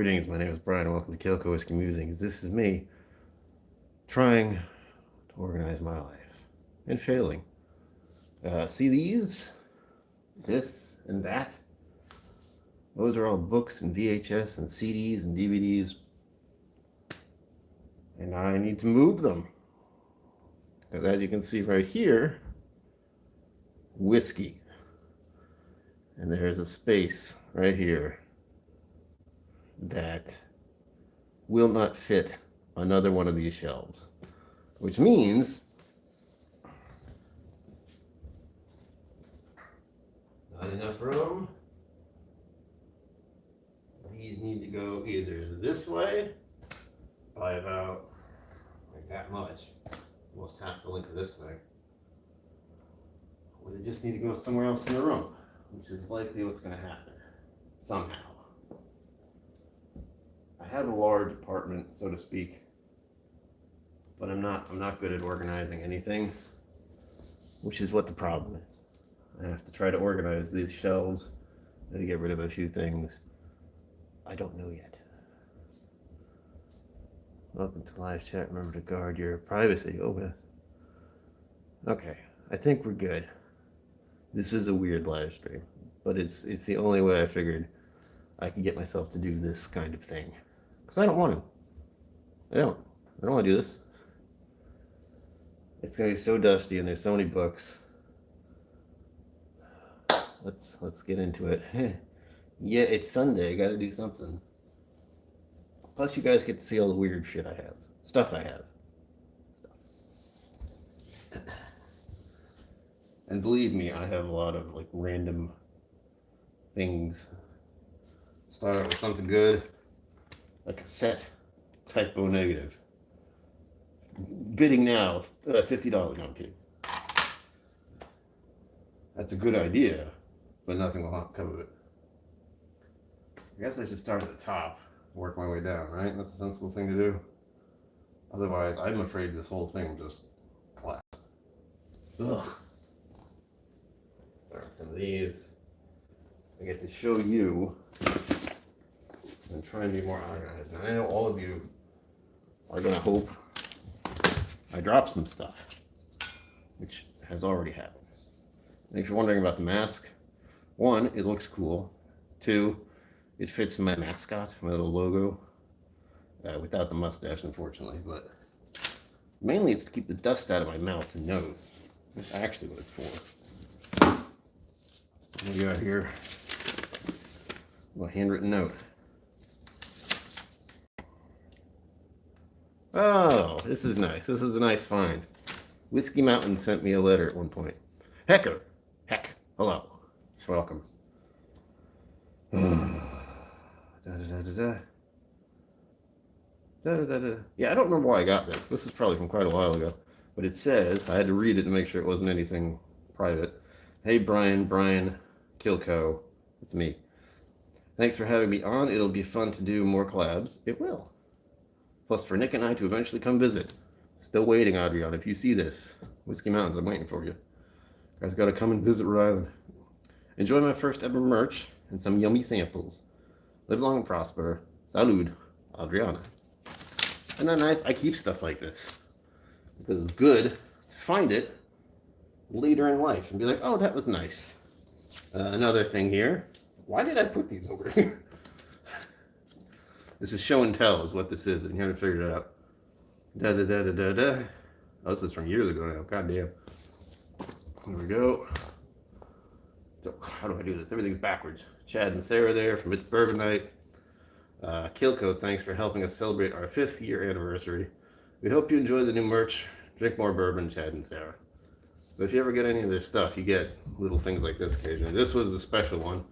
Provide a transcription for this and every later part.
Greetings, my name is Brian and welcome to KillCo Whiskey Musings. This is me trying to organize my life and failing. See these? This and that? Those are all books and VHS and CDs and DVDs. And I need to move them. Because as you can see right here, whiskey. And there's a space right here that will not fit another one of these shelves, which means not enough room. These need to go either this way by about like that much, almost half the length of this thing, or they just need to go somewhere else in the room, which is likely what's going to happen somehow. I have a large apartment, so to speak, but I'm not good at organizing anything, which is what the problem is. I have to try to organize these shelves and to get rid of a few things I don't know yet. Welcome to live chat. Remember to guard your privacy. Oh, yeah. Okay, I think we're good. This is a weird live stream, but it's the only way I figured I could get myself to do this kind of thing. Because I don't want to. I don't want to do this. It's going to be so dusty and there's so many books. Let's get into it. Yeah, it's Sunday. I got to do something. Plus, you guys get to see all the weird shit I have. Stuff I have. Stuff. And believe me, I have a lot of like random things. Start out with something good, like a cassette typo negative. Bidding now, $50. No, I'm kidding. That's a good idea, but nothing will come of it. I guess I should start at the top, work my way down, right? That's a sensible thing to do. Otherwise, I'm afraid this whole thing will just collapse. Ugh. Start with some of these. I get to show you and try and be more organized. And I know all of you are going to hope I drop some stuff, which has already happened. And if you're wondering about the mask, one, it looks cool. Two, it fits my mascot, my little logo, without the mustache, unfortunately. But mainly it's to keep the dust out of my mouth and nose. That's actually what it's for. What do we got here? A handwritten note. Oh, this is nice. This is a nice find. Whiskey Mountain sent me a letter at one point. Heck, hello. Welcome. Yeah, I don't remember why I got this. This is probably from quite a while ago. But it says, I had to read it to make sure it wasn't anything private. Hey, Brian, KillCo. It's me. Thanks for having me on. It'll be fun to do more collabs. It will. Plus for Nick and I to eventually come visit. Still waiting, Adrian. If you see this, Whiskey Mountains, I'm waiting for you. Guys got to come and visit Rhode Island. Enjoy my first ever merch and some yummy samples. Live long and prosper. Salud, Adriana. Isn't that nice? I keep stuff like this because it's good to find it later in life and be like, oh, that was nice. Another thing here. Why did I put these over here? This is show and tell is what this is, and you haven't figured it out. Oh, this is from years ago now. God damn. There we go. So, how do I do this? Everything's backwards. Chad and Sarah there from It's Bourbon Night. KillCo, thanks for helping us celebrate our 5th year anniversary. We hope you enjoy the new merch. Drink more bourbon, Chad and Sarah. So if you ever get any of their stuff, you get little things like this occasionally. This was the special one.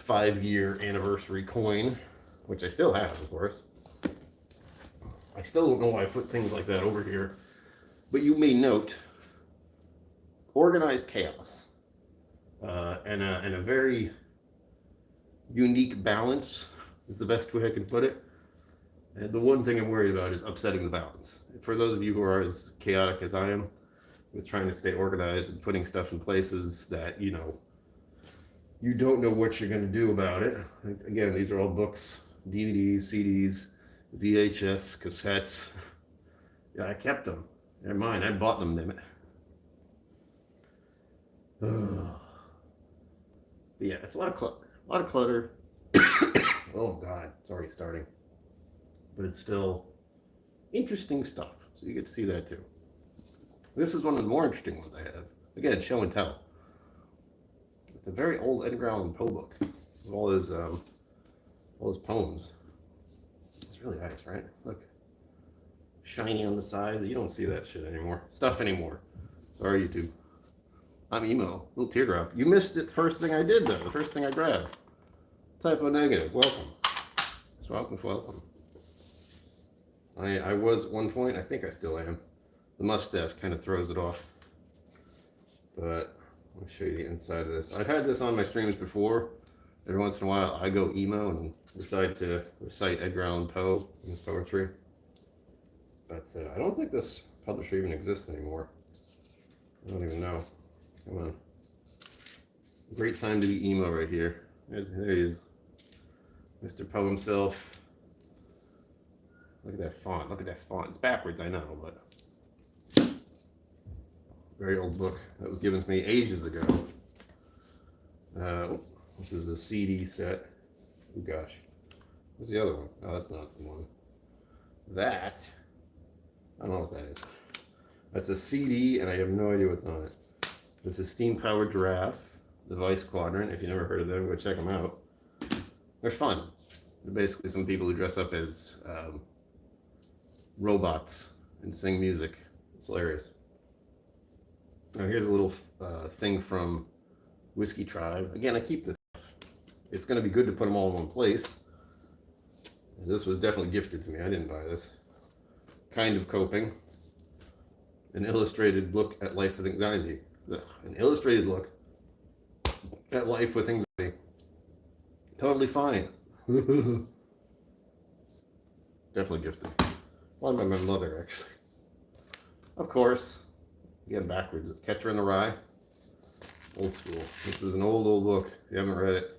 5-year anniversary coin, which I still have, of course. I still don't know why I put things like that over here. But you may note organized chaos and a very unique balance is the best way I can put it. And the one thing I'm worried about is upsetting the balance. For those of you who are as chaotic as I am with trying to stay organized and putting stuff in places that, you know, you don't know what you're going to do about it. Again, these are all books, DVDs, CDs, VHS, cassettes. Yeah, I kept them. They're mine. I bought them, damn it. But yeah, it's a lot of clutter. A lot of clutter. Oh God, it's already starting. But it's still interesting stuff. So you get to see that too. This is one of the more interesting ones I have. Again, show and tell. It's a very old Edgar Allan Poe book with all his poems. It's really nice, right? Look, shiny on the sides. You don't see that shit anymore. Stuff anymore. Sorry, YouTube. I'm emo. Little teardrop. You missed it. First thing I did though. The first thing I grabbed. Typo negative. Welcome. Welcome. I was at one point. I think I still am. The mustache kind of throws it off. But let me show you the inside of this. I've had this on my streams before. Every once in a while, I go emo and decide to recite Edgar Allan Poe in his poetry. But I don't think this publisher even exists anymore. I don't even know. Come on. Great time to be emo right here. There he is. Mr. Poe himself. Look at that font. Look at that font. It's backwards, I know, but very old book that was given to me ages ago. This is a CD set. Oh gosh. What's the other one? Oh, that's not the one. That, I don't know what that is. That's a CD, and I have no idea what's on it. This is Steam Powered Giraffe, the Vice Quadrant. If you've never heard of them, go check them out. They're fun. They're basically some people who dress up as robots and sing music. It's hilarious. Now here's a little thing from Whiskey Tribe. Again, I keep this. It's going to be good to put them all in one place. This was definitely gifted to me. I didn't buy this. Kind of Coping. An illustrated look at life with anxiety. An illustrated look at life with anxiety. Totally fine. Definitely gifted. One by my mother, actually. Of course. Again, backwards. Catcher in the Rye. Old school. This is an old book. If you haven't read it,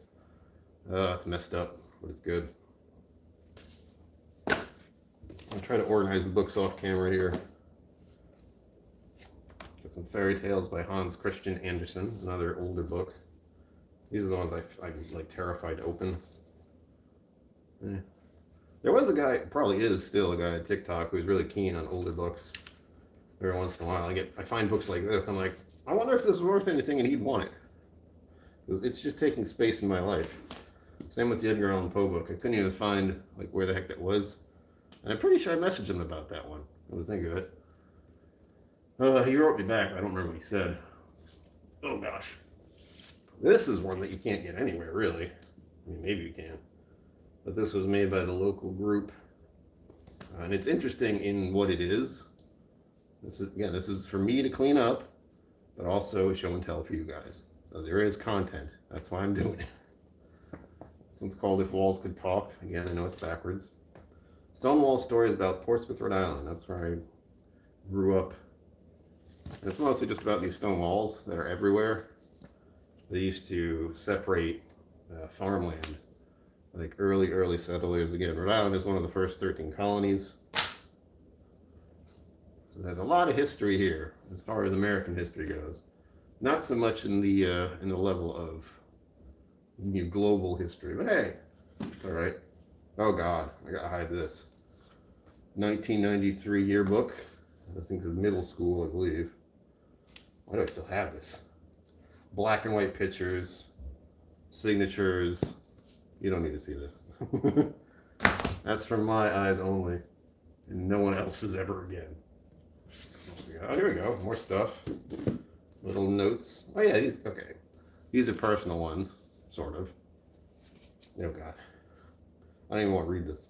it's messed up, but it's good. I'll try to organize the books off camera here. Got some fairy tales by Hans Christian Andersen, another older book. These are the ones I'm like terrified to open. There was a guy, probably is still a guy on TikTok who's really keen on older books. Every once in a while, I find books like this, and I'm like, I wonder if this is worth anything, and he'd want it. Because it's just taking space in my life. Same with the Edgar Allan Poe book. I couldn't even find like where the heck that was. And I'm pretty sure I messaged him about that one. I would think of it. He wrote me back. I don't remember what he said. Oh gosh. This is one that you can't get anywhere, really. I mean, maybe you can. But this was made by the local group. And it's interesting in what it is. This is for me to clean up, but also show and tell for you guys. So there is content. That's why I'm doing it. This one's called If Walls Could Talk. Again, I know it's backwards. Stonewall Stories about Portsmouth, Rhode Island. That's where I grew up. And it's mostly just about these stone walls that are everywhere. They used to separate farmland. Like early settlers. Again, Rhode Island is one of the first 13 colonies. So there's a lot of history here as far as American history goes. Not so much in the level of global history, but hey, it's all right. Oh God, I gotta hide this. 1993 yearbook. This thing's in middle school, I believe. Why do I still have this? Black and white pictures, signatures. You don't need to see this. That's for my eyes only, and no one else's ever again. Oh, here we go. More stuff. Little notes. Oh yeah, okay. These are personal ones, sort of. Oh God. I don't even want to read this.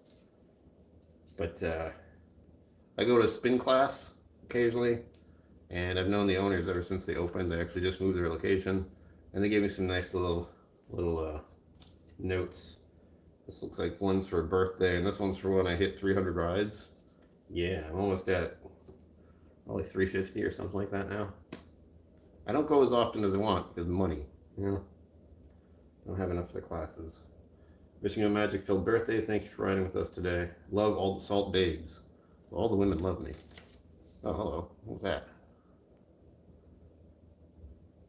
But I go to spin class occasionally, and I've known the owners ever since they opened. They actually just moved their location, and they gave me some nice little notes. This looks like one's for a birthday, and this one's for when I hit 300 rides. Yeah, I'm almost at probably 350 or something like that now. I don't go as often as I want because of money, you know. I don't have enough for the classes. Wishing you a magic-filled birthday. Thank you for riding with us today. Love all the salt babes. All the women love me. Oh, hello. What's that?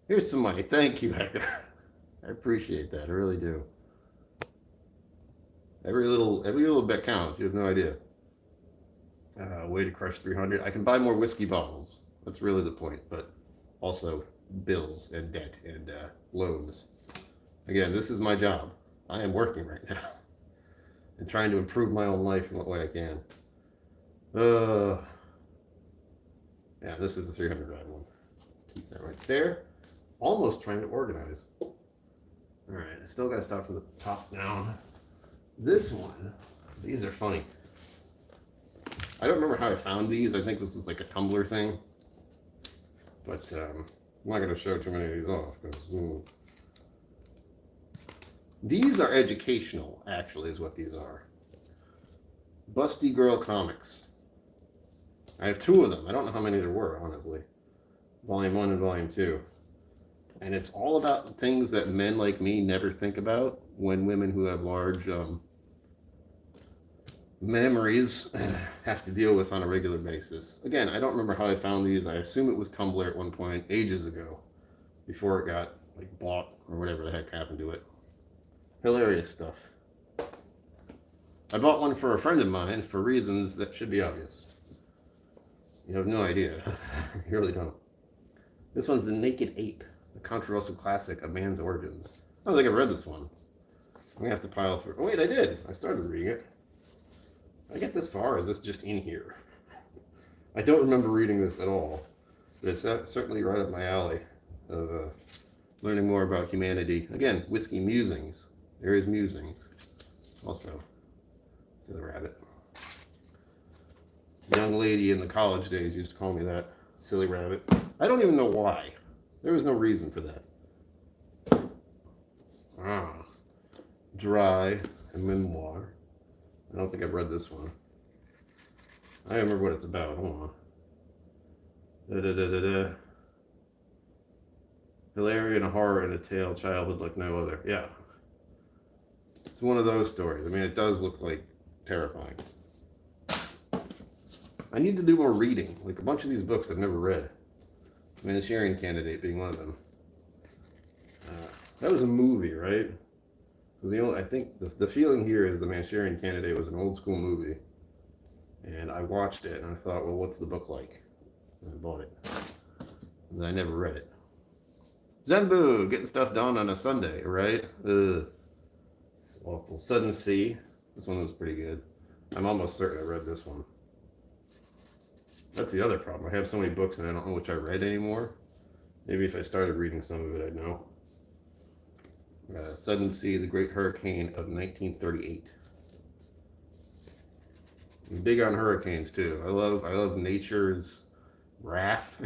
Here's some money. Thank you, Hector. I appreciate that. I really do. Every little bit counts. You have no idea. Way to crush 300. I can buy more whiskey bottles. That's really the point. But also bills and debt and loans. Again, this is my job. I am working right now and trying to improve my own life in what way I can. Yeah, this is the 300 ride one. Keep that right there. Almost trying to organize. All right, I still got to start from the top down. This one, these are funny. I don't remember how I found these. I think this is like a Tumblr thing. But I'm not going to show too many of these off because these are educational, actually, is what these are. Busty Girl Comics. I have 2 of them. I don't know how many there were, honestly. Volume 1 and Volume 2. And it's all about things that men like me never think about when women who have large memories have to deal with on a regular basis. Again, I don't remember how I found these. I assume it was Tumblr at one point, ages ago, before it got like bought or whatever the heck happened to it. Hilarious stuff. I bought one for a friend of mine for reasons that should be obvious. You have no idea. You really don't. This one's The Naked Ape, a controversial classic of man's origins. I don't think I've read this one. I'm gonna have to pile for. Oh wait, I did. I started reading it. Did I get this far? Or is this just in here? I don't remember reading this at all, but it's certainly right up my alley of learning more about humanity. Again, whiskey musings. There is musings. Also, see the rabbit. Young lady in the college days used to call me that. Silly rabbit. I don't even know why. There was no reason for that. Dry, a memoir. I don't think I've read this one. I don't remember what it's about. Hold on. Hilarity and a horror and a tale, childhood like no other. Yeah. It's one of those stories. I mean, it does look like terrifying. I need to do more reading. Like a bunch of these books I've never read. Manchurian Candidate being one of them. That was a movie, right? Because I think the feeling here is the Manchurian Candidate was an old school movie. And I watched it and I thought, well, what's the book like? And I bought it. And I never read it. Zenbu, getting stuff done on a Sunday, right? Awful. Sudden Sea. This one was pretty good. I'm almost certain I read this one. That's the other problem. I have so many books and I don't know which I read anymore. Maybe if I started reading some of it, I'd know. Sudden Sea, The Great Hurricane of 1938. I'm big on hurricanes too. I love nature's wrath.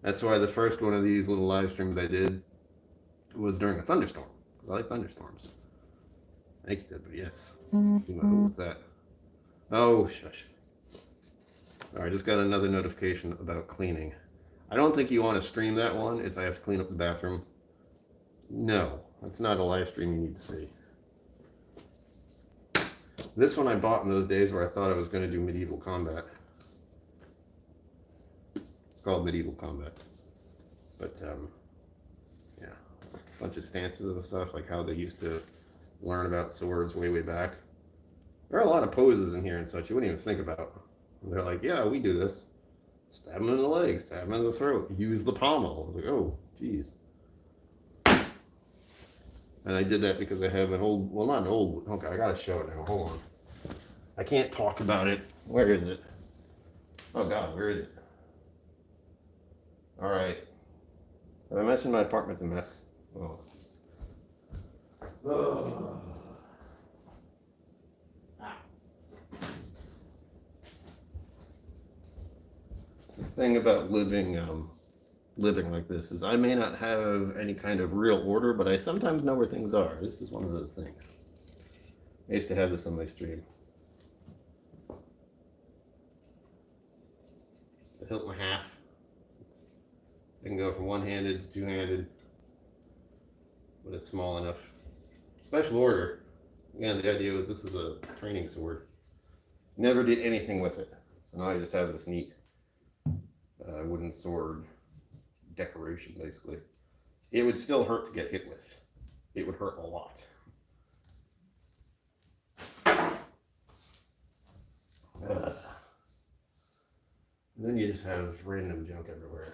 That's why the first one of these little live streams I did was during a thunderstorm. Because I like thunderstorms. Thank you, said, but yes. What's that? Oh, shush. All right, just got another notification about cleaning. I don't think you want to stream that one. I have to clean up the bathroom. No, that's not a live stream you need to see. This one I bought in those days where I thought I was going to do medieval combat. It's called Medieval Combat. But, yeah, a bunch of stances and stuff, like how they used to learn about swords way, way back. There are a lot of poses in here and such you wouldn't even think about. And they're like, yeah, we do this. Stab them in the leg, stab them in the throat, use the pommel. I was like, oh, geez. And I did that because I have an old, well, not an old, okay, I gotta show it now, hold on. I can't talk about it. Where is it? Oh God, where is it? All right. Have I mentioned my apartment's a mess? Oh. Oh. The thing about living like this is I may not have any kind of real order, but I sometimes know where things are. This is one of those things. I used to have this on my stream. The Hilton half. I can go from one-handed to two-handed, but it's small enough. Special order. Yeah, the idea was this is a training sword. Never did anything with it. So now I just have this neat wooden sword decoration, basically. It would still hurt to get hit with. It would hurt a lot. And then you just have random junk everywhere.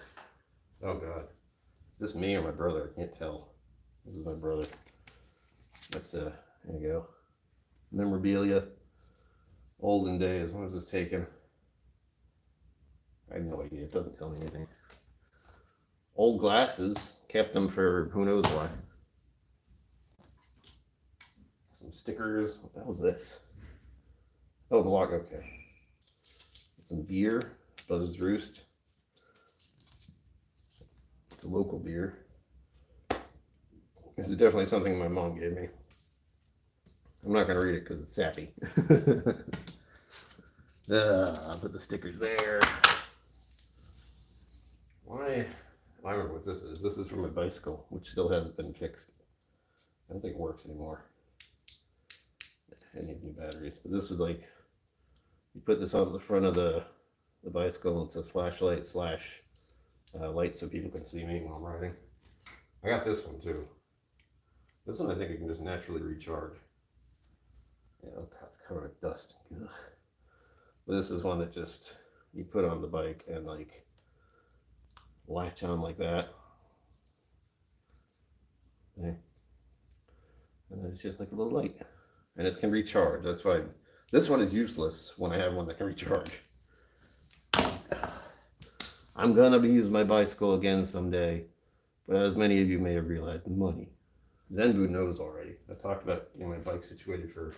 Oh God. Is this me or my brother? I can't tell. This is my brother. That's there you go. Memorabilia. Olden days. When was this taken? I have no idea. It doesn't tell me anything. Old glasses. Kept them for who knows why. Some stickers. What the hell is this? Oh, the log. Okay. Some beer. Buzz's Roost. It's a local beer. This is definitely something my mom gave me. I'm not going to read it because it's sappy. I'll put the stickers there. Why? I remember what this is. This is from my bicycle, which still hasn't been fixed. I don't think it works anymore. It needs new batteries. But this was like, you put this on the front of the bicycle, and it's a flashlight slash light so people can see me when I'm riding. I got this one too. This one I think you can just naturally recharge. Yeah, oh God, it's covered with dust. Ugh. But this is one that just, you put on the bike and like latch on like that. Okay. And then it's just like a little light. And it can recharge. That's why this one is useless when I have one that can recharge. I'm gonna be using my bicycle again someday, but as many of you may have realized, money. Zenbu knows already. I talked about getting my bike situated for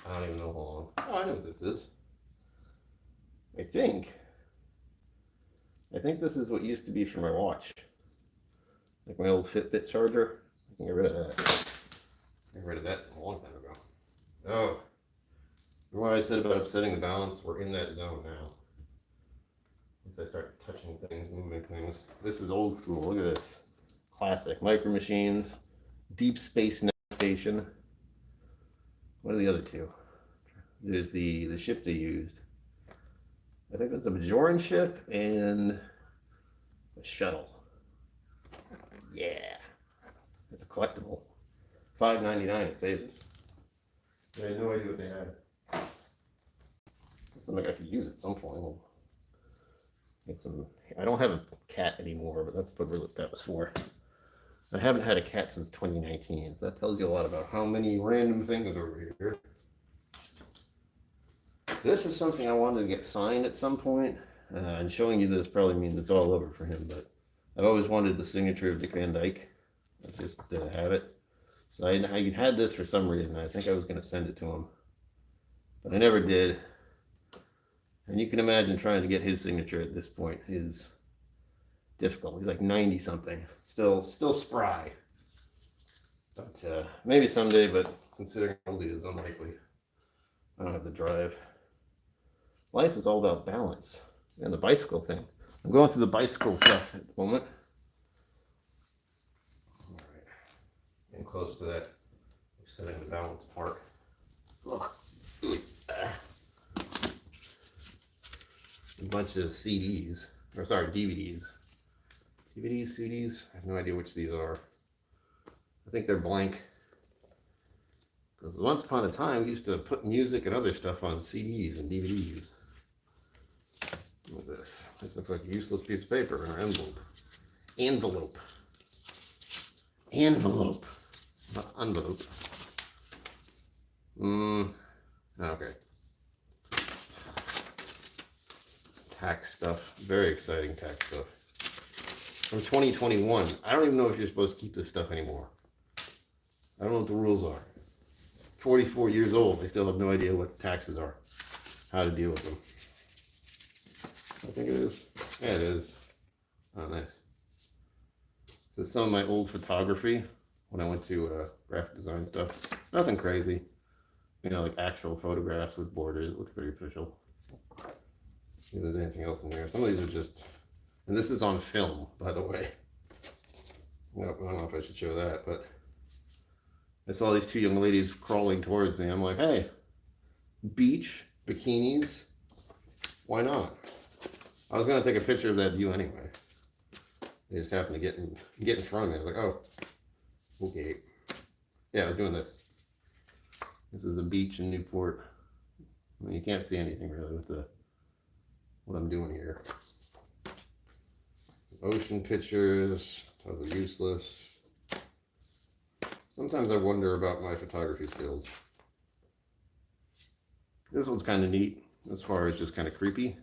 I don't even know how long. Oh, I know what this is. I think this is what used to be for my watch. Like my old Fitbit charger. I can get rid of that. Got rid of that a long time ago. Oh, remember what I said about upsetting the balance? We're in that zone now. Once I start touching things, moving things. This is old school. Look at this. Classic. Micro Machines. Deep Space Navigation. What are the other two? There's the ship they used. I think that's a Bajoran ship and a shuttle. Yeah. It's a collectible. $5.99 at Savings. I had no idea what they had. It's something I could use at some point. We'll get some. I don't have a cat anymore, but that's what that was for. I haven't had a cat since 2019, so that tells you a lot about how many random things are over here. This is something I wanted to get signed at some point, and showing you this probably means it's all over for him, but I've always wanted the signature of Dick Van Dyke. I just have it. So I had this for some reason. I think I was going to send it to him, but I never did. And you can imagine trying to get his signature at this point is difficult. He's like 90 something, still spry. But maybe someday, but considering how old he is, unlikely. I don't have the drive. Life is all about balance. And the bicycle thing. I'm going through the bicycle stuff at the moment. All right. Getting close to that setting the balance part. Ugh. A bunch of CDs, or sorry, DVDs. DVDs, CDs, I have no idea which these are. I think they're blank. Because once upon a time, we used to put music and other stuff on CDs and DVDs. What is this? This looks like a useless piece of paper in an envelope. Envelope. Envelope. Not envelope. Okay. Tax stuff. Very exciting tax stuff. From 2021. I don't even know if you're supposed to keep this stuff anymore. I don't know what the rules are. 44 years old. They still have no idea what taxes are. How to deal with them. I think it is. Yeah, it is. Oh, nice. This is some of my old photography when I went to graphic design stuff. Nothing crazy. You know, like actual photographs with borders. It looks pretty official. See if there's anything else in there. Some of these are just... And this is on film, by the way. I don't know if I should show that, but... I saw these two young ladies crawling towards me. I'm like, hey, beach, bikinis, why not? I was gonna take a picture of that view anyway. They just happened to get in front of me. I was like, oh, okay. Yeah, I was doing this. This is a beach in Newport. I mean, you can't see anything really with what I'm doing here. Ocean pictures, totally useless. Sometimes I wonder about my photography skills. This one's kind of neat as far as just kind of creepy.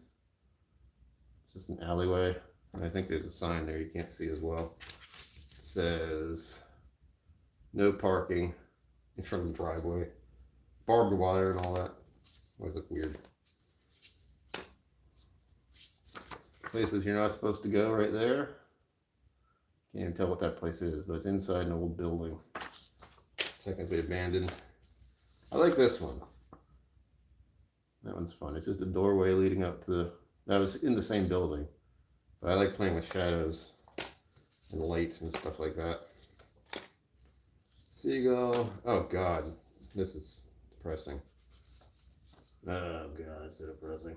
It's just an alleyway. And I think there's a sign there you can't see as well. It says, no parking in front of the driveway. Barbed wire and all that. Always look weird. Places you're not supposed to go right there. Can't even tell what that place is, but it's inside an old building. Technically abandoned. I like this one. That one's fun. It's just a doorway leading up to that was in the same building. But I like playing with shadows and lights and stuff like that. Seagull. Oh God, this is depressing. Oh God, it's so depressing.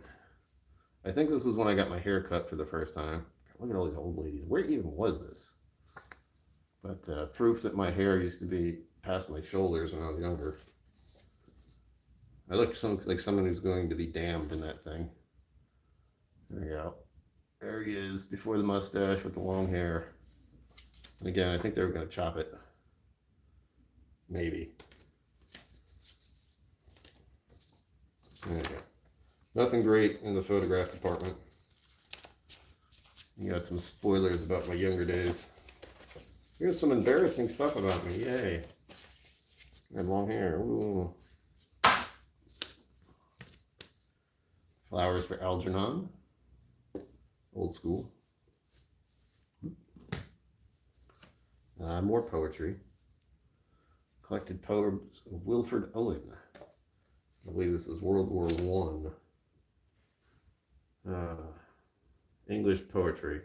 I think this is when I got my hair cut for the first time. Look at all these old ladies. Where even was this? But proof that my hair used to be past my shoulders when I was younger. I look like someone who's going to be damned in that thing. There you go. There he is, before the mustache with the long hair. And again, I think they were going to chop it. Maybe. There you go. Nothing great in the photograph department. You got some spoilers about my younger days. Here's some embarrassing stuff about me. Yay. I had long hair. Ooh. Flowers for Algernon. Old school. More poetry. Collected poems of Wilfred Owen. I believe this is World War I. English poetry.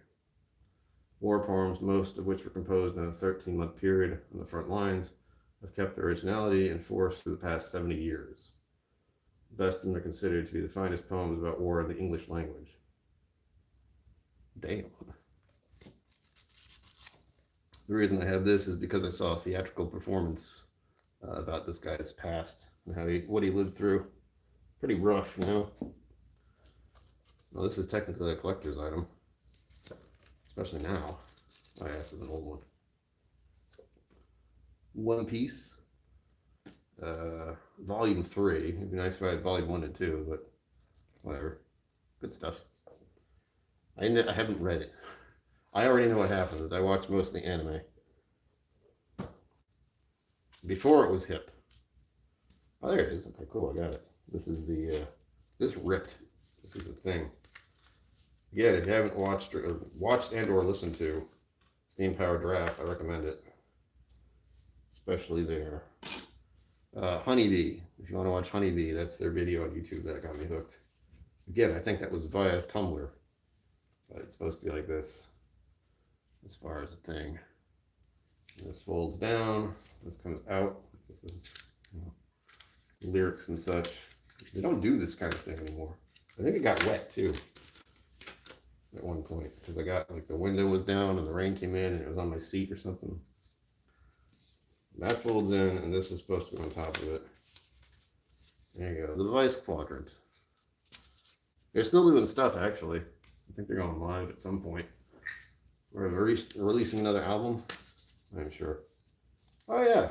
War poems, most of which were composed in a 13-month period on the front lines, have kept their originality and force through the past 70 years. The best of them are considered to be the finest poems about war in the English language. Damn. The reason I have this is because I saw a theatrical performance about this guy's past and what he lived through. Pretty rough, you know. Well, this is technically a collector's item, especially now. Oh yeah, this is an old one. One Piece, Volume 3. It'd be nice if I had Volume 1 and 2, but whatever. Good stuff. I haven't read it. I already know what happens. I watch most of the anime. Before it was hip. Oh, there it is. Okay, cool. I got it. This is this ripped. This is the thing. Again, if you haven't watched and or listened to Steam Power Draft, I recommend it. Especially there. Honeybee. If you want to watch Honeybee, that's their video on YouTube that got me hooked. Again, I think that was via Tumblr. But it's supposed to be like this as far as a thing. And this folds down. This comes out. This is lyrics and such. They don't do this kind of thing anymore. I think it got wet too at one point because I got like the window was down and the rain came in and it was on my seat or something. That folds in and this is supposed to be on top of it. There you go. The Vice Quadrant. They're still doing stuff actually. I think they're going live at some point. Or releasing another album. I'm sure. Oh yeah.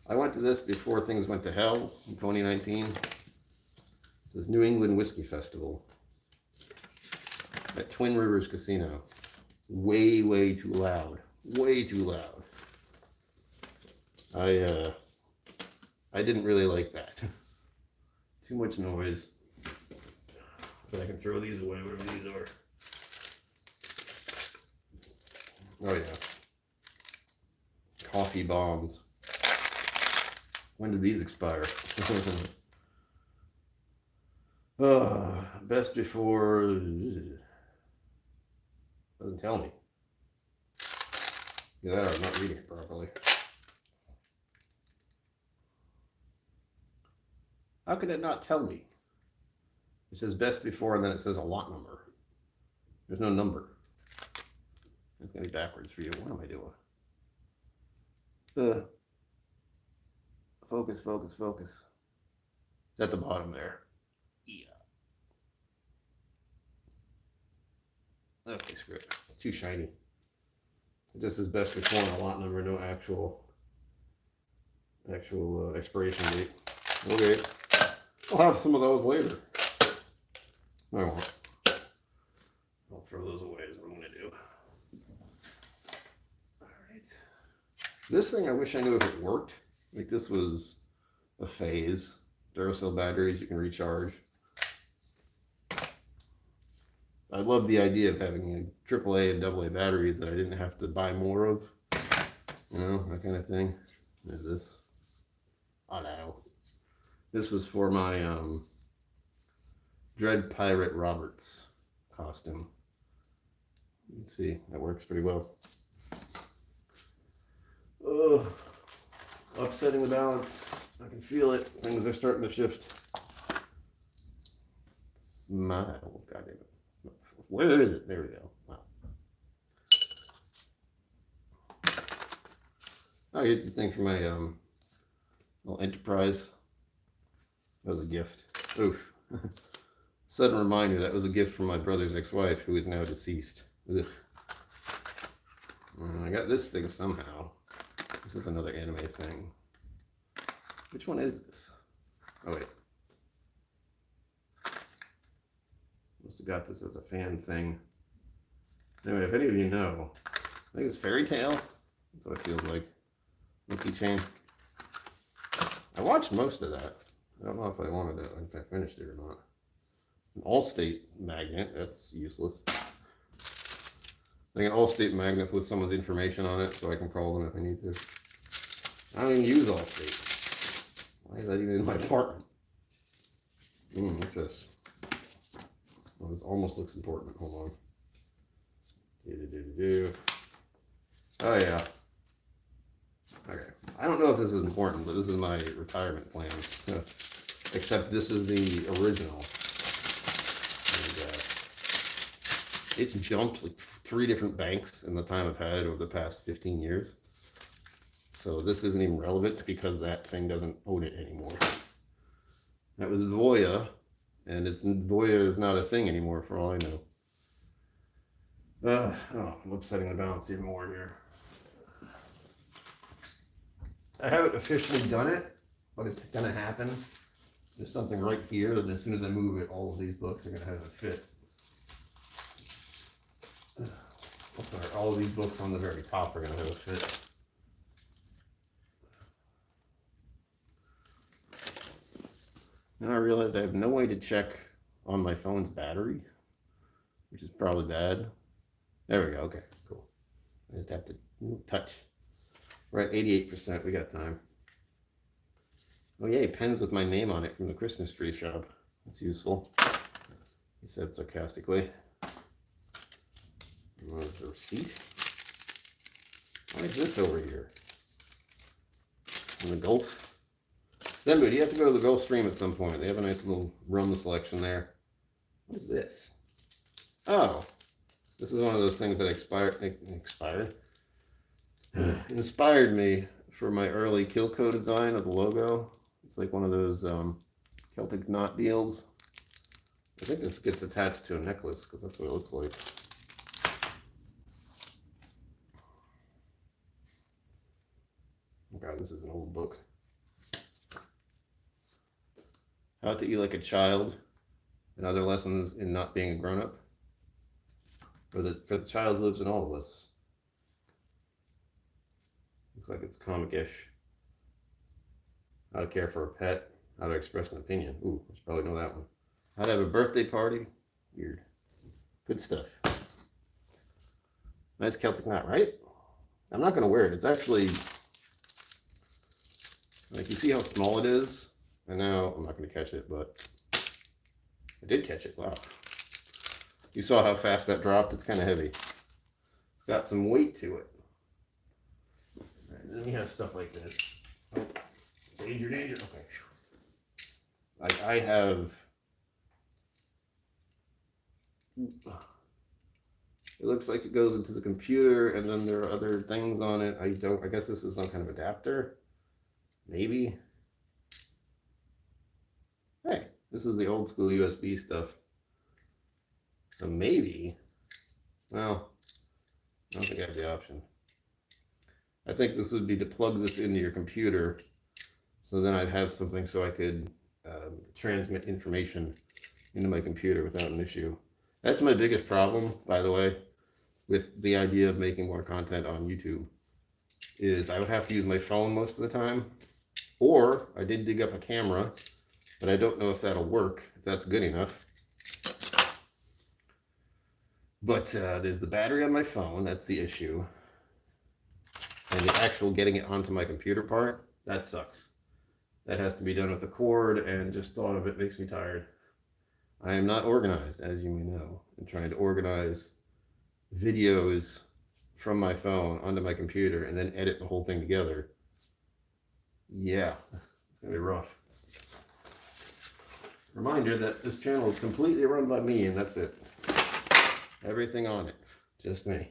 I went to this before things went to hell in 2019. This is New England Whiskey Festival at Twin Rivers Casino. Way, way too loud. Way too loud. I didn't really like that. Too much noise. But I can throw these away, whatever these are. Oh yeah. Coffee bombs. When did these expire? Best before... Doesn't tell me. Yeah, I'm not reading it properly. How could it not tell me? It says best before, and then it says a lot number. There's no number. It's gonna be backwards for you. What am I doing? Focus, focus, focus. It's at the bottom there. Yeah. Okay, screw it. It's too shiny. It just says best before and a lot number, no actual expiration date. Okay. I'll have some of those later. I won't. I'll throw those away is what I'm going to do. Alright. This thing I wish I knew if it worked. Like this was a phase. Duracell batteries you can recharge. I love the idea of having AAA and AA batteries that I didn't have to buy more of. You know, that kind of thing. What is this? Oh no. This was for my Dread Pirate Roberts costume. You can see that works pretty well. Ugh. Upsetting the balance. I can feel it. Things are starting to shift. Smile. God damn it. Where is it? There we go. Wow. Oh, here's the thing for my little Enterprise. That was a gift. Oof. Sudden reminder, that was a gift from my brother's ex-wife, who is now deceased. Ugh. I got this thing somehow. This is another anime thing. Which one is this? Oh, wait. Must have got this as a fan thing. Anyway, if any of you know, I think it's Fairy Tail. That's what it feels like. Monkey Chain. I watched most of that. I don't know if I wanted it, if I finished it or not. An Allstate magnet, that's useless. Like an Allstate magnet with someone's information on it so I can call them if I need to. I don't even use Allstate. Why is that even in my apartment? What's this? Well, this almost looks important. Hold on. Oh, yeah. Okay. I don't know if this is important, but this is my retirement plan. Except this is the original. And, it's jumped like 3 different banks in the time I've had it over the past 15 years. So this isn't even relevant because that thing doesn't own it anymore. That was Voya, and Voya is not a thing anymore for all I know. I'm upsetting the balance even more here. I haven't officially done it, but it's gonna happen. There's something right here that as soon as I move it, all of these books are gonna have it fit. Oh, sorry, all of these books on the very top are gonna have it fit. Now I realized I have no way to check on my phone's battery, which is probably bad. There we go, okay, cool. I just have to touch. We're at 88%, we got time. Oh yay, pens with my name on it from the Christmas tree shop. That's useful, he said sarcastically. What's the receipt? Why is this over here? In the Gulf? Zenwood, you have to go to the Gulf Stream at some point. They have a nice little rum selection there. What is this? Oh, this is one of those things that inspired me for my early KillCo design of the logo. It's like one of those Celtic knot deals. I think this gets attached to a necklace because that's what it looks like. Oh God, this is an old book. How to Eat Like a Child and Other Lessons in Not Being a Grown-Up. For the child who lives in all of us. Looks like it's comic-ish. How to Care for a Pet. How to Express an Opinion. Ooh, I should probably know that one. How to Have a Birthday Party. Weird. Good stuff. Nice Celtic knot, right? I'm not going to wear it. It's actually... like, you see how small it is? And now, I'm not going to catch it, but... I did catch it. Wow. You saw how fast that dropped? It's kind of heavy. It's got some weight to it. Right, then you have stuff like this. Oh, danger, danger. Okay. I have. It looks like it goes into the computer, and then there are other things on it. I guess this is some kind of adapter. Maybe. Hey, this is the old school USB stuff. So maybe. Well, I don't think I have the option. I think this would be to plug this into your computer, so then I'd have something so I could transmit information into my computer without an issue. That's my biggest problem, by the way, with the idea of making more content on YouTube, is I would have to use my phone most of the time, or I did dig up a camera, but I don't know if that'll work, if that's good enough. But there's the battery on my phone, that's the issue. And the actual getting it onto my computer part, that sucks. That has to be done with the cord, and just thought of it makes me tired. I am not organized, as you may know. I'm trying to organize videos from my phone onto my computer and then edit the whole thing together. Yeah, it's gonna be rough. Reminder that this channel is completely run by me, and that's it. Everything on it, just me.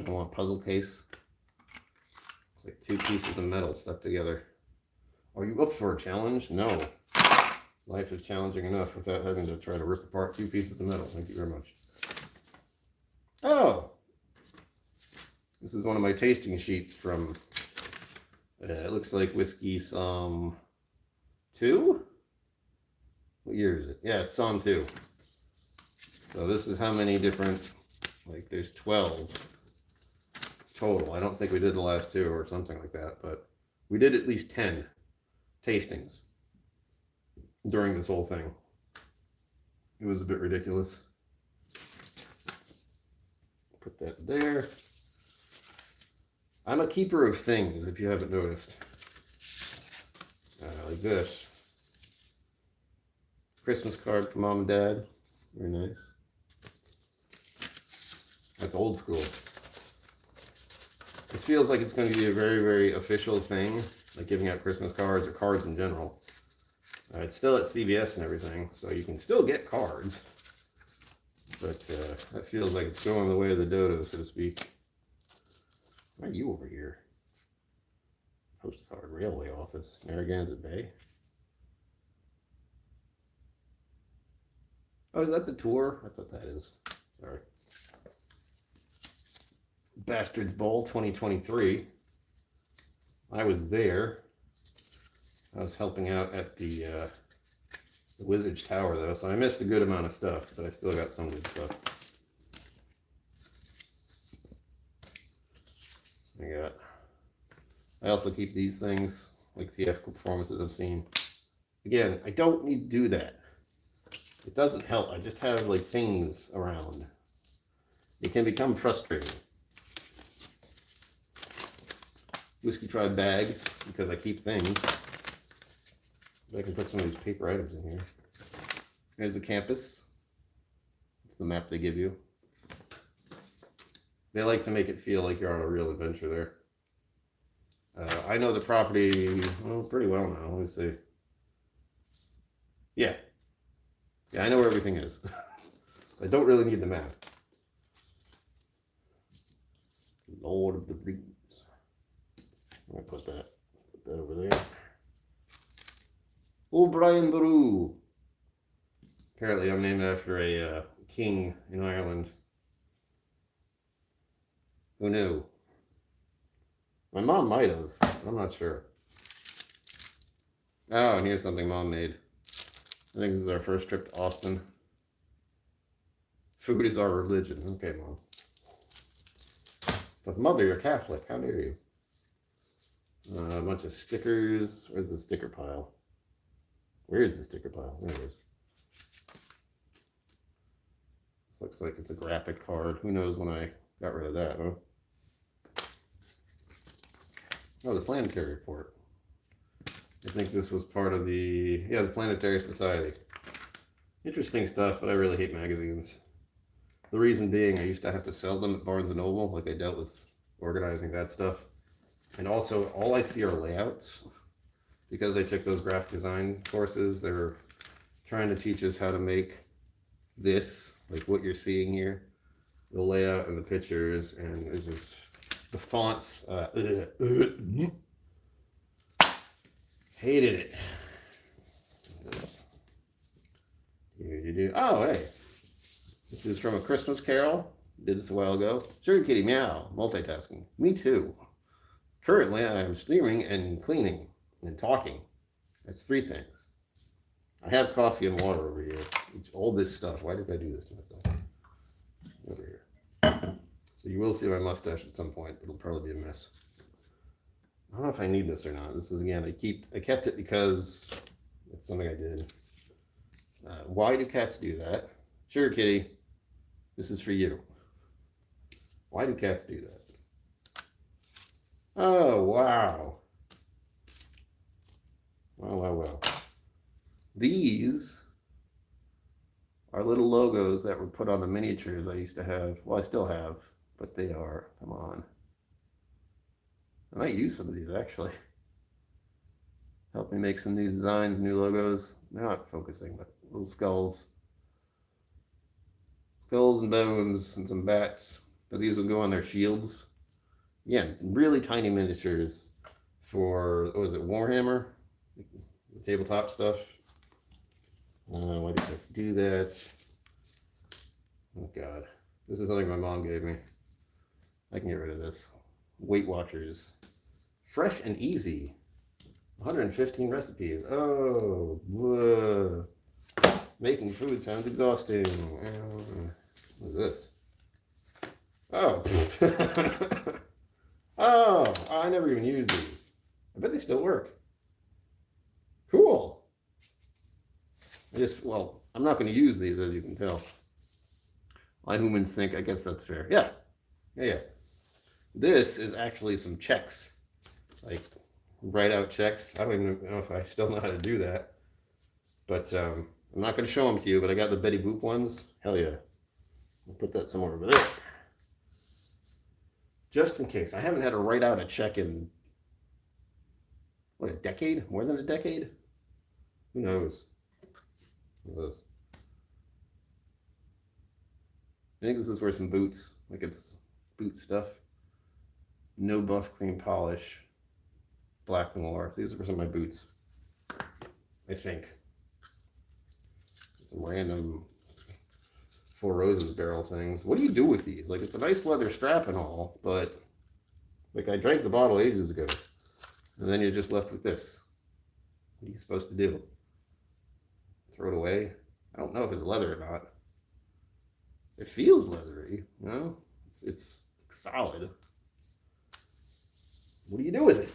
I want a puzzle case. It's like 2 pieces of metal stuck together. Are you up for a challenge? No. Life is challenging enough without having to try to rip apart 2 pieces of metal. Thank you very much. Oh! This is one of my tasting sheets from, it looks like Whiskey Psalm 2? What year is it? Yeah, it's Psalm 2. So this is how many different, like there's 12 total. I don't think we did the last 2 or something like that, but we did at least 10 tastings during this whole thing. It was a bit ridiculous. Put that there. I'm a keeper of things, if you haven't noticed. Like this. Christmas card for Mom and Dad. Very nice. That's old school. This feels like it's going to be a very, very official thing, like giving out Christmas cards or cards in general. It's still at CVS and everything, so you can still get cards. But that feels like it's going the way of the dodo, so to speak. Why are you over here? Postcard Railway Office, Narragansett Bay. Oh, is that the tour? I thought that is. Sorry. Bastards Bowl 2023. I was there. I was helping out at the Wizard's Tower, though, so I missed a good amount of stuff, but I still got some good stuff. I also keep these things, like theatrical performances I've seen. Again, I don't need to do that. It doesn't help. I just have, like, things around. It can become frustrating. Whiskey Tribe bag, because I keep things. I can put some of these paper items in here. Here's the campus. It's the map they give you. They like to make it feel like you're on a real adventure there. I know the property pretty well now. Let me see. Yeah, I know where everything is. I don't really need the map. Lord of the Rings. I'm gonna put that over there. O'Brien Baru. Apparently I'm named after a king in Ireland. Who knew? My mom might have. I'm not sure. Oh, and here's something Mom made. I think this is our first trip to Austin. Food is our religion. Okay, Mom. But Mother, you're Catholic. How dare you? A bunch of stickers. Where's the sticker pile? Where is the sticker pile? There it is. This looks like it's a graphic card. Who knows when I got rid of that, huh? Oh, the Planetary Report. I think this was part of the Planetary Society. Interesting stuff, but I really hate magazines. The reason being, I used to have to sell them at Barnes & Noble, like I dealt with organizing that stuff. And also, all I see are layouts. because I took those graphic design courses. They were trying to teach us how to make this, like what you're seeing here, the layout and the pictures, and it's just the fonts. Hated it. Oh, hey. This is from A Christmas Carol. Did this a while ago. Sugar Kitty, meow. Multitasking. Me too. Currently, I am steaming and cleaning and talking. That's 3 things. I have coffee and water over here. It's all this stuff. Why did I do this to myself? Over here. So you will see my mustache at some point. It'll probably be a mess. I don't know if I need this or not. This is, again, I kept it because it's something I did. Why do cats do that? Sugar Kitty, this is for you. Why do cats do that? Oh, wow. Wow. These are little logos that were put on the miniatures I used to have. Well, I still have, but they are, come on. I might use some of these, actually. Help me make some new designs, new logos. They're not focusing, but little skulls. Skulls and bones and some bats. But these would go on their shields. Again, really tiny miniatures for, what was it, Warhammer? The tabletop stuff. Why did I do that? Oh, God. This is something my mom gave me. I can get rid of this. Weight Watchers. Fresh and easy. 115 recipes. Oh, whoa. Making food sounds exhausting. What is this? Oh. Oh, I never even used these. I bet they still work. Cool. Well, I'm not going to use these, as you can tell. Why humans think, I guess that's fair. Yeah. This is actually some checks. Like, write out checks. I don't even know if I still know how to do that. But I'm not going to show them to you, but I got the Betty Boop ones. Hell yeah. I'll put that somewhere over there. Just in case. I haven't had to write out a check in, what, a decade? More than a decade? Who knows? I think this is where some boots, like it's boot stuff. No buff, clean polish. Black noir. These are for some of my boots. I think. Some random Four Roses barrel things. What do you do with these? Like, it's a nice leather strap and all, but like I drank the bottle ages ago. And then you're just left with this. What are you supposed to do? Throw it away? I don't know if it's leather or not. It feels leathery, you know? It's solid. What do you do with it?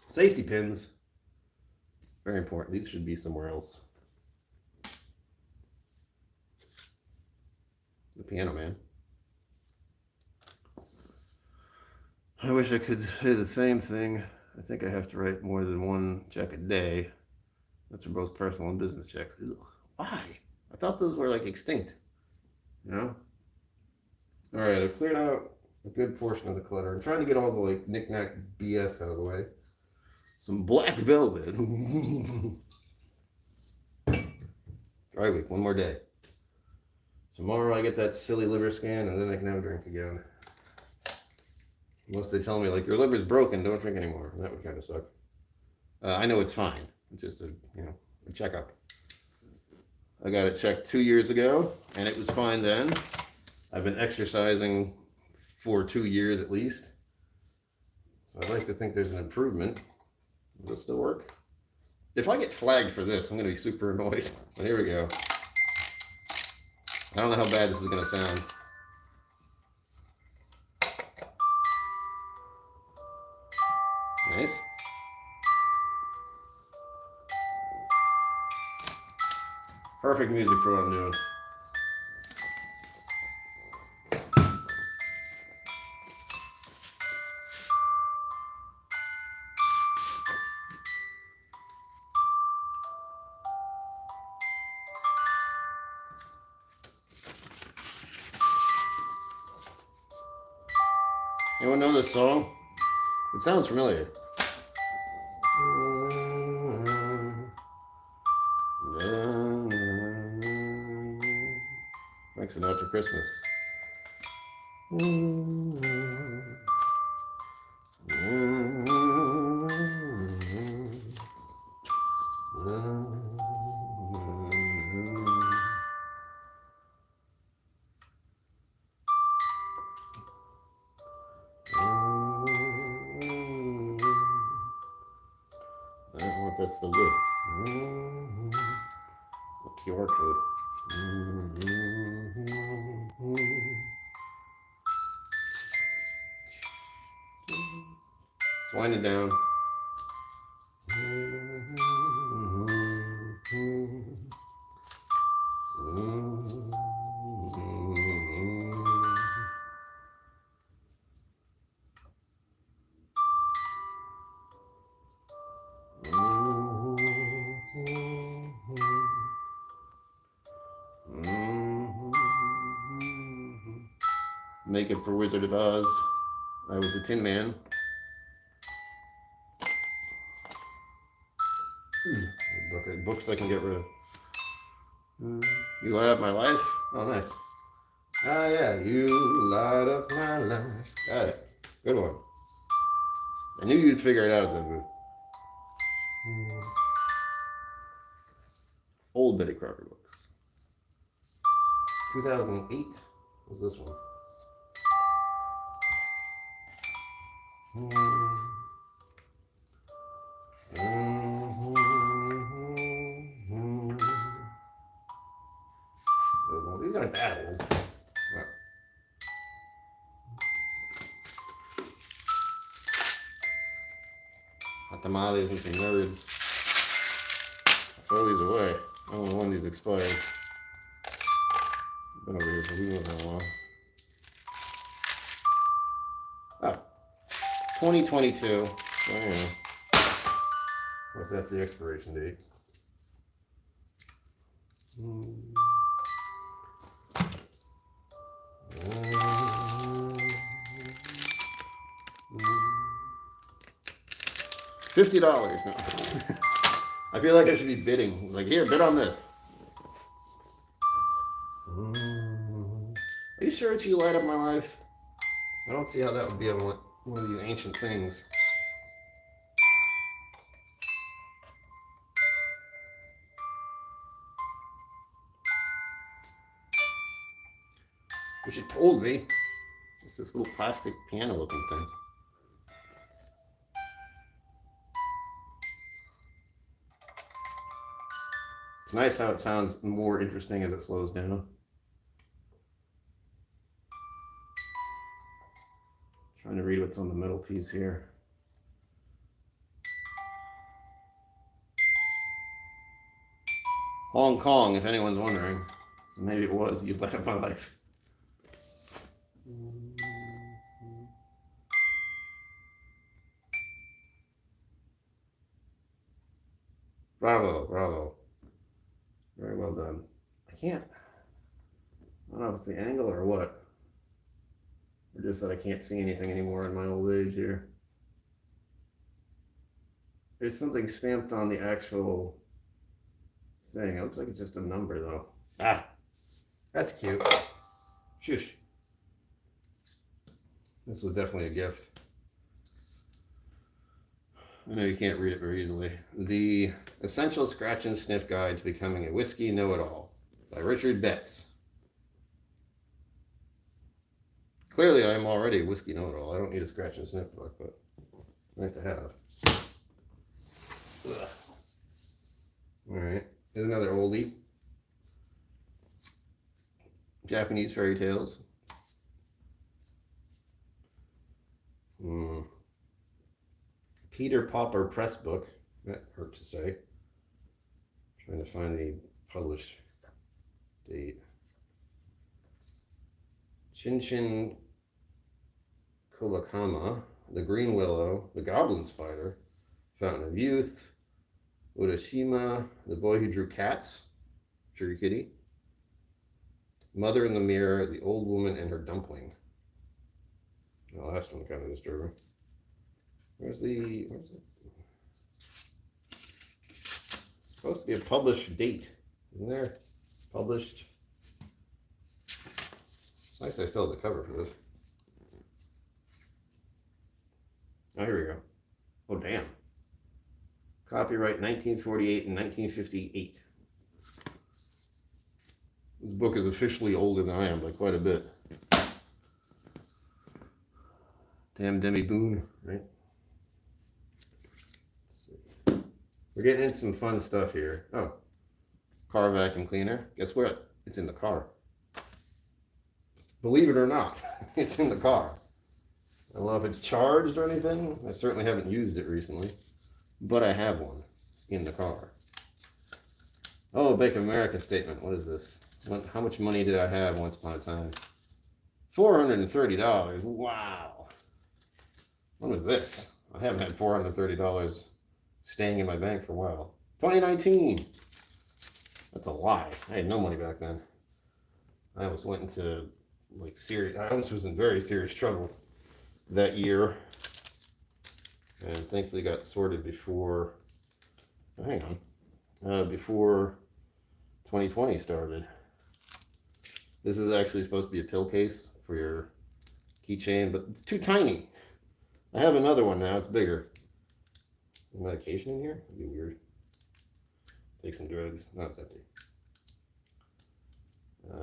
Safety pins. Very important. These should be somewhere else. The Piano Man. I wish I could say the same thing. I think I have to write more than 1 check a day. That's for both personal and business checks. Ugh. Why? I thought those were like extinct. You know? Alright, I've cleared out a good portion of the clutter. I'm trying to get all the like knick-knack BS out of the way. Some black velvet. Dry week, 1 more day. Tomorrow I get that silly liver scan and then I can have a drink again. Unless they tell me like your liver's broken, don't drink anymore. That would kind of suck. I know it's fine. It's just a checkup. I got it checked 2 years ago and it was fine then. I've been exercising for 2 years at least. So I'd like to think there's an improvement. Does this still work? If I get flagged for this, I'm going to be super annoyed. But here we go. I don't know how bad this is going to sound. Nice. Perfect music for what I'm doing. Anyone know this song? It sounds familiar. Christmas. I don't know if that's still good. QR code. It's winding down. Make it for Wizard of Oz. I was the Tin Man. Books I can get rid of. You light up my life? Oh, nice. Ah, yeah. You light up my life. Got it. Good one. I knew you'd figure it out, though. Old Betty Crocker books. 2008 was this one. Well, these aren't that old. Hot tamales and some nerds. I'll throw these away. I don't know when these expired. I've been over here for who knows how long. Oh, 2022. So, yeah. Of course, that's the expiration date. $50. No. I feel like I should be bidding. Like, here, bid on this. Are you sure it's You Light Up My Life? I don't see how that would be one of these ancient things. Wish you told me. It's this little plastic piano looking thing. It's nice how it sounds more interesting as it slows down. Trying to read what's on the middle piece here. Hong Kong, if anyone's wondering. So maybe it was You Light Up My Life. Bravo, bravo. Very well done. I don't know if it's the angle or what. Or just that I can't see anything anymore in my old age here. There's something stamped on the actual thing. It looks like it's just a number though. Ah, that's cute. Shush. This was definitely a gift. I know you can't read it very easily. The Essential Scratch and Sniff Guide to Becoming a Whiskey Know-It-All by Richard Betts. Clearly, I am already a whiskey know-it-all. I don't need a scratch and sniff book, but it's nice to have. Ugh. All right, here's another oldie. Japanese fairy tales. Peter Popper Press Book. That hurt to say. Trying to find the published date. Shinshin Kobakama, The Green Willow, The Goblin Spider, Fountain of Youth, Urashima, The Boy Who Drew Cats, Sugar Kitty, Mother in the Mirror, The Old Woman and Her Dumpling. The last one kind of disturbing. Where's it? Supposed to be a published date, isn't there? Published. Nice I still have the cover for this. Oh, here we go. Oh, damn. Copyright 1948 and 1958. This book is officially older than I am by quite a bit. Damn Demi Boone, right? Let's see. We're getting into some fun stuff here. Oh, car vacuum cleaner. Guess what? It's in the car. Believe it or not, it's in the car. I don't know if it's charged or anything. I certainly haven't used it recently, but I have one in the car. Oh, Bank of America statement. What is this? How much money did I have once upon a time? $430. Wow. When was this? I haven't had $430 staying in my bank for a while. 2019. That's a lie. I had no money back then. I almost went into I almost was in very serious trouble that year, and thankfully got sorted before. Oh, hang on, before 2020 started. This is actually supposed to be a pill case for your keychain, but it's too tiny. I have another one now. It's bigger. Medication in here? That'd be weird. Take some drugs. No, it's empty.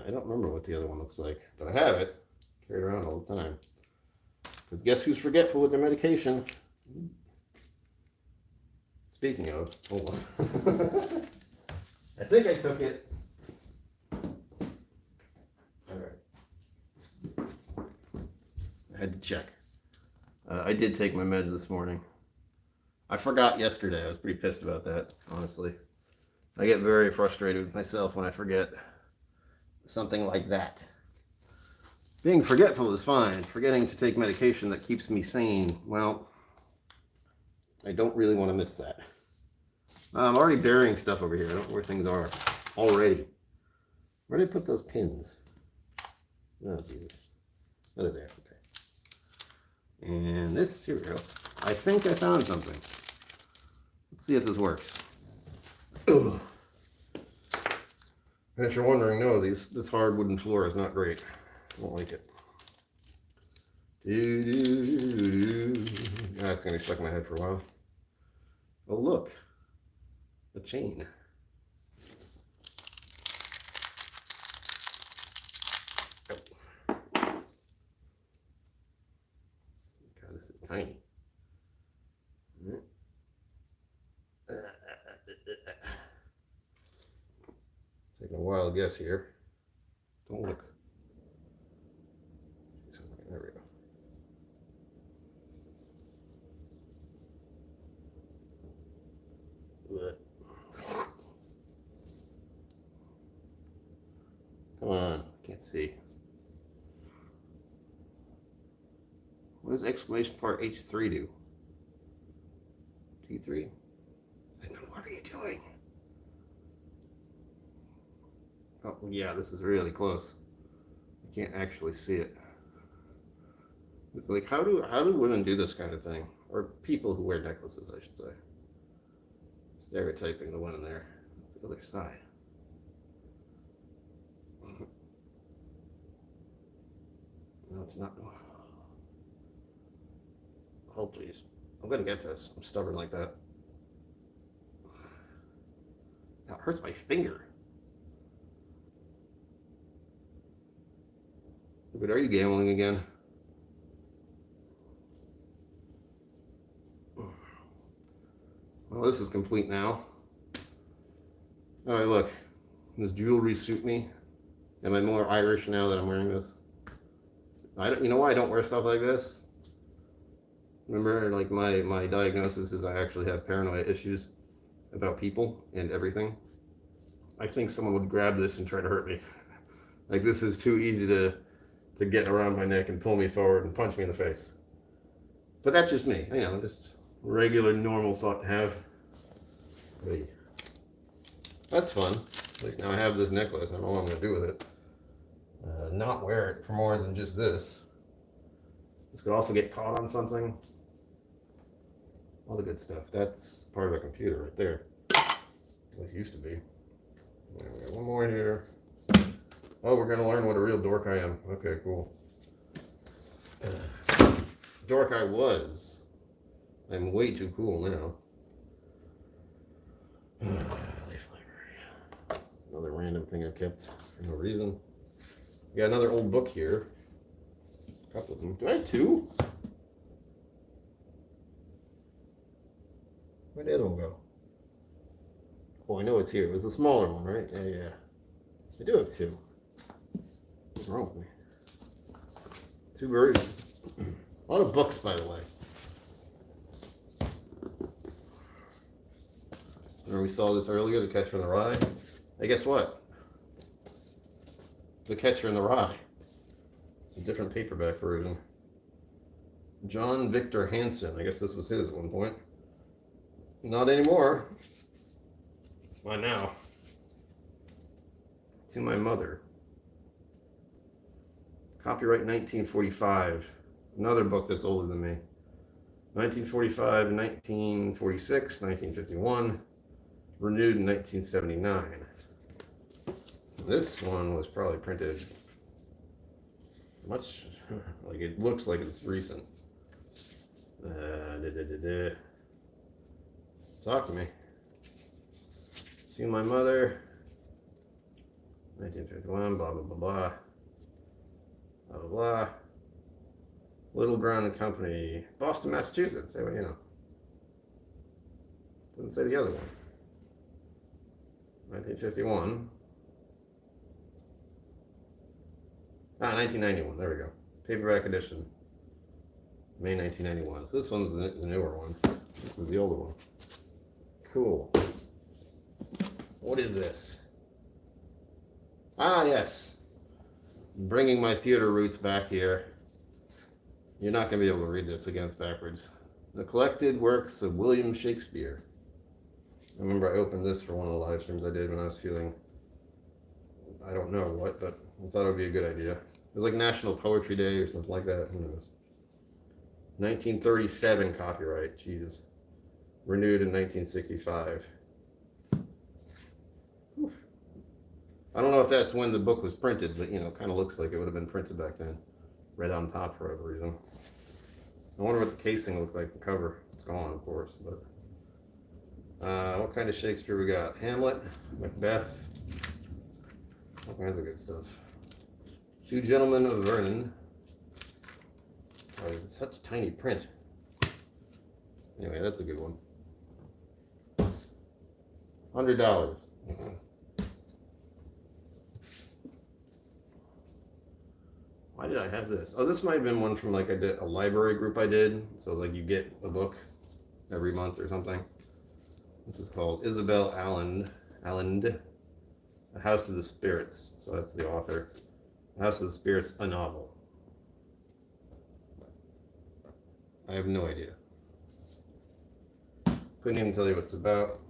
I don't remember what the other one looks like, but I have it. Carry it around all the time. Because guess who's forgetful with their medication? Speaking of, hold on. I think I took it. All right. I had to check. I did take my meds this morning. I forgot yesterday. I was pretty pissed about that, honestly. I get very frustrated with myself when I forget something like that. Being forgetful is fine. Forgetting to take medication that keeps me sane, well, I don't really want to miss that. I'm already burying stuff over here. I don't know where things are already. Where did I put those pins? Oh, Jesus. Oh, they're there. Okay. And this, here we go. I think I found something. Let's see if this works. Ugh. And if you're wondering, no, this hard wooden floor is not great. I don't like it. That's going to be stuck in my head for a while. Oh, look. A chain. Oh. God, this is tiny. Taking a wild guess here. Don't look. There we go. Come on, can't see. What does exclamation part H3 do? T3? What are you doing? Oh, yeah, this is really close. I can't actually see it. It's like, how do women do this kind of thing? Or people who wear necklaces, I should say. Stereotyping the one in there. It's the other side. No, it's not. Oh, please. I'm gonna get this. I'm stubborn like that. Now it hurts my finger. But are you gambling again? Well, this is complete now. All right, look. Does jewelry suit me? Am I more Irish now that I'm wearing this? You know why I don't wear stuff like this? Remember, like my diagnosis is I actually have paranoia issues about people and everything. I think someone would grab this and try to hurt me. Like, this is too easy to get around my neck and pull me forward and punch me in the face. But that's just me. You know, just regular, normal thought to have. Hey. That's fun. At least now I have this necklace. I don't know what I'm going to do with it. Not wear it for more than just this. This could also get caught on something. All the good stuff. That's part of a computer right there. At least used to be. There we go. One more here. Oh, we're going to learn what a real dork I am. Okay, cool. Dork I was. I'm way too cool now. Life library. Another random thing I kept for no reason. Got another old book here. A couple of them. Do I have two? Where'd the other one go? Oh, I know it's here. It was the smaller one, right? Yeah. I do have two. What's wrong with me? Two versions. A lot of books, by the way. Remember we saw this earlier, The Catcher in the Rye? Hey, guess what? The Catcher in the Rye. It's a different paperback version. John Victor Hansen. I guess this was his at one point. Not anymore. It's mine now. To my mother. Copyright 1945. Another book that's older than me. 1945, 1946, 1951. Renewed in 1979. This one was probably printed much, like it looks like it's recent. Talk to me. To my mother. 1951, blah, blah, blah, blah. Blah, blah, blah. Little Brown and Company, Boston, Massachusetts. Hey, well, you know. Didn't say the other one. 1951. 1991. There we go. Paperback edition. May 1991. So this one's the newer one. This is the older one. Cool. What is this? Ah, yes. Bringing my theater roots back here. You're not going to be able to read this again, it's backwards. The Collected Works of William Shakespeare. I remember I opened this for one of the live streams I did when I was feeling, I don't know what, but I thought it would be a good idea. It was like National Poetry Day or something like that. Who knows? 1937 copyright. Jesus. Renewed in 1965. Whew. I don't know if that's when the book was printed, but you know, kind of looks like it would have been printed back then. Red on top for whatever reason. I wonder what the casing looked like, the cover. It's gone, of course, but what kind of Shakespeare we got? Hamlet, Macbeth, all kinds of good stuff. Two Gentlemen of Vernon. Why is it such tiny print? Anyway, that's a good one. $100. Why did I have this? Oh, this might have been one from like a library group I did. So it was like you get a book every month or something. This is called Isabel Alland, The House of the Spirits. So that's the author. The House of the Spirits, a novel. I have no idea. Couldn't even tell you what it's about.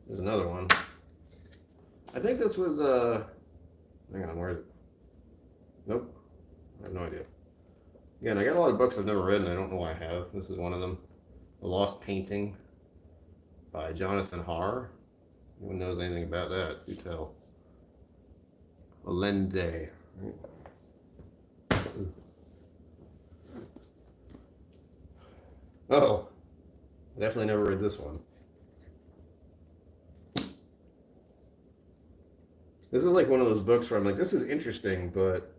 There's another one. I think this was, hang on, where is it? Nope. I have no idea. Again, I got a lot of books I've never read and I don't know why I have. This is one of them. The Lost Painting by Jonathan Harr. Anyone knows anything about that? Do tell. Allende. Oh, I definitely never read this one. This is like one of those books where I'm like, this is interesting, but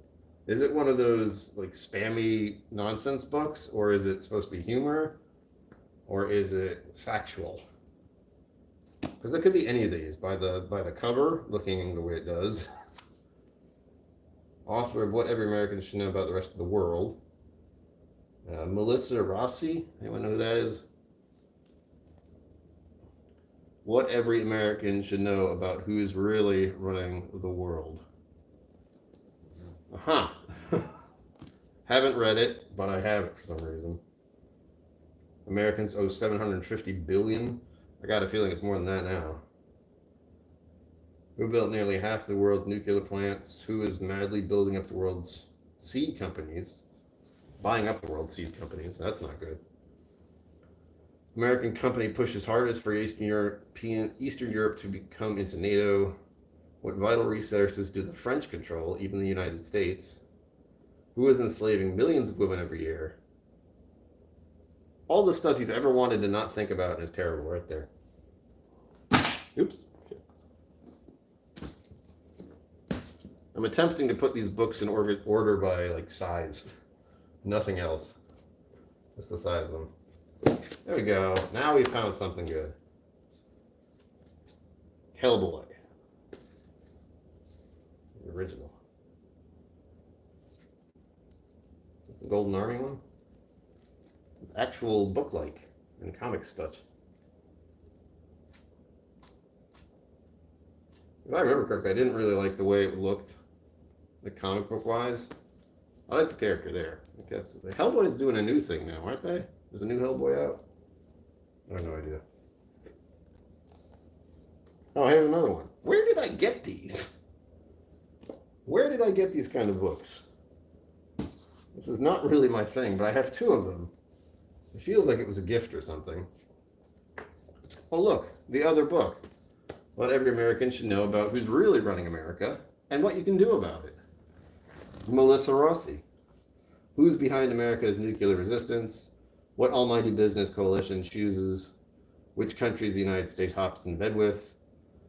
is it one of those like spammy nonsense books, or is it supposed to be humor, or is it factual? Because it could be any of these by the cover, looking the way it does. Author of What Every American Should Know About the Rest of the World. Melissa Rossi. Anyone know who that is? What Every American Should Know About Who's Really Running the World. Haven't read it, but I have it for some reason. Americans owe $750 billion. I got a feeling it's more than that now. Who built nearly half the world's nuclear plants? Who is madly building up the world's seed companies? Buying up the world's seed companies. That's not good. American company pushes hardest for Eastern Europe to become into NATO. What vital resources do the French control, even the United States? Who is enslaving millions of women every year? All the stuff you've ever wanted to not think about is terrible right there. Oops. I'm attempting to put these books in order by like size. Nothing else. Just the size of them. There we go. Now we found something good. Hellboy. The original. Is the Golden Army one? It's actual book-like and comic stuff. If I remember correctly, I didn't really like the way it looked, like comic book wise. I like the character there. Hellboy's doing a new thing now, aren't they? There's a new Hellboy out? I have no idea. Oh, here's another one. Where did I get these? Where did I get these kind of books? This is not really my thing, but I have two of them. It feels like it was a gift or something. Oh, look, the other book. What every American should know about who's really running America and what you can do about it. Melissa Rossi. Who's behind America's nuclear resistance? What almighty business coalition chooses which countries the United States hops in bed with?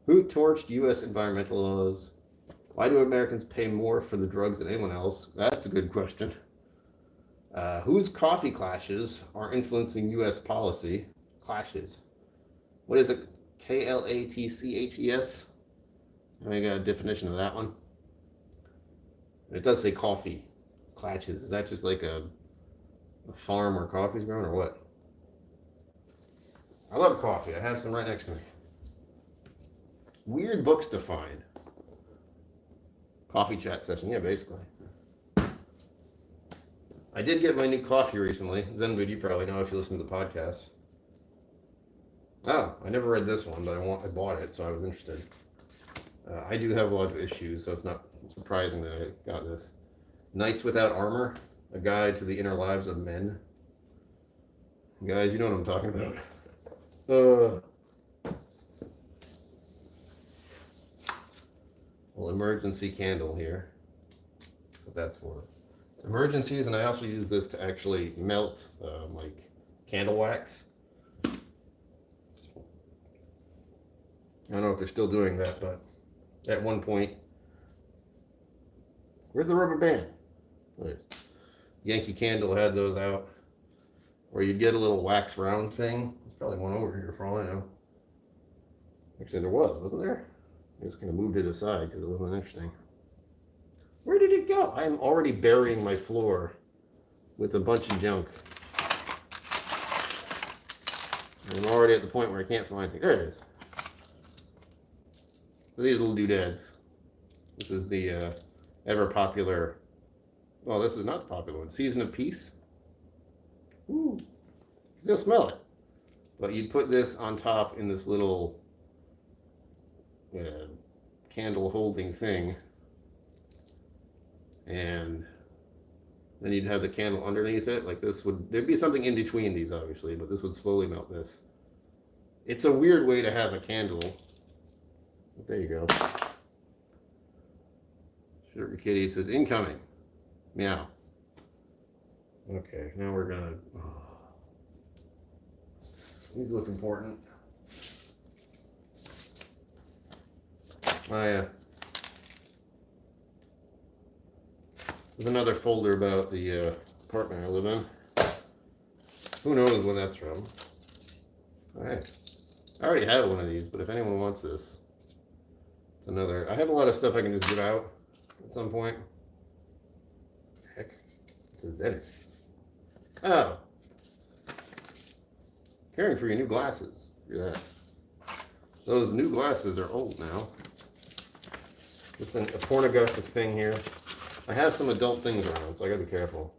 Who torched U.S. environmental laws? Why do Americans pay more for the drugs than anyone else? That's a good question. Whose coffee clashes are influencing U.S. policy? Clashes. What is it? Klatches? I got a definition of that one. And it does say coffee. Clashes. Is that just like a farm where coffee's grown or what? I love coffee. I have some right next to me. Weird books to find. Coffee chat session. Yeah, basically. I did get my new coffee recently. Zenwood, you probably know if you listen to the podcast. Oh, I never read this one, but I bought it, so I was interested. I do have a lot of issues, so it's not surprising that I got this. Knights Without Armor, a guide to the inner lives of men. Guys, you know what I'm talking about. Well, emergency candle here. What that's for. Emergencies, and I also use this to actually melt like candle wax. I don't know if they're still doing that, but at one point, where's the rubber band? Yankee Candle had those out, where you'd get a little wax round thing. There's probably one over here for all I know. Actually, there wasn't there? I just kind of moved it aside because it wasn't interesting. Where did it go? I'm already burying my floor with a bunch of junk. I'm already at the point where I can't find it. There it is. So these little doodads. This is the ever popular. Well, this is not the popular one. Season of Peace. Ooh, you can still smell it. But you put this on top in this little candle holding thing, and then you'd have the candle underneath it. Like this would, there'd be something in between these, obviously, but this would slowly melt this. It's a weird way to have a candle. But there you go. Sugar Kitty says incoming. Meow. Okay, now we're gonna. Oh. These look important. This is another folder about the apartment I live in. Who knows when that's from? Alright. I already have one of these, but if anyone wants this, it's another. I have a lot of stuff I can just give out at some point. Heck, it's a Zenith. Oh. Caring for your new glasses. Look at that. Those new glasses are old now. It's a pornographic thing here. I have some adult things around, so I gotta be careful.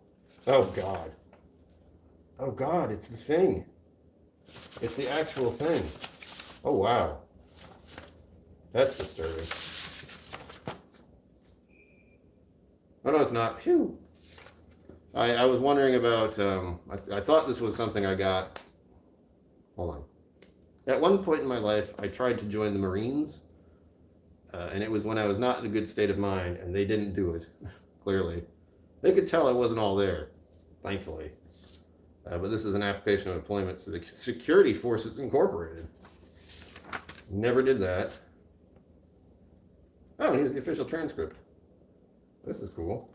Oh God. Oh God, it's the thing. It's the actual thing. Oh wow. That's disturbing. Oh no, it's not. Phew. I was wondering about, I thought this was something I got. Hold on. At one point in my life, I tried to join the Marines. and it was when I was not in a good state of mind, and they didn't do it. Clearly, they could tell I wasn't all there. Thankfully, but this is an application of employment, so the Security Forces Incorporated. Never did that. Oh, here's the official transcript. This is cool.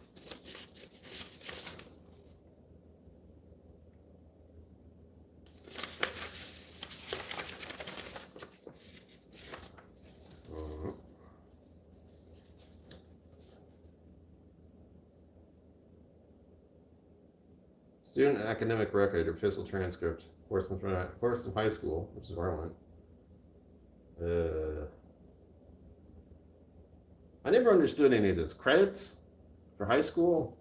Student academic record, official transcript, course from high school, which is where I went. I never understood any of this. Credits for high school?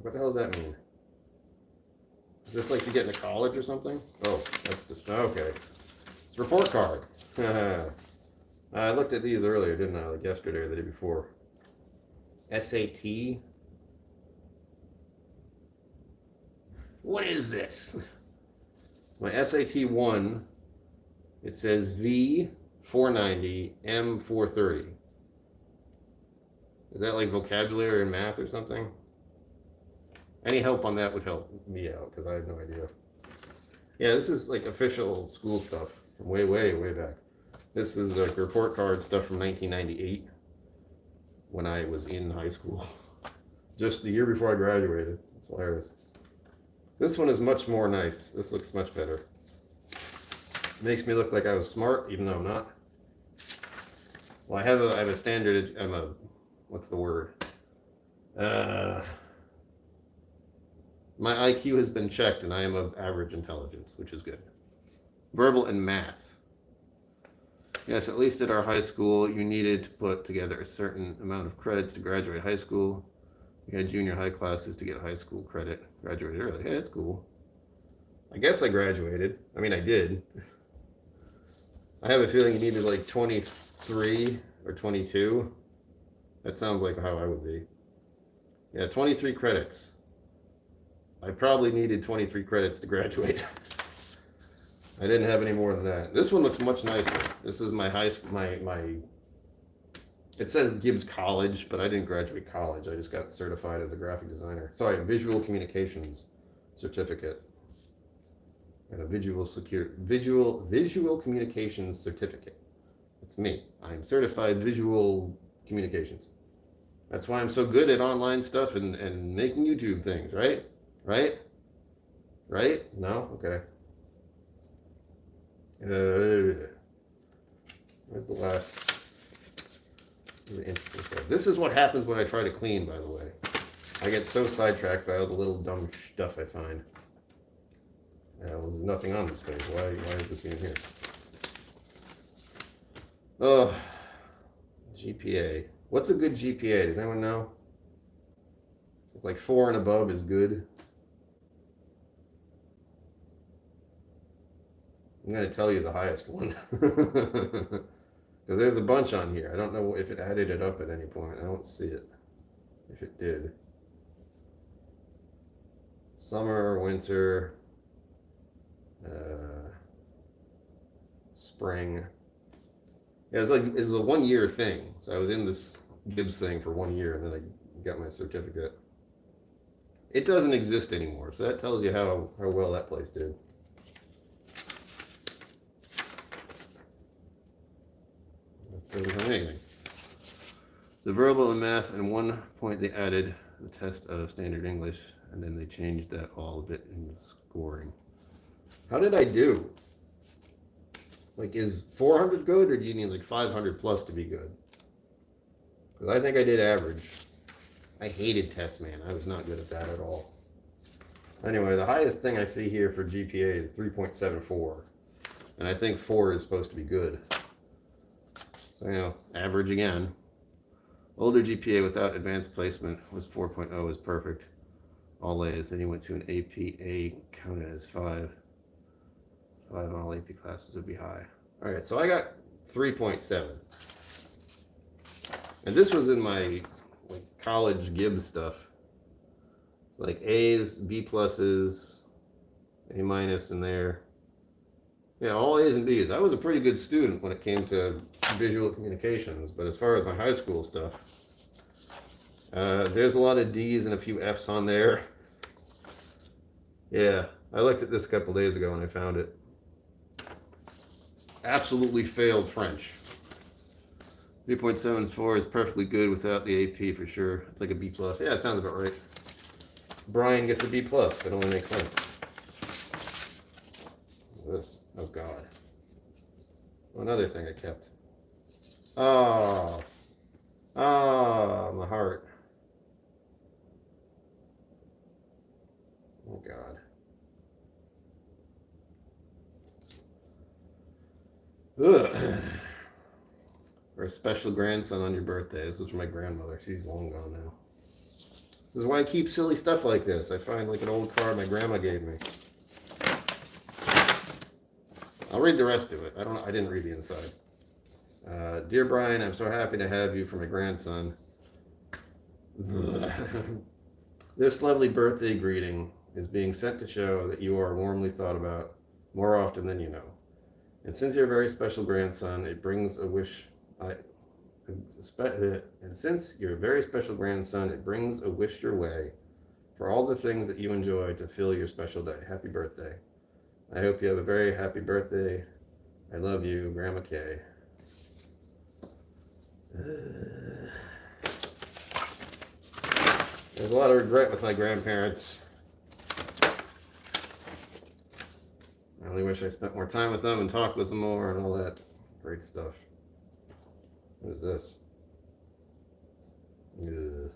What the hell does that mean? Is this like to get into college or something? Oh, that's just, okay. It's a report card. I looked at these earlier, didn't I? Like yesterday or the day before. SAT. What is this? My SAT 1, it says V 490, M 430. Is that like vocabulary or math or something? Any help on that would help me out, because I have no idea. Yeah, this is like official school stuff from way, way, way back. This is like report card stuff from 1998 when I was in high school. Just the year before I graduated. It's hilarious. This one is much more nice. This looks much better. It makes me look like I was smart, even though I'm not. Well, I have a standard, what's the word? My IQ has been checked, and I am of average intelligence, which is good. Verbal and math. Yes, at least at our high school, you needed to put together a certain amount of credits to graduate high school. We had junior high classes to get high school credit. Graduated early. Hey, that's cool. I guess I graduated. I mean, I did. I have a feeling you needed like 23 or 22. That sounds like how I would be. Yeah, 23 credits. I probably needed 23 credits to graduate. I didn't have any more than that. This one looks much nicer. This is my high school, my it says Gibbs College, but I didn't graduate college. I just got certified as a graphic designer. Sorry, visual communications certificate. And a visual communications certificate. That's me. I'm certified visual communications. That's why I'm so good at online stuff and making YouTube things, right? Right? Right? No? Okay. Where's the last? This is what happens when I try to clean, by the way. I get so sidetracked by all the little dumb stuff I find. Well, there's nothing on this page. Why is this even here? Oh, GPA. What's a good GPA? Does anyone know? It's like 4 and above is good. I'm going to tell you the highest one. Because there's a bunch on here. I don't know if it added it up at any point. I don't see it. If it did. Summer, winter, spring. Yeah, it was a 1 year thing. So I was in this Gibbs thing for 1 year, and then I got my certificate. It doesn't exist anymore, so that tells you how well that place did. Doesn't have anything. The verbal and math, and 1 point they added the test of standard English, and then they changed that all a bit in the scoring. How did I do? Like, is 400 good, or do you need like 500 plus to be good? Because I think I did average. I hated tests, man. I was not good at that at all. Anyway, the highest thing I see here for GPA is 3.74. And I think 4 is supposed to be good. So, you know, average again. Older GPA without advanced placement was 4.0 is perfect. All A's. Then you went to an APA, counted as 5. 5 on all AP classes would be high. All right, so I got 3.7. And this was in my like college Gibbs stuff. It's like A's, B pluses, A minus in there. Yeah, all A's and B's. I was a pretty good student when it came to visual communications, but as far as my high school stuff, there's a lot of D's and a few F's on there. Yeah, I looked at this a couple days ago when I found it. Absolutely failed French. 3.74 is perfectly good without the AP for sure. It's like a B plus. Yeah, it sounds about right. Brian gets a B plus. That only makes sense. This. Oh God. Another thing I kept. Oh. Oh, my heart. Oh God. Ugh. For a special grandson on your birthday. This was for my grandmother. She's long gone now. This is why I keep silly stuff like this. I find like an old card my grandma gave me. I'll read the rest of it. I didn't read the inside. Dear Brian, I'm so happy to have you for my grandson. This lovely birthday greeting is being sent to show that you are warmly thought about more often than you know. And since you're a very special grandson, it brings a wish. And since you're a very special grandson, it brings a wish your way for all the things that you enjoy to fill your special day. Happy birthday. I hope you have a very happy birthday. I love you, Grandma Kay. There's a lot of regret with my grandparents. I only wish I spent more time with them and talked with them more and all that great stuff. What is this? Ugh.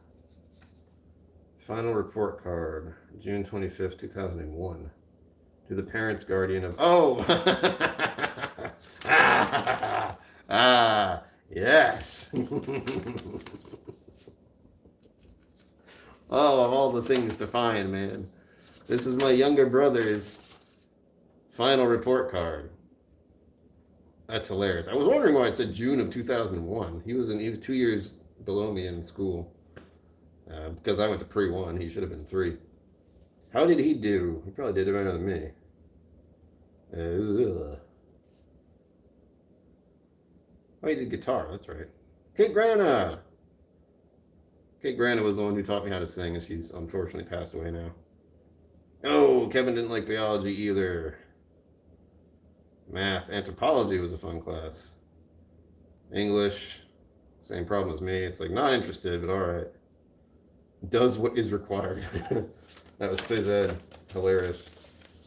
Final report card, June 25th, 2001. To the parents, guardian of... Oh! Yes! Oh, of all the things to find, man. This is my younger brother's final report card. That's hilarious. I was wondering why it said June of 2001. He was 2 years below me in school. Because I went to pre-1, he should have been 3. How did he do? He probably did it better than me. Oh, he did guitar, that's right. Kate Grana! Kate Grana was the one who taught me how to sing, and she's unfortunately passed away now. Oh, Kevin didn't like biology either. Math, anthropology was a fun class. English, same problem as me. It's like, not interested, but all right. Does what is required. That was phys ed. Hilarious.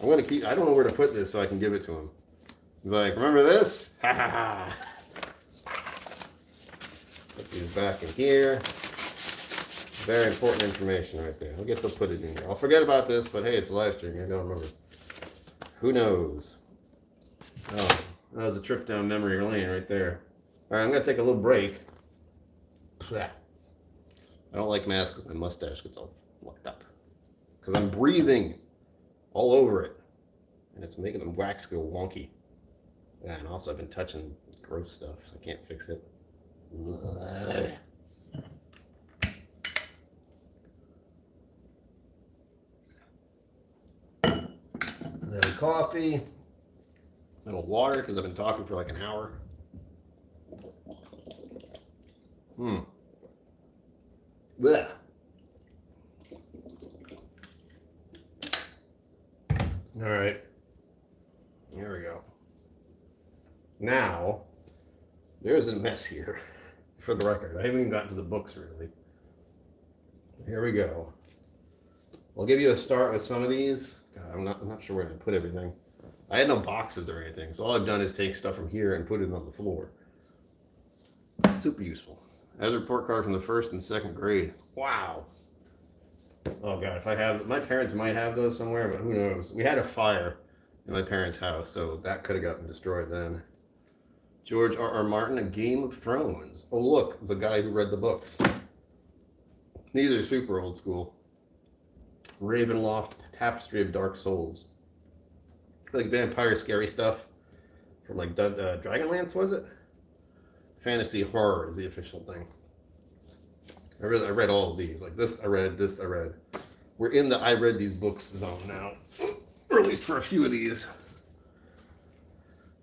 I'm going to keep, I don't know where to put this so I can give it to him. He's like, remember this? Ha ha ha. Put these back in here. Very important information right there. I guess I'll put it in here. I'll forget about this, but hey, it's a live stream. I don't remember. Who knows? Oh, that was a trip down memory lane right there. All right, I'm going to take a little break. I don't like masks because my mustache gets all locked up. Because I'm breathing all over it. And it's making the wax go wonky. Yeah, and also I've been touching gross stuff, so I can't fix it. Little coffee. Little water, because I've been talking for like an hour. Blech. All right. Here we go. Now, there's a mess here, for the record. I haven't even gotten to the books, really. Here we go. I'll give you a start with some of these. God, I'm not sure where to put everything. I had no boxes or anything, so all I've done is take stuff from here and put it on the floor. Super useful. As a report card from the 1st and 2nd grade. Wow. Oh God, if I have, my parents might have those somewhere, but who knows? We had a fire in my parents' house, so that could have gotten destroyed then. George R.R. Martin, A Game of Thrones. Oh look, the guy who read the books. These are super old school. Ravenloft, Tapestry of Dark Souls. It's like vampire scary stuff from like Dragonlance, was it? Fantasy horror is the official thing. I read all of these. Like this I read. We're in the I read these books zone now. Or at least for a few of these.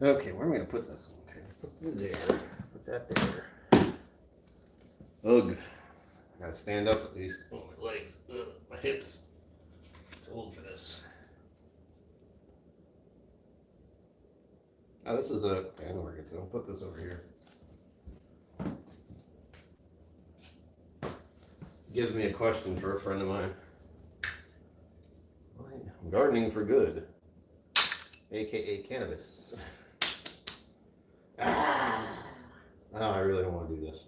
Okay, where am I going to put this? Okay, put it there. Put that there. Ugh. I gotta stand up at least. Oh, my legs. Ugh, my hips. It's old for this. Oh, this is a. Okay, I know where to get to. I'll put this over here. Gives me a question for a friend of mine. I'm gardening for good, aka cannabis. Oh, I really don't want to do this.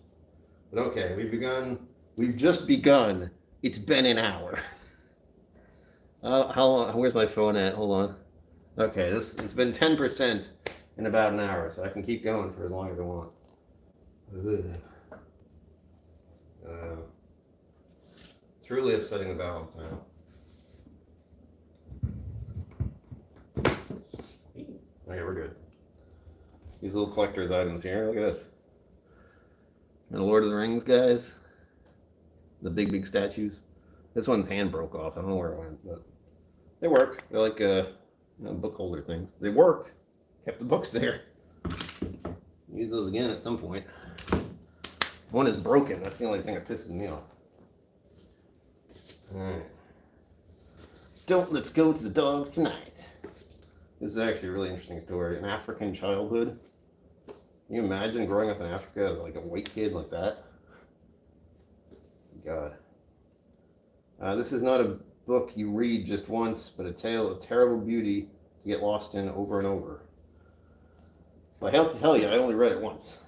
But okay, we've begun. We've just begun. It's been an hour. How long? Where's my phone at? Hold on. Okay, it's been 10% in about an hour, so I can keep going for as long as I want. Truly upsetting the balance now. Okay, we're good. These little collector's items here. Look at this. And the Lord of the Rings guys. The big statues. This one's hand broke off. I don't know where it went, but they work. They're like book holder things. They worked. Kept the books there. Use those again at some point. One is broken. That's the only thing that pisses me off. Alright. Let's go to the dogs tonight. This is actually a really interesting story. An African childhood. Can you imagine growing up in Africa as like a white kid like that? God. This is not a book you read just once, but a tale of terrible beauty to get lost in over and over. Well, I have to tell you, I only read it once.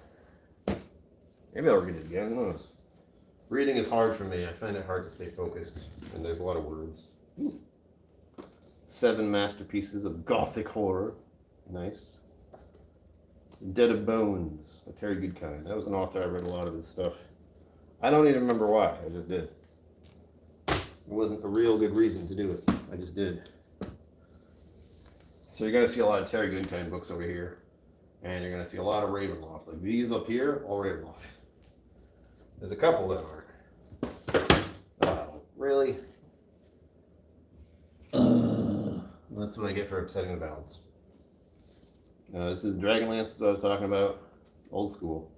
Maybe I'll read it again, who knows? Reading is hard for me. I find it hard to stay focused, and there's a lot of words. Ooh. 7 masterpieces of gothic horror. Nice. Dead of Bones, a Terry Goodkind. That was an author I read a lot of his stuff. I don't even remember why, I just did. It wasn't a real good reason to do it. I just did. So you're going to see a lot of Terry Goodkind books over here. And you're going to see a lot of Ravenloft. Like these up here, all Ravenloft. There's a couple that aren't. Really? That's what I get for upsetting the balance. This is Dragonlance, what I was talking about. Old school.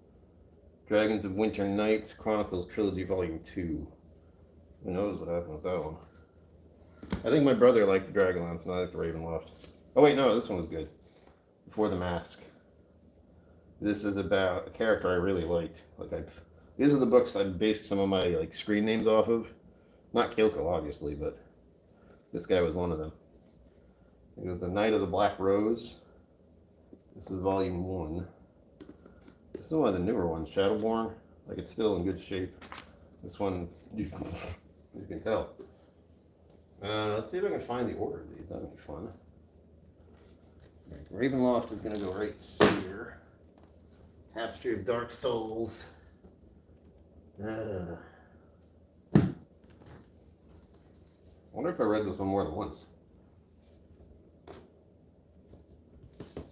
Dragons of Winter Nights, Chronicles Trilogy Volume 2. Who knows what happened with that one. I think my brother liked the Dragonlance and I liked the Ravenloft. Oh wait, no, this one was good. Before the Mask. This is about a character I really liked. These are the books I based some of my screen names off of. Not KillCo, obviously, but this guy was one of them. It was The Knight of the Black Rose. This is Volume 1. This is one of the newer ones, Shadowborn. It's still in good shape. This one, you can tell. Let's see if I can find the order of these. That'll be fun. Ravenloft is going to go right here. Tapestry of Dark Souls. I wonder if I read this one more than once.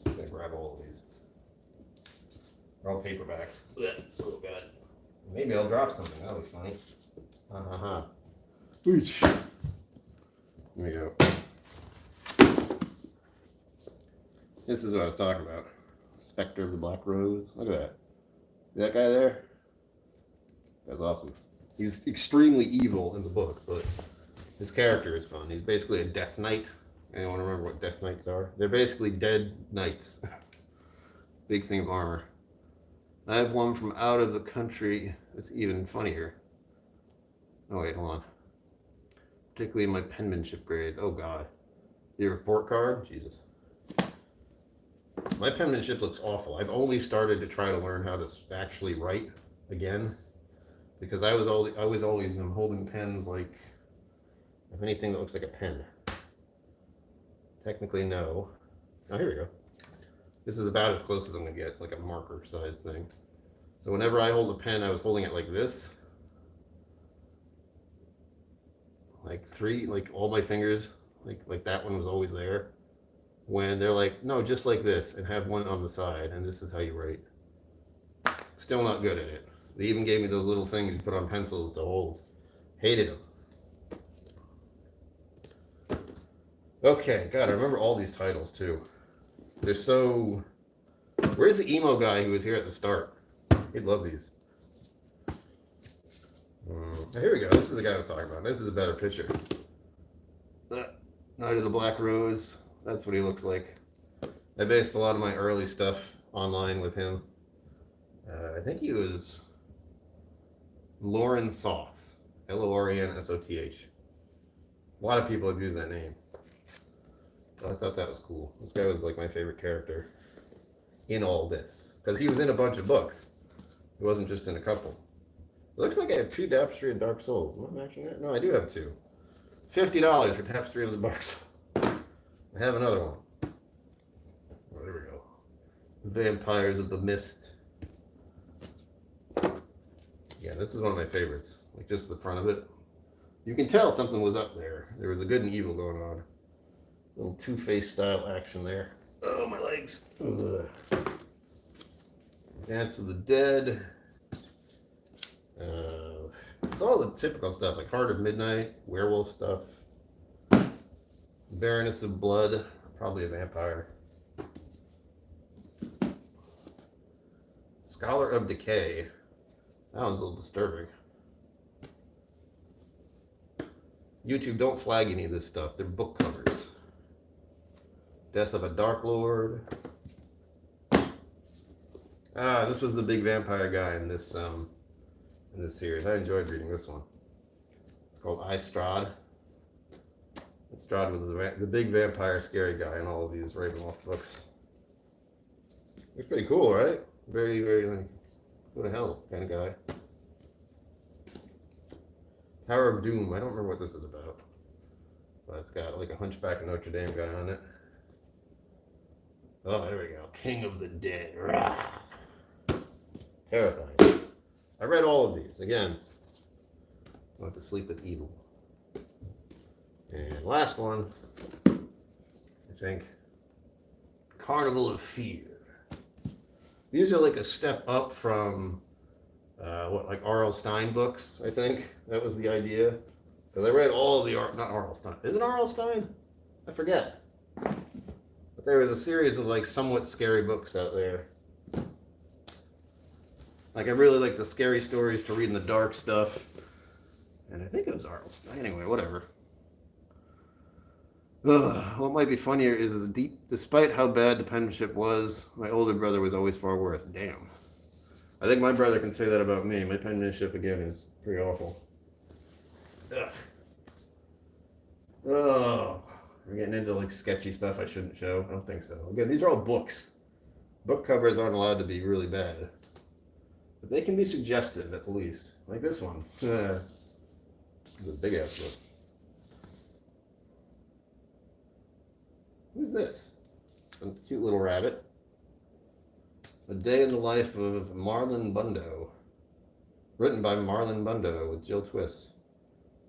I'm going to grab all of these. They're all paperbacks. Oh, God. Maybe I'll drop something. That'll be funny. Ooch. Here we go. This is what I was talking about. Spectre of the Black Rose. Look at that. See that guy there? That's awesome. He's extremely evil in the book, but his character is fun. He's basically a Death Knight. Anyone remember what Death Knights are? They're basically dead knights. Big thing of armor. I have one from out of the country. It's even funnier. Oh wait, hold on. Particularly in my penmanship grades. Oh God. The report card? Jesus. My penmanship looks awful. I've only started to try to learn how to actually write again. Because I was always holding pens if anything that looks like a pen. Technically, no. Oh, here we go. This is about as close as I'm going to get, like a marker size thing. So whenever I hold a pen, I was holding it like this. All my fingers, like that one was always there. When they're like, no, just like this, and have one on the side, and this is how you write. Still not good at it. They even gave me those little things you put on pencils to hold. Hated them. Okay, God, I remember all these titles too. They're so Where's the emo guy who was here at the start? He'd love these. Here we go. This is the guy I was talking about. This is a better picture. Night of the Black Rose. That's what he looks like. I based a lot of my early stuff online with him. I think he was Lauren Soth. Lornsoth. A lot of people have used that name. So I thought that was cool. This guy was like my favorite character in all this. Because he was in a bunch of books. He wasn't just in a couple. It looks like I have 2 Tapestry of Dark Souls. Am I matching that? No, I do have 2. $50 for Tapestry of the Dark Souls. I have another one. Oh, there we go. Vampires of the Mist. Yeah, this is one of my favorites. Like just the front of it. You can tell something was up there. There was a good and evil going on. Little Two-Face style action there. Oh, my legs. Ugh. Dance of the Dead. It's all the typical stuff, like Heart of Midnight, werewolf stuff. Baroness of Blood, probably a vampire. Scholar of Decay. That one's a little disturbing. YouTube, don't flag any of this stuff. They're book covers. Death of a Dark Lord. This was the big vampire guy in this series. I enjoyed reading this one. It's called Strahd. Strahd was the big vampire scary guy in all of these Ravenloft books. It's pretty cool, right? Very, very like, what the hell kind of guy. Tower of Doom. I don't remember what this is about. But it's got like a Hunchback of Notre Dame guy on it. Oh, there we go. King of the Dead. Rah! Terrifying. I read all of these. Again, I went to sleep with evil. And last one, I think, Carnival of Fear. These are like a step up from, like R.L. Stine books, I think. That was the idea. Because I read all of the, not R.L. Stine. Is it R.L. Stine? I forget. But there was a series of like somewhat scary books out there. Like I really like the scary stories to read in the dark stuff. And I think it was R.L. Stine. Anyway, whatever. What might be funnier is despite how bad the penmanship was, my older brother was always far worse. Damn. I think my brother can say that about me. My penmanship, again, is pretty awful. Ugh. Oh, we're getting into like sketchy stuff I shouldn't show. I don't think so. Again, these are all books. Book covers aren't allowed to be really bad. But they can be suggestive at the least. Like this one. It's a big ass book. Who's this? Some cute little rabbit. A Day in the Life of Marlon Bundo. Written by Marlon Bundo with Jill Twiss.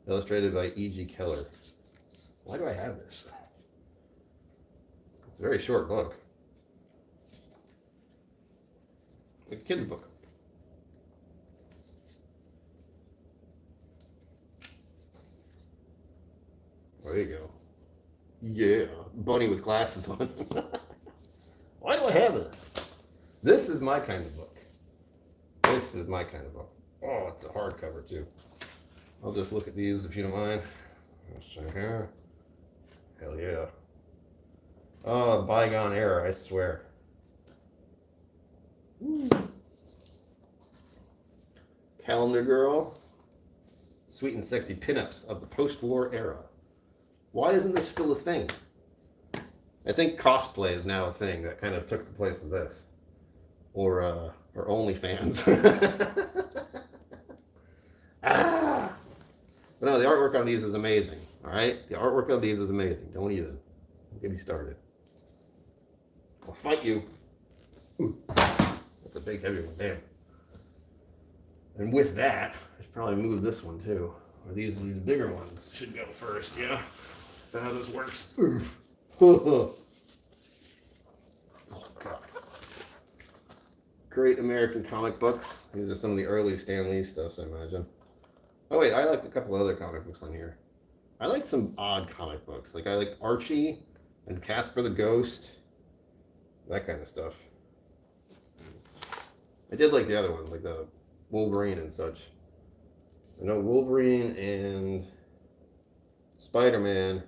Illustrated by E.G. Keller. Why do I have this? It's a very short book. It's a kid's book. There you go. Yeah, bunny with glasses on. Why do I have this? This is my kind of book. This is my kind of book. Oh, it's a hardcover too. I'll just look at these if you don't mind. Let's see here. Hell yeah. Oh, bygone era, I swear. Ooh. Calendar Girl. Sweet and sexy pinups of the post-war era. Why isn't this still a thing? I think cosplay is now a thing that kind of took the place of this. Or OnlyFans. But no, the artwork on these is amazing. Alright? The artwork on these is amazing. Don't get me started. I'll fight you. Ooh. That's a big heavy one, damn. And with that, I should probably move this one too. Or these bigger ones should go first, yeah? Is that how this works? Oh, God. Great American comic books. These are some of the early Stan Lee stuffs, I imagine. Oh wait, I liked a couple other comic books on here. I like some odd comic books. Like I like Archie and Casper the Ghost. That kind of stuff. I did like the other ones, like the Wolverine and such. I know Wolverine and Spider-Man.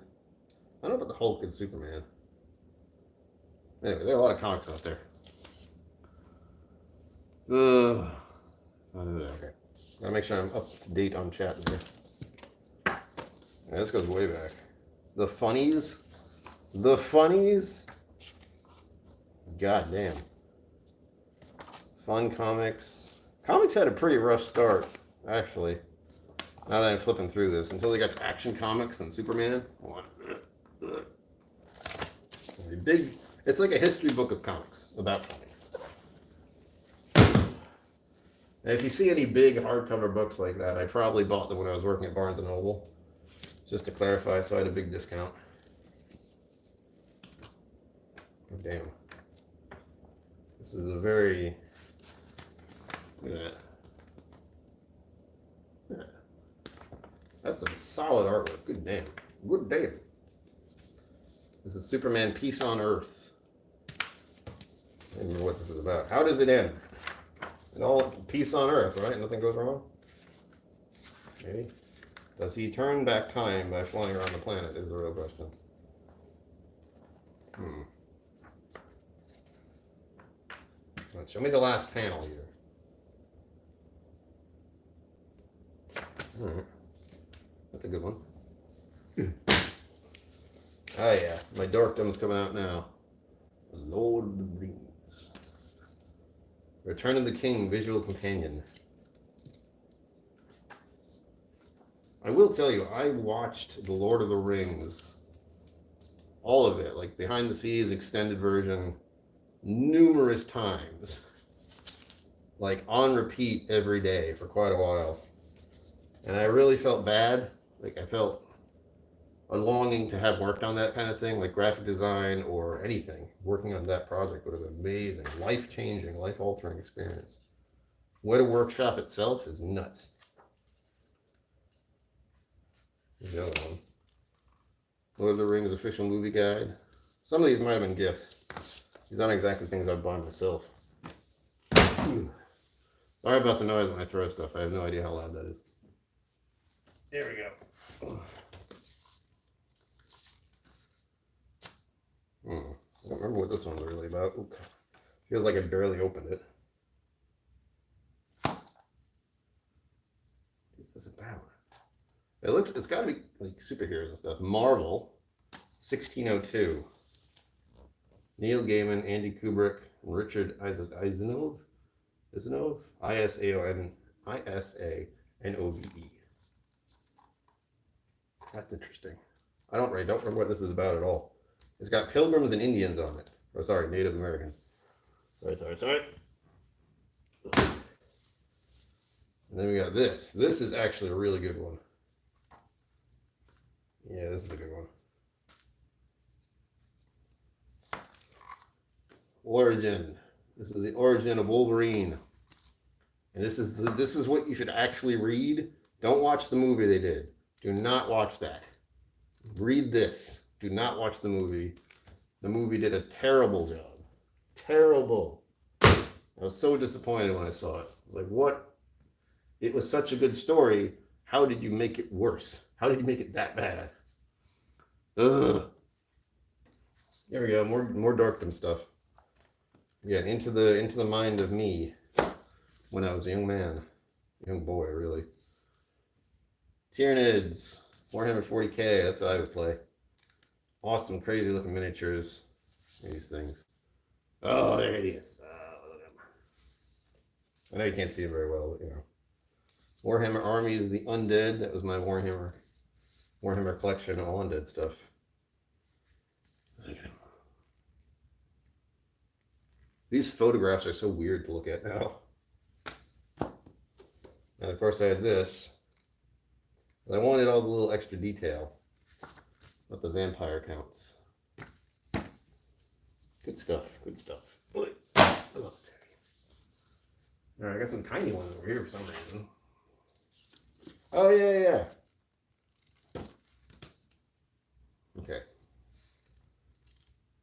I don't know about the Hulk and Superman. Anyway, there are a lot of comics out there. Okay. Gotta make sure I'm up to date on chat here. Yeah, this goes way back. The funnies? The funnies? God damn. Fun comics. Comics had a pretty rough start, actually. Now that I'm flipping through this, until they got to Action Comics and Superman. Big. It's like a history book of comics about comics. And if you see any big hardcover books like that, I probably bought them when I was working at Barnes & Noble. Just to clarify, so I had a big discount. Oh, damn. This is a very... Look at that. Yeah. That's some solid artwork. Good damn. Good damn. This is Superman Peace on Earth. I don't remember what this is about. How does it end? And all peace on Earth, right? Nothing goes wrong? Maybe. Does he turn back time by flying around the planet is the real question. Right, show me the last panel here. Alright. That's a good one. Oh yeah, my dorkdom's coming out now. Lord of the Rings. Return of the King visual companion. I will tell you, I watched The Lord of the Rings, all of it, like behind the scenes extended version, numerous times. Like on repeat every day for quite a while. And I really felt bad. Like I felt a longing to have worked on that kind of thing, like graphic design or anything. Working on that project would have been amazing, life-changing, life-altering experience. What a workshop itself is nuts. Here's the other one. Lord of the Rings official movie guide. Some of these might have been gifts. These aren't exactly things I'd buy myself. Sorry about the noise when I throw stuff. I have no idea how loud that is. There we go. I don't remember what this one's really about. Ooh, feels like I barely opened it. What is this about? It's got to be like superheroes and stuff. Marvel, 1602. Neil Gaiman, Andy Kubrick, and Richard Isanove? Isanove? That's interesting. I don't remember what this is about at all. It's got pilgrims and Indians on it. Oh, sorry, Native Americans. Sorry. And then we got this. This is actually a really good one. Yeah, this is a good one. Origin. This is the origin of Wolverine. And this is what you should actually read. Don't watch the movie they did. Do not watch that. Read this. Do not watch the movie. The movie did a terrible job. Terrible. I was so disappointed when I saw it. I was like, what? It was such a good story. How did you make it worse? How did you make it that bad? Ugh. There we go. More Darkdom stuff. Yeah, into the mind of me when I was a young man. Young boy, really. Tyranids. Warhammer 40k. That's what I would play. Awesome, crazy looking miniatures. These things. Oh, they're hideous. Look at them. I know you can't see it very well, but you know. Warhammer Army is the Undead. That was my Warhammer collection of all undead stuff. These photographs are so weird to look at now. And of course I had this. I wanted all the little extra detail. But the vampire counts. Good stuff. Oh, it's heavy. Alright, I got some tiny ones over here for some reason. Oh, yeah. Okay.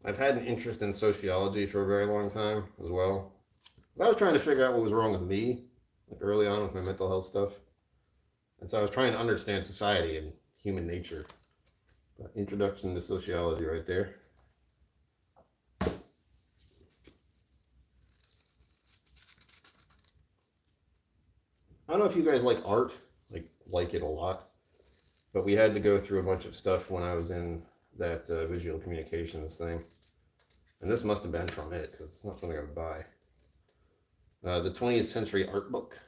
I've had an interest in sociology for a very long time as well. I was trying to figure out what was wrong with me, like early on with my mental health stuff. And so I was trying to understand society and human nature. Introduction to sociology right there. I don't know if you guys like art, like it a lot, but we had to go through a bunch of stuff when I was in that visual communications thing. And this must have been from it, because it's not something I would buy. The 20th Century Art Book.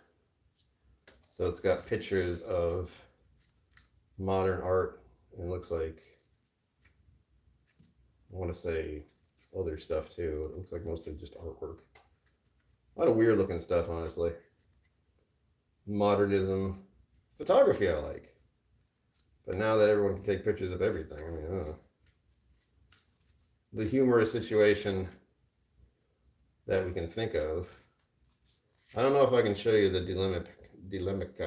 So it's got pictures of modern art. And it looks like, I want to say other stuff too. It looks like mostly just artwork. A lot of weird looking stuff, honestly. Modernism. Photography I like. But now that everyone can take pictures of everything, I mean, the humorous situation that we can think of. I don't know if I can show you the Dilemica.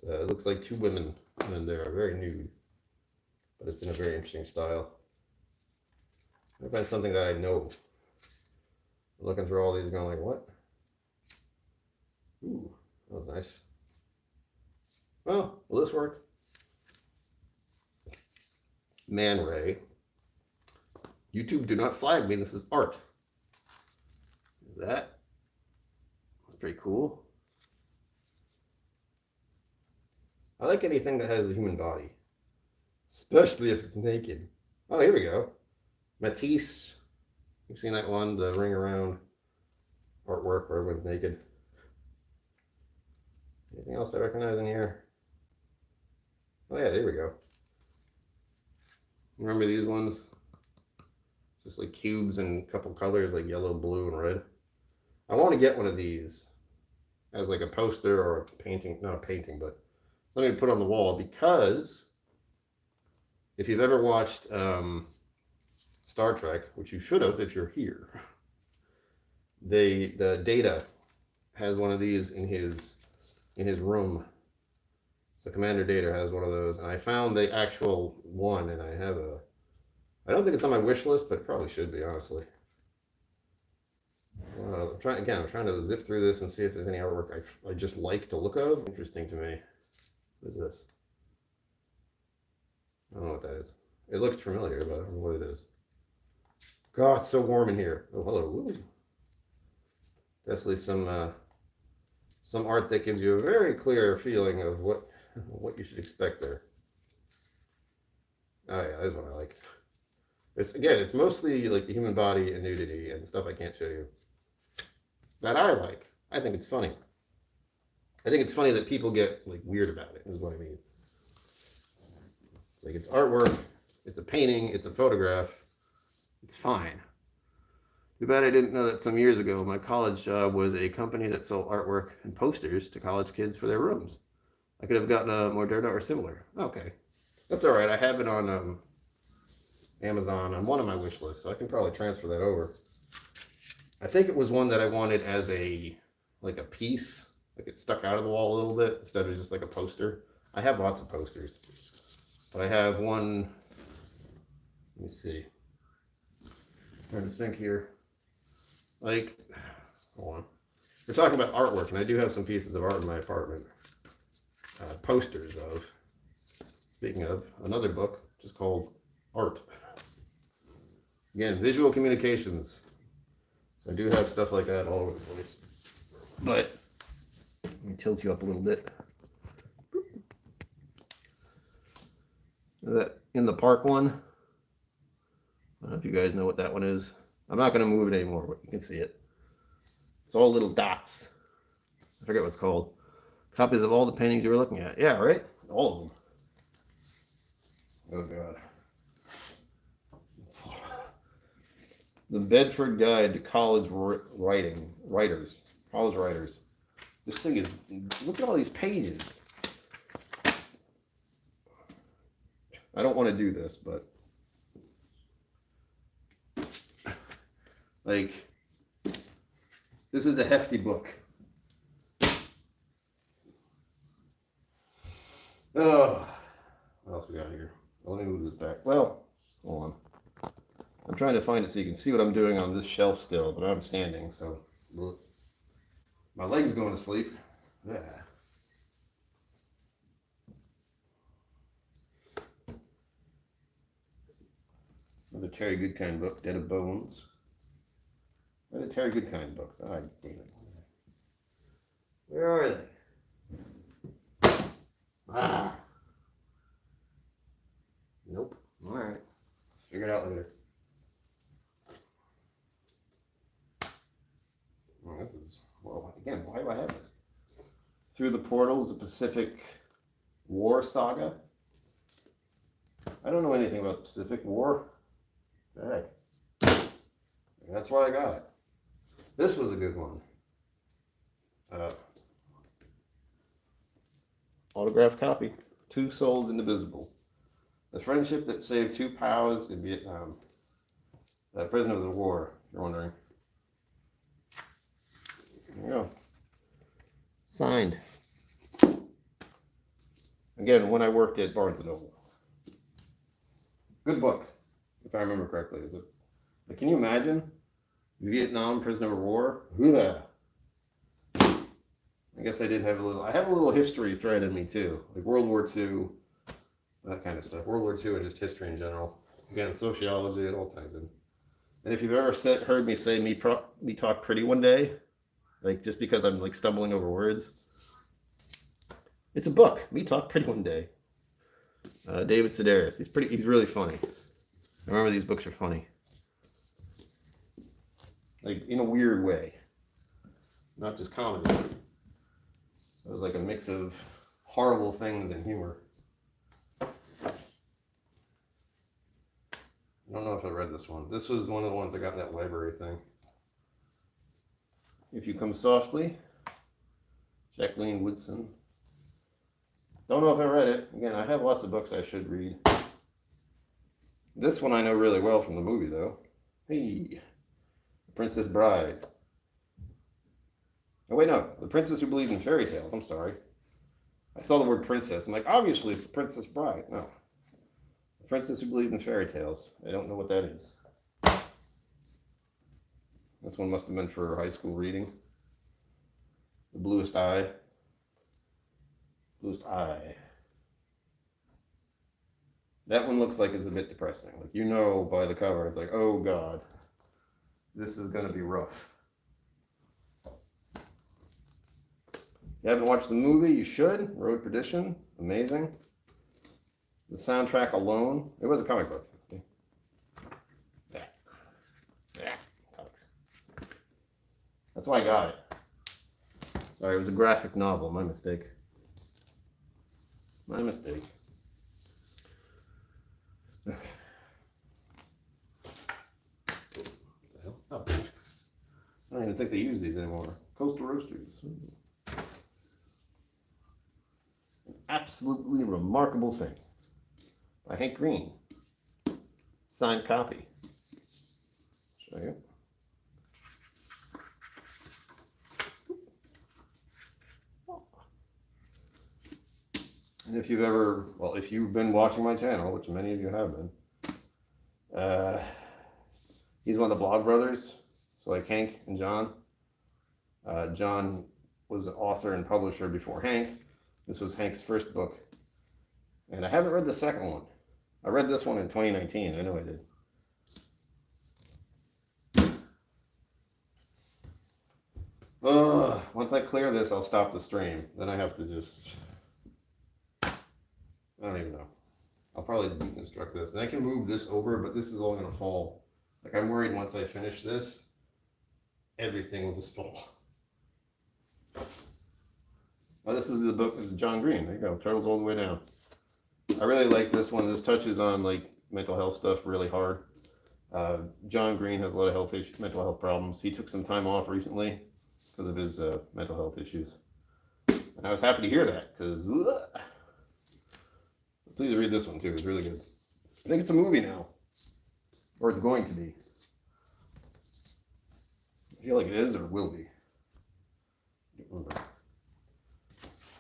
It looks like two women, and they're very nude, but it's in a very interesting style. I find something that I know. I'm looking through all these, going like, what? Ooh, that was nice. Well, will this work? Man Ray. YouTube, do not flag me. This is art. Is that? That's pretty cool. I like anything that has the human body, especially if it's naked. Oh, here we go. Matisse. You've seen that one, the ring around artwork where everyone's naked. Anything else I recognize in here? Oh yeah, there we go. Remember these ones? Just like cubes and a couple colors like yellow, blue, and red. I want to get one of these as like a poster or a painting, not a painting, but let me put on the wall, because if you've ever watched Star Trek, which you should have if you're here, the Data has one of these in his room. So Commander Data has one of those, and I found the actual one, and I don't think it's on my wish list, but it probably should be, honestly. I'm trying to zip through this and see if there's any artwork I just like to look of. Interesting to me. What is this? I don't know what that is. It looks familiar, but I don't know what it is. God, it's so warm in here. Oh, hello. Ooh. Definitely some art that gives you a very clear feeling of what you should expect there. Oh yeah, that's what I like. It's mostly like the human body and nudity and stuff I can't show you. That I like. I think it's funny. I think it's funny that people get like weird about it, is what I mean. It's like it's artwork, it's a painting, it's a photograph. It's fine. Too bad I didn't know that some years ago my college job was a company that sold artwork and posters to college kids for their rooms. I could have gotten a Moderna or similar. Okay. That's all right. I have it on Amazon on one of my wish lists, so I can probably transfer that over. I think it was one that I wanted as a piece, like it stuck out of the wall a little bit instead of just like a poster. I have lots of posters, but I have one. Let me see. I'm trying to think here. Like, hold on. We're talking about artwork, and I do have some pieces of art in my apartment. Posters of. Speaking of, another book just called Art. Again, visual communications. So I do have stuff like that all over the place. But let me tilt you up a little bit. That in the park one. I don't know if you guys know what that one is. I'm not going to move it anymore, but you can see it. It's all little dots. I forget what it's called. Copies of all the paintings you were looking at. Yeah, right? All of them. Oh, God. The Bedford Guide to College Writers. College Writers. This thing is, look at all these pages. I don't want to do this, but like, this is a hefty book. Oh, what else we got here? Let me move this back. Well, hold on. I'm trying to find it so you can see what I'm doing on this shelf still, but I'm standing, so my leg's going to sleep. Yeah. Another Terry Goodkind book, Dead of Bones. Where are the Terry Goodkind books? Ah, damn it. Where are they? Ah. Nope. Alright. Figure it out later. Well, this is, well, again, why do I have this? Through the Portals, the Pacific War Saga. I don't know anything about the Pacific War. Heck. That's why I got it. This was a good one. Autographed copy. Two Souls Indivisible. The friendship that saved two POWs in Vietnam. Prisoners of war, if you're wondering. There you go. Signed. Again, when I worked at Barnes & Noble. Good book, if I remember correctly. Is it? Like, can you imagine? Vietnam, prisoner of war? Hoo-ha. I guess I did have I have a little history thread in me too. Like World War II, that kind of stuff. World War II and just history in general. Again, sociology, it all ties in. And if you've ever heard me say me talk pretty one day, like just because I'm like stumbling over words, it's a book. Me talk pretty one day. David Sedaris. He's really funny. I remember these books are funny. Like in a weird way. Not just comedy. It was like a mix of horrible things and humor. I don't know if I read this one. This was one of the ones I got in that library thing. If You Come Softly, Jacqueline Woodson. Don't know if I read it. Again, I have lots of books I should read. This one I know really well from the movie, though. Hey, Princess Bride. Oh, wait, no. The Princess Who Believed in Fairy Tales. I'm sorry. I saw the word princess. I'm like, obviously, it's the Princess Bride. No. The Princess Who Believed in Fairy Tales. I don't know what that is. This one must have been for high school reading. The Bluest Eye. Bluest Eye. That one looks like it's a bit depressing. Like, you know by the cover, it's like, oh God, this is going to be rough. You haven't watched the movie, you should. Road Perdition, amazing. The soundtrack alone, it was a comic book. Yeah, comics. That's why I got it. Sorry, it was a graphic novel, my mistake. My mistake. Okay. What the hell? Oh, I don't even think they use these anymore. Coastal Roasters. An absolutely remarkable thing. By Hank Green. Signed copy. Show you. And if you've ever, well, if you've been watching my channel, which many of you have been, he's one of the Blog Brothers. So like Hank and John. John was an author and publisher before Hank. This was Hank's first book. And I haven't read the second one. I read this one in 2019. I know I did. Once I clear this, I'll stop the stream. Then I have to just... I don't even know. I'll probably deconstruct this. And I can move this over, but this is all going to fall. Like, I'm worried once I finish this, everything will just fall. Oh, this is the book of John Green. There you go. Turtles All the Way Down. I really like this one. This touches on, like, mental health stuff really hard. John Green has a lot of mental health problems. He took some time off recently because of his mental health issues. And I was happy to hear that, because... Please read this one too. It's really good. I think it's a movie now. Or it's going to be. I feel like it is or will be. I don't remember.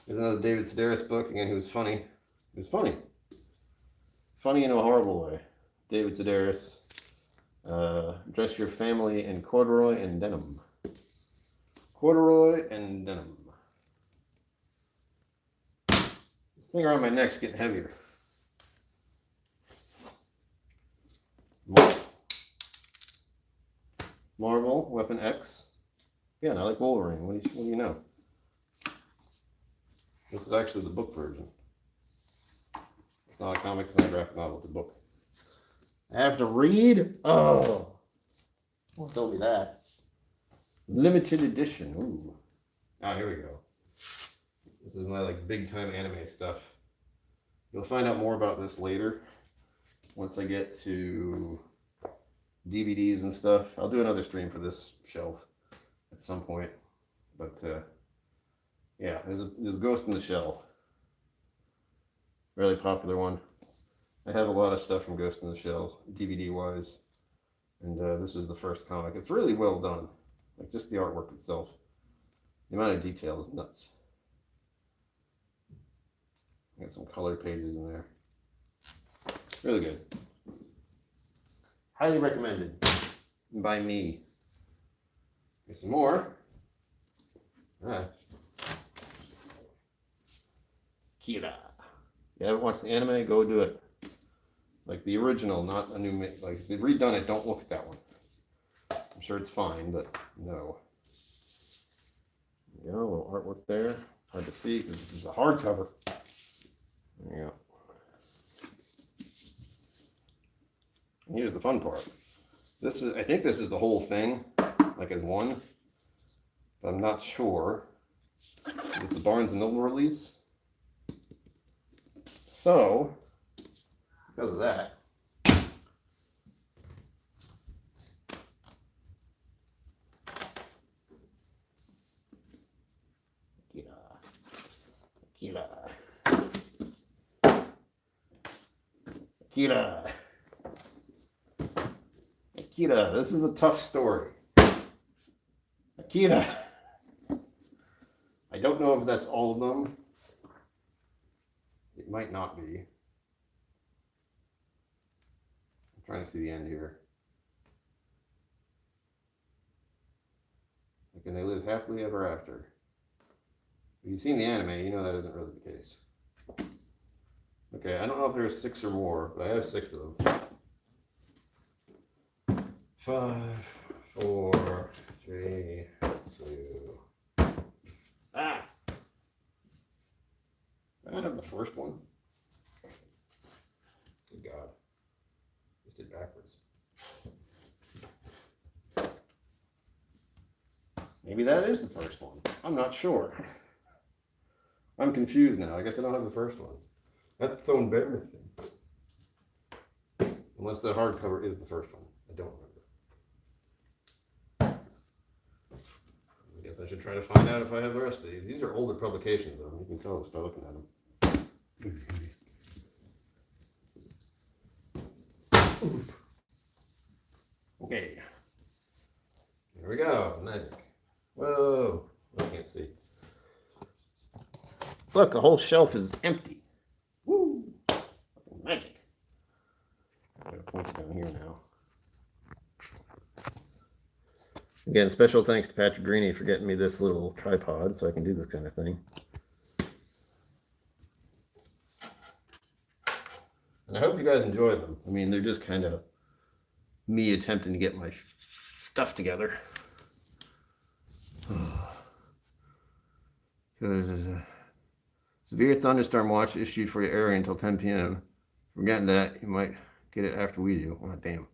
There's another David Sedaris book. Again, he was funny. He was funny. Funny in a horrible way. David Sedaris. Dress your family in corduroy and denim. Corduroy and denim. This thing around my neck's getting heavier. Marvel, Weapon X. Yeah, I like Wolverine. What do you know? This is actually the book version. It's not a comic, it's not a graphic novel, it's a book. I have to read? Oh. Don't tell me that. Limited edition. Ooh. Ah, here we go. This is my like big time anime stuff. You'll find out more about this later. Once I get to DVDs and stuff. I'll do another stream for this shelf at some point. But yeah, there's Ghost in the Shell. Really popular one. I have a lot of stuff from Ghost in the Shell, DVD wise. And this is the first comic. It's really well done. Like just the artwork itself. The amount of detail is nuts. Got some colored pages in there. Really good. Highly recommended by me. Get some more. Alright. Kira. You haven't watched the anime? Go do it. Like the original, not a new, like if they've redone it, don't look at that one. I'm sure it's fine, but no. There you go, a little artwork there. Hard to see because this is a hardcover. There you go. And here's the fun part. This is, I think this is the whole thing, like as one, but I'm not sure. It's the Barnes & Noble release. So, because of that, Akira, this is a tough story. Akira. I don't know if that's all of them. It might not be. I'm trying to see the end here. Like, and they live happily ever after. If you've seen the anime, you know that isn't really the case. Okay, I don't know if there's 6 or more, but I have 6 of them. 5, 4, 3, 2. Ah! I don't have the first one. Good God. Just did backwards. Maybe that is the first one. I'm not sure. I'm confused now. I guess I don't have the first one. That Thone Bear thing. Unless the hardcover is the first one. I don't remember. I guess I should try to find out if I have the rest of these. These are older publications of them. You can tell just by looking at them. Oof. Okay. Here we go. Magic. Whoa. I can't see. Look, a whole shelf is empty. Woo! Magic. I got points down here now. Again, special thanks to Patrick Greeny for getting me this little tripod so I can do this kind of thing. And I hope you guys enjoy them. I mean, they're just kind of me attempting to get my stuff together. Severe thunderstorm watch issued for your area until 10 p.m. Forgetting that, you might get it after we do. Oh, damn.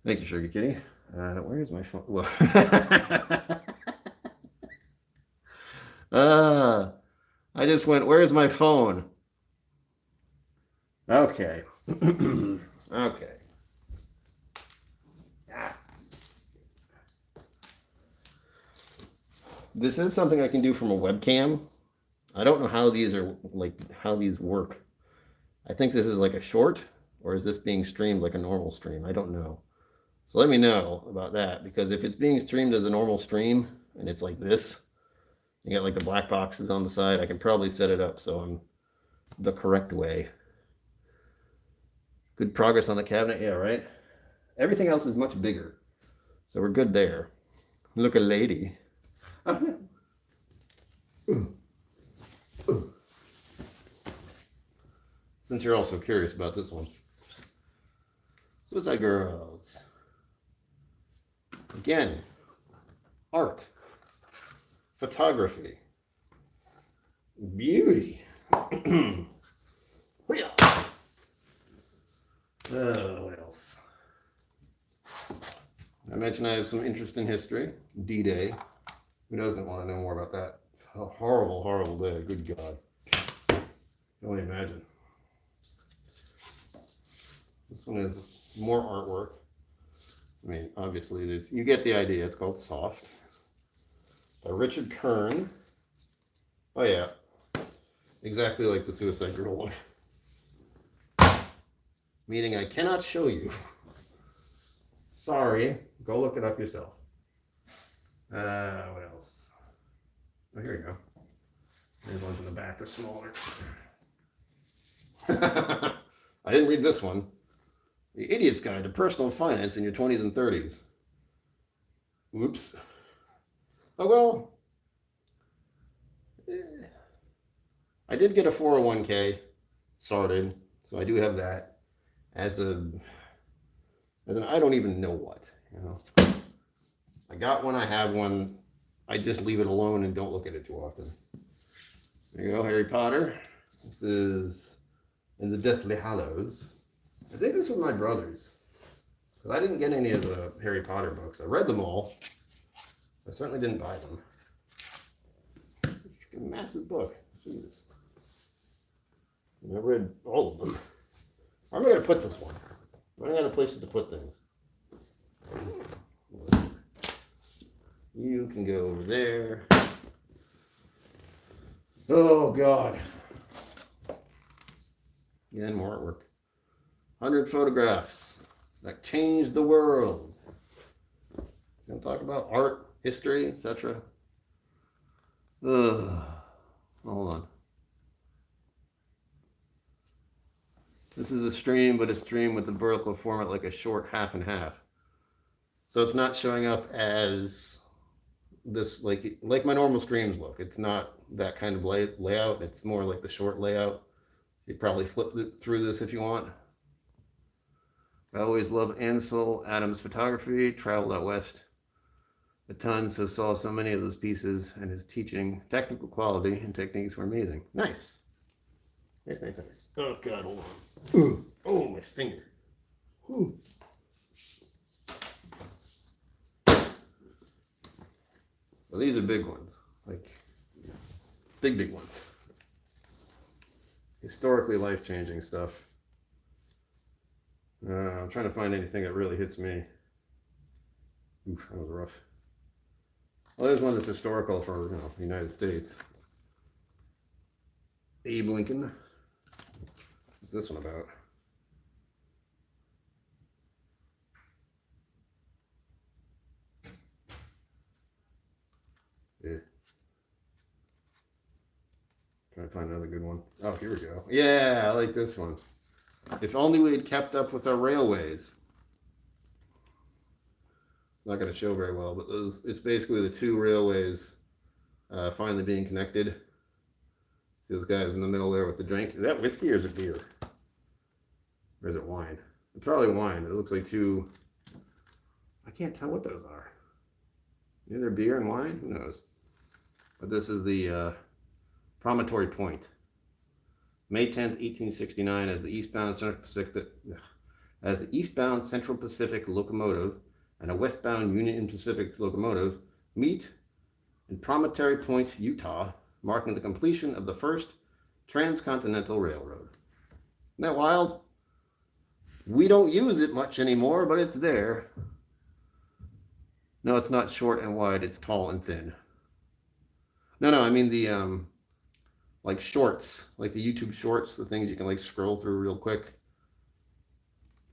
Thank you, Sugar Kitty. Where is my phone? Well, I just went, where's my phone? Okay. Okay. This is something I can do from a webcam. I don't know how these are, like, how these work. I think this is like a short, or is this being streamed like a normal stream? I don't know. So let me know about that, because if it's being streamed as a normal stream, and it's like this, you got like the black boxes on the side, I can probably set it up so I'm the correct way. Good progress on the cabinet, yeah, right? Everything else is much bigger. So we're good there. Look, a lady. Since you're also curious about this one. Suicide Girls. Again, art, photography, beauty. What else? I mentioned I have some interest in history. D-Day. Who doesn't want to know more about that? A horrible, horrible day. Good God. I can only imagine. This one is more artwork. I mean, obviously, you get the idea. It's called Soft. By Richard Kern. Oh, yeah. Exactly like the Suicide Girl one. Meaning I cannot show you. Sorry. Go look it up yourself. What else? Oh, here you go. There's ones in the back are smaller. I didn't read this one. The Idiot's Guide to Personal Finance in Your 20s and 30s. Oops. Oh, well. I did get a 401k started, so I do have that as an I don't even know what, you know. I got one, I have one. I just leave it alone and don't look at it too often. There you go, Harry Potter. This is in the Deathly Hallows. I think this was my brother's, because I didn't get any of the Harry Potter books. I read them all. I certainly didn't buy them. A massive book. Jesus. I read all of them. Where am I going to put this one? I don't got places to put things. You can go over there. Oh, God. Yeah, and more artwork. 100 photographs that changed the world. So I'm going to talk about art, history, etc. Hold on. This is a stream, but a stream with the vertical format like a short half and half. So it's not showing up as this, like my normal streams look. It's not that kind of layout. It's more like the short layout. You probably flip through this if you want. I always loved Ansel Adams' photography, traveled out west a ton, so saw so many of those pieces, and his teaching, technical quality, and techniques were amazing. Nice. Nice, nice, nice. Oh, God, hold on. Oh, my finger. Ooh. So these are big ones, like big, big ones. Historically life-changing stuff. I'm trying to find anything that really hits me. Oof, that was rough. Well, there's one that's historical for, the United States. Abe Lincoln. What's this one about? Yeah. Trying to find another good one. Oh, here we go. Yeah, I like this one. If only we had kept up with our railways. It's not going to show very well, but it's basically the two railways finally being connected. See those guys in the middle there with the drink? Is that whiskey or is it beer? Or is it wine? It's probably wine. It looks like two. I can't tell what those are. Either beer and wine? Who knows? But this is the Promontory Point. May 10th, 1869, as the eastbound Central Pacific locomotive and a westbound Union Pacific locomotive meet in Promontory Point, Utah, marking the completion of the first transcontinental railroad. Isn't that wild? We don't use it much anymore, but it's there. No, it's not short and wide, it's tall and thin. No, I mean the like shorts, like the YouTube shorts, the things you can like scroll through real quick.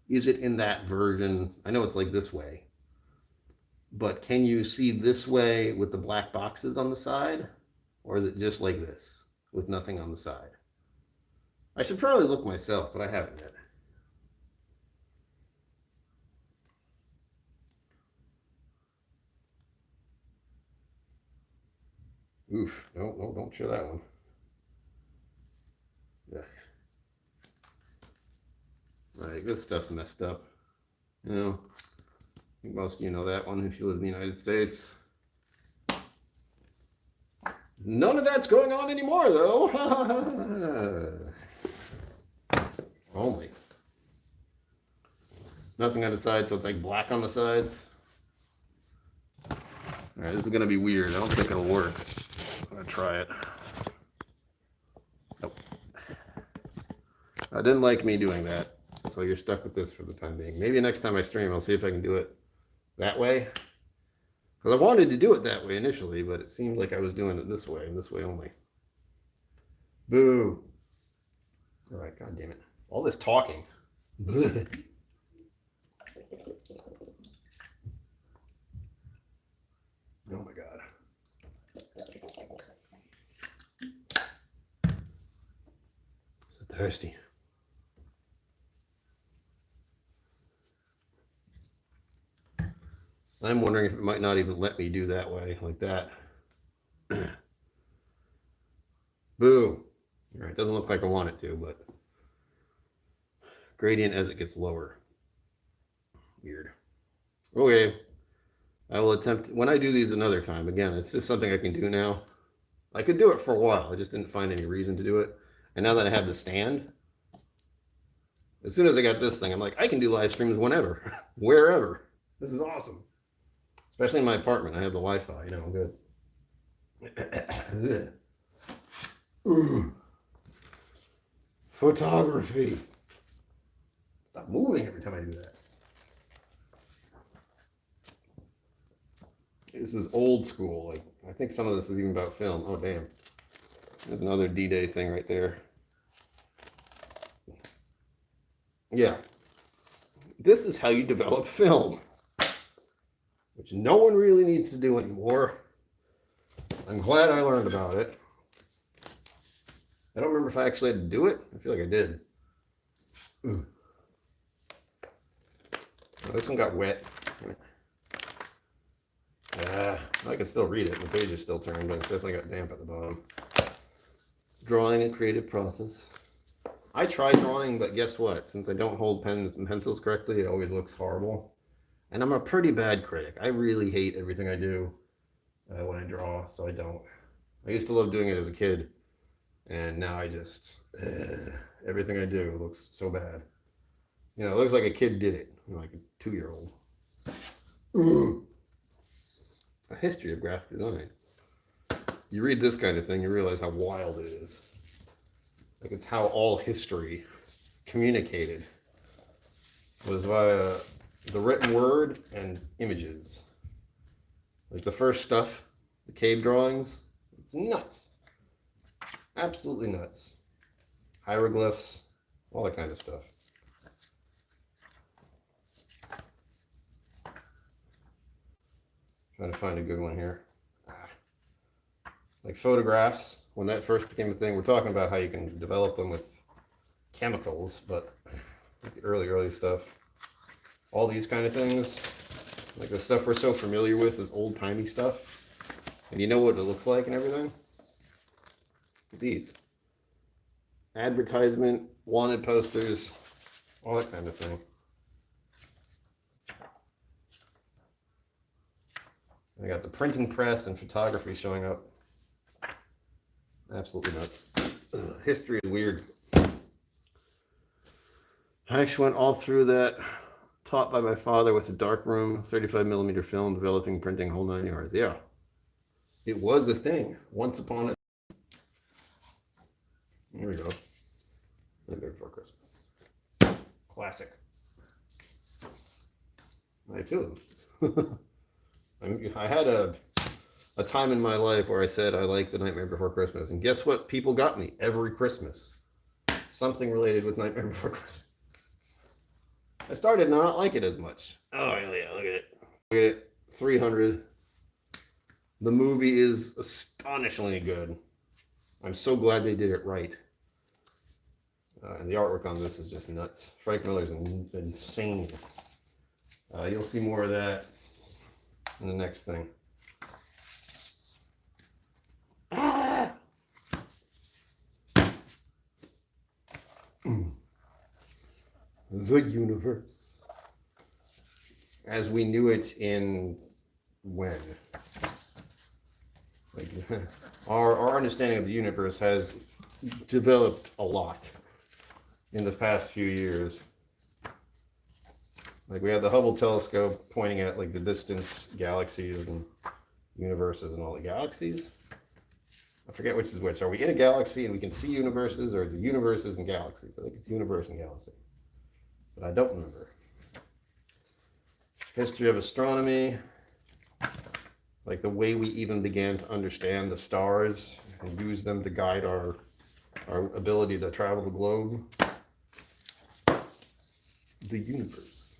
Is it in that version? I know it's like this way, but can you see this way with the black boxes on the side? Or is it just like this with nothing on the side? I should probably look myself, but I haven't yet. Oof. No, no, don't show that one. Yeah. Like, this stuff's messed up. You know, I think most of you know that one if you live in the United States. None of that's going on anymore, though. Only. Nothing on the sides, so it's like black on the sides. Alright, this is going to be weird. I don't think it'll work. I'm going to try it. Nope. I didn't like me doing that, so you're stuck with this for the time being. Maybe next time I stream, I'll see if I can do it that way. Because I wanted to do it that way initially, but it seemed like I was doing it this way and this way only. Boo. Alright, god damn it. All this talking. Oh my god. So thirsty. I'm wondering if it might not even let me do that way, like that. Boo. All right, doesn't look like I want it to, but gradient as it gets lower. Weird. Okay. I will attempt, when I do these another time, again, it's just something I can do now. I could do it for a while. I just didn't find any reason to do it. And now that I have the stand, as soon as I got this thing, I'm like, I can do live streams whenever, wherever. This is awesome. Especially in my apartment. I have the Wi-Fi, you know, I'm good. Ooh. Photography. Stop moving every time I do that. This is old school. Like, I think some of this is even about film. Oh, damn. There's another D-Day thing right there. Yeah. This is how you develop film, which no one really needs to do anymore. I'm glad I learned about it. I don't remember if I actually had to do it. I feel like I did. Oh, this one got wet. I can still read it. The page is still turned, but it's definitely got damp at the bottom. Drawing a creative process. I try drawing, but guess what? Since I don't hold pens and pencils correctly, it always looks horrible. And I'm a pretty bad critic. I really hate everything I do when I draw, so I don't. I used to love doing it as a kid, and now I just, everything I do looks so bad. You know, it looks like a kid did it, like a 2-year-old. A history of graphic design. You read this kind of thing, you realize how wild it is. Like, it's how all history communicated was via the written word and images. Like the first stuff, the cave drawings, it's nuts. Absolutely nuts. Hieroglyphs, all that kind of stuff. Trying to find a good one here. Like photographs, when that first became a thing, we're talking about how you can develop them with chemicals, but like the early stuff. All these kind of things, like the stuff we're so familiar with is old-timey stuff. And you know what it looks like and everything? These. Advertisement, wanted posters, all that kind of thing. I got the printing press and photography showing up. Absolutely nuts. History is weird. I actually went all through that, taught by my father with a darkroom, 35mm film, developing, printing, whole 9 yards. Yeah. It was a thing. Once upon a... Here we go. Nightmare Before Christmas. Classic. I have two of them. I had a time in my life where I said I liked The Nightmare Before Christmas. And guess what people got me every Christmas? Something related with Nightmare Before Christmas. I started to not like it as much. Oh, yeah, look at it. Look at it. 300. The movie is astonishingly good. I'm so glad they did it right. And the artwork on this is just nuts. Frank Miller's insane. You'll see more of that in the next thing. the universe as we knew it in when? Like, our understanding of the universe has developed a lot in the past few years. Like we have the Hubble telescope pointing at like the distance galaxies and universes and all the galaxies. I forget which is which. Are we in a galaxy and we can see universes, or is it universes and galaxies? I think it's universe and galaxy, but I don't remember. History of astronomy, like the way we even began to understand the stars and use them to guide our ability to travel the globe. The universe.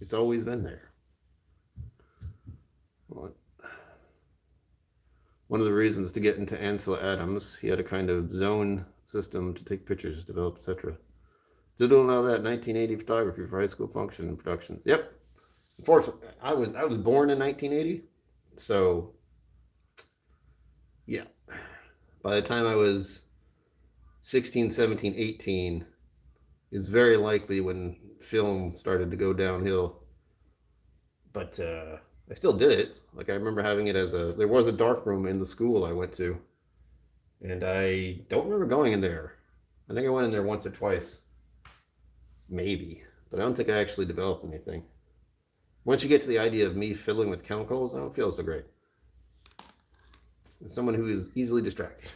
It's always been there. What? One of the reasons to get into Ansel Adams, he had a kind of zone system to take pictures, develop, etc. Still don't know that. 1980 photography for high school function and productions. Yep. Unfortunately, I was born in 1980, so yeah. By the time I was 16, 17, 18, is very likely when film started to go downhill. But I still did it. Like I remember having it as there was a dark room in the school I went to, and I don't remember going in there. I think I went in there once or twice, maybe, but I don't think I actually developed anything. Once you get to the idea of me fiddling with chemicals, I don't feel so great. As someone who is easily distracted.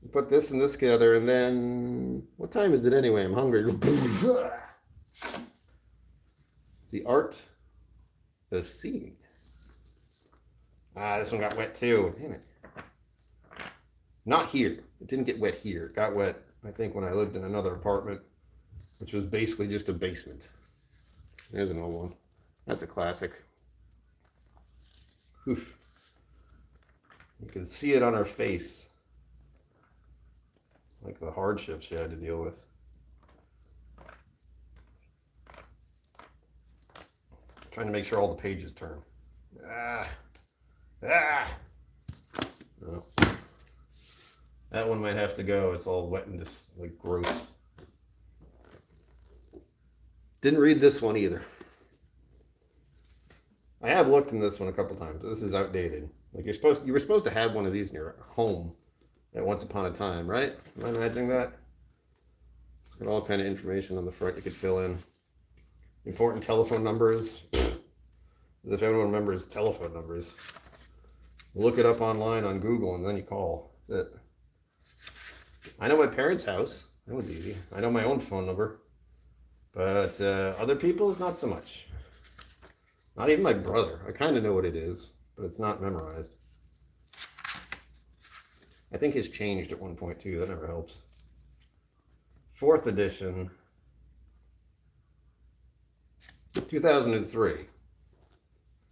You put this and this together, and then what time is it anyway? I'm hungry. The art of seeing. This one got wet too. Damn it. Not here. It didn't get wet here. It got wet, I think, when I lived in another apartment, which was basically just a basement. There's an old one. That's a classic. Oof. You can see it on her face. Like the hardships she had to deal with. Trying to make sure all the pages turn. Oh. That one might have to go. It's all wet and just like gross. Didn't read this one either. I have looked in this one a couple times. This is outdated. Like you were supposed to have one of these in your home at once upon a time, right? Am I imagining that? It's got all kind of information on the front you could fill in. Important telephone numbers. As if everyone remembers telephone numbers. Look it up online on Google and then you call. That's it. I know my parents' house. That was easy. I know my own phone number. But other people's, not so much. Not even my brother. I kind of know what it is, but it's not memorized. I think it's changed at one point too. That never helps. 4th edition. 2003.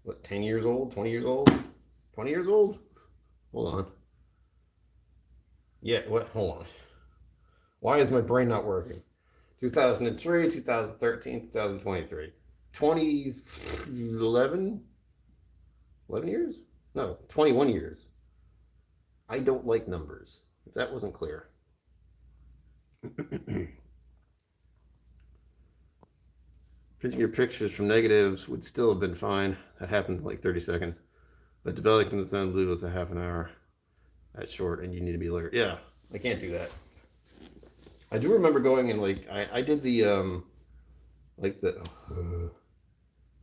What, 10 years old? 20 years old? 20 years old? Hold on. Yeah, what? Hold on. Why is my brain not working? 2003, 2013, 2023. 2011? 11 years? No, 21 years. I don't like numbers, if that wasn't clear. Printing your pictures from negatives would still have been fine. That happened in like 30 seconds. But developing the thin blue with a half an hour, that's short and you need to be alert. Yeah, I can't do that. I do remember going and like, I did the,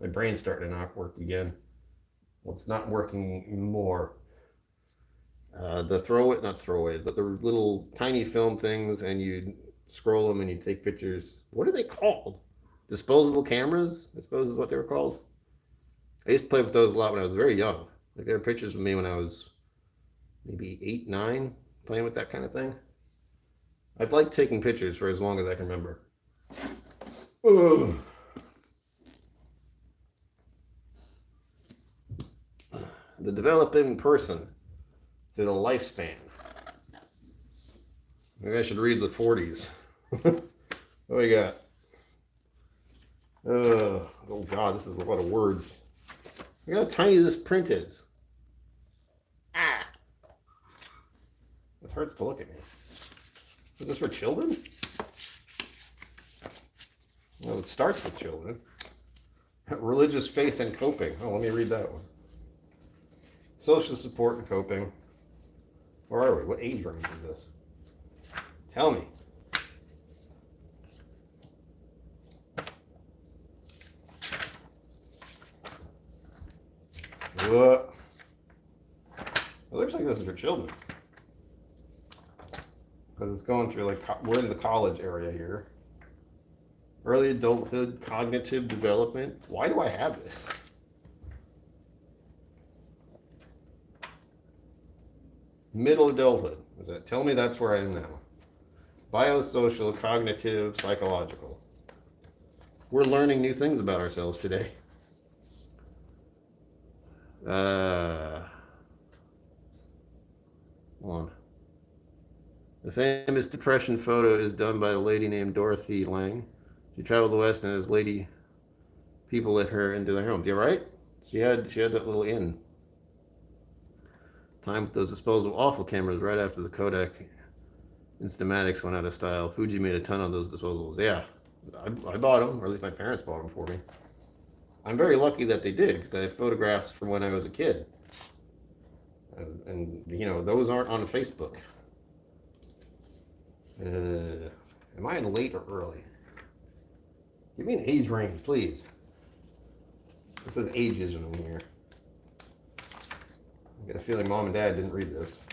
my brain's starting to not work again. Well, it's not working more. The not throwaway, but the little tiny film things, and you scroll them and you take pictures. What are they called? Disposable cameras, I suppose is what they were called. I used to play with those a lot when I was very young. Like there were pictures of me when I was maybe 8, 9, playing with that kind of thing. I've liked taking pictures for as long as I can remember. Ugh. The developing person through the lifespan. Maybe I should read the 40s. What do we got? Oh God, this is a lot of words. Look how tiny this print is. Ah! This hurts to look at me. Is this for children? Well, it starts with children. Religious faith and coping. Oh, let me read that one. Social support and coping. Where are we? What age range is this? Tell me. What? It looks like this is for children. Because it's going through, like, we're in the college area here. Early adulthood, cognitive development. Why do I have this? Middle adulthood. Is that? Tell me that's where I am now. Biosocial, cognitive, psychological. We're learning new things about ourselves today. One. The famous depression photo is done by a lady named Dorothy Lang. She traveled the West and as lady people let her into their homes. You're right. She had that little inn. Time with those disposable awful cameras right after the Kodak Instamatics went out of style. Fuji made a ton of those disposables. Yeah, I bought them, or at least my parents bought them for me. I'm very lucky that they did because I have photographs from when I was a kid. And you know, those aren't on Facebook. Am I in late or early? Give me an age range, please. This says ages in here. I get a feeling Mom and Dad didn't read this.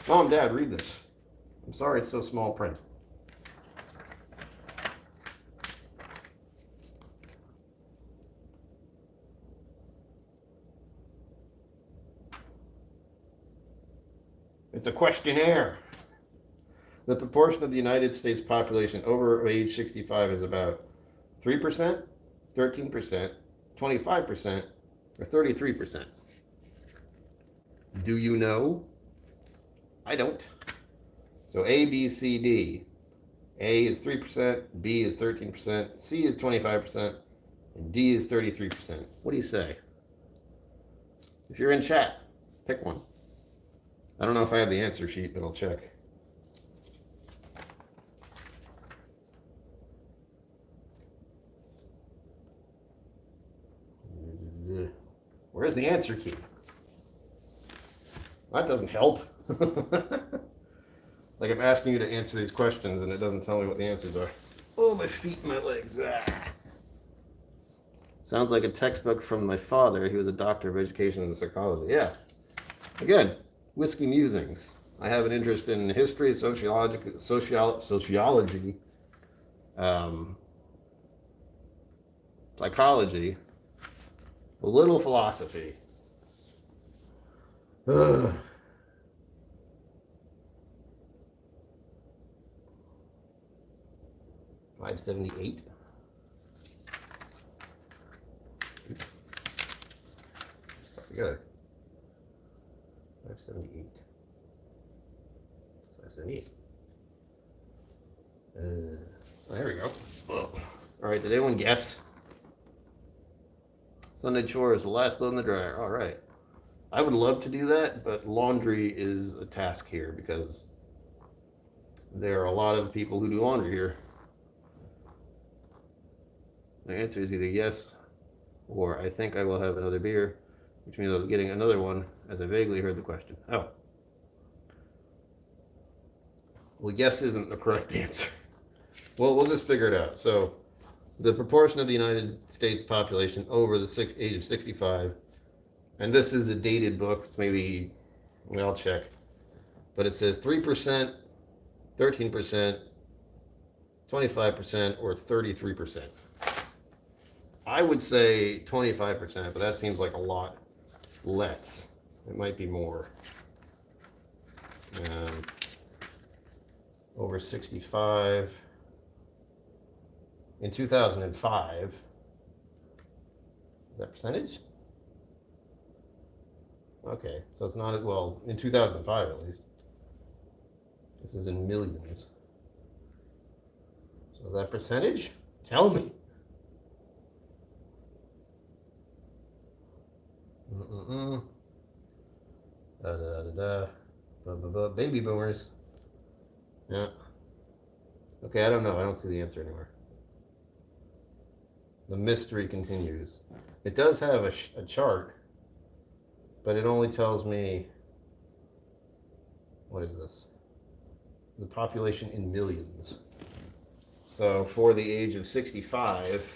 Mom, Dad, read this. I'm sorry it's so small print. It's a questionnaire. The proportion of the United States population over age 65 is about 3%, 13%, 25%, or 33%. Do you know? I don't. So A, B, C, D. A is 3%, B is 13%, C is 25%, and D is 33%. What do you say? If you're in chat, pick one. I don't know if I have the answer sheet, but I'll check. Where's the answer key? That doesn't help. Like I'm asking you to answer these questions and it doesn't tell me what the answers are. Oh, my feet and my legs. Ah. Sounds like a textbook from my father. He was a doctor of education and psychology. Yeah. Again, whiskey musings. I have an interest in history, sociology, psychology, a little philosophy. Ugh. $5.78. Good. 578. 578. Oh, there we go. All right, did anyone guess? Sunday chore is the last load in the dryer. All right. I would love to do that, but laundry is a task here because there are a lot of people who do laundry here. The answer is either yes or I think I will have another beer, which means I was getting another one as I vaguely heard the question. Oh. Well, yes isn't the correct answer. Well, we'll just figure it out. So, the proportion of the United States population over the age of 65, and this is a dated book. It's maybe, well, I'll check. But it says 3%, 13%, 25%, or 33%. I would say 25%, but that seems like a lot less. It might be more. Over 65. In 2005, is that percentage? Okay, so it's not, well, in 2005 at least. This is in millions. So is that percentage? Tell me. Baby boomers. Yeah. Okay, I don't know. I don't see the answer anywhere. The mystery continues. It does have a chart, but it only tells me, what is this? The population in millions. So for the age of 65,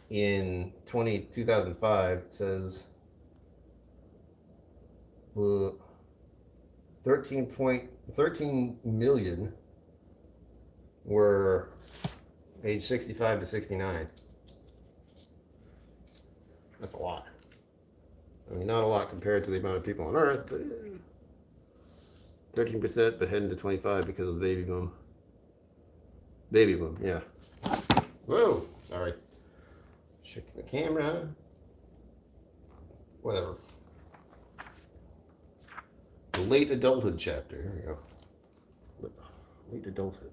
in 2005, it says 13 million were age 65 to 69. That's a lot. I mean, not a lot compared to the amount of people on Earth, but 13%, but heading to 25 because of the baby boom. Baby boom, yeah. Whoa, sorry. Check the camera. Whatever. The late adulthood chapter. Here we go. Late adulthood.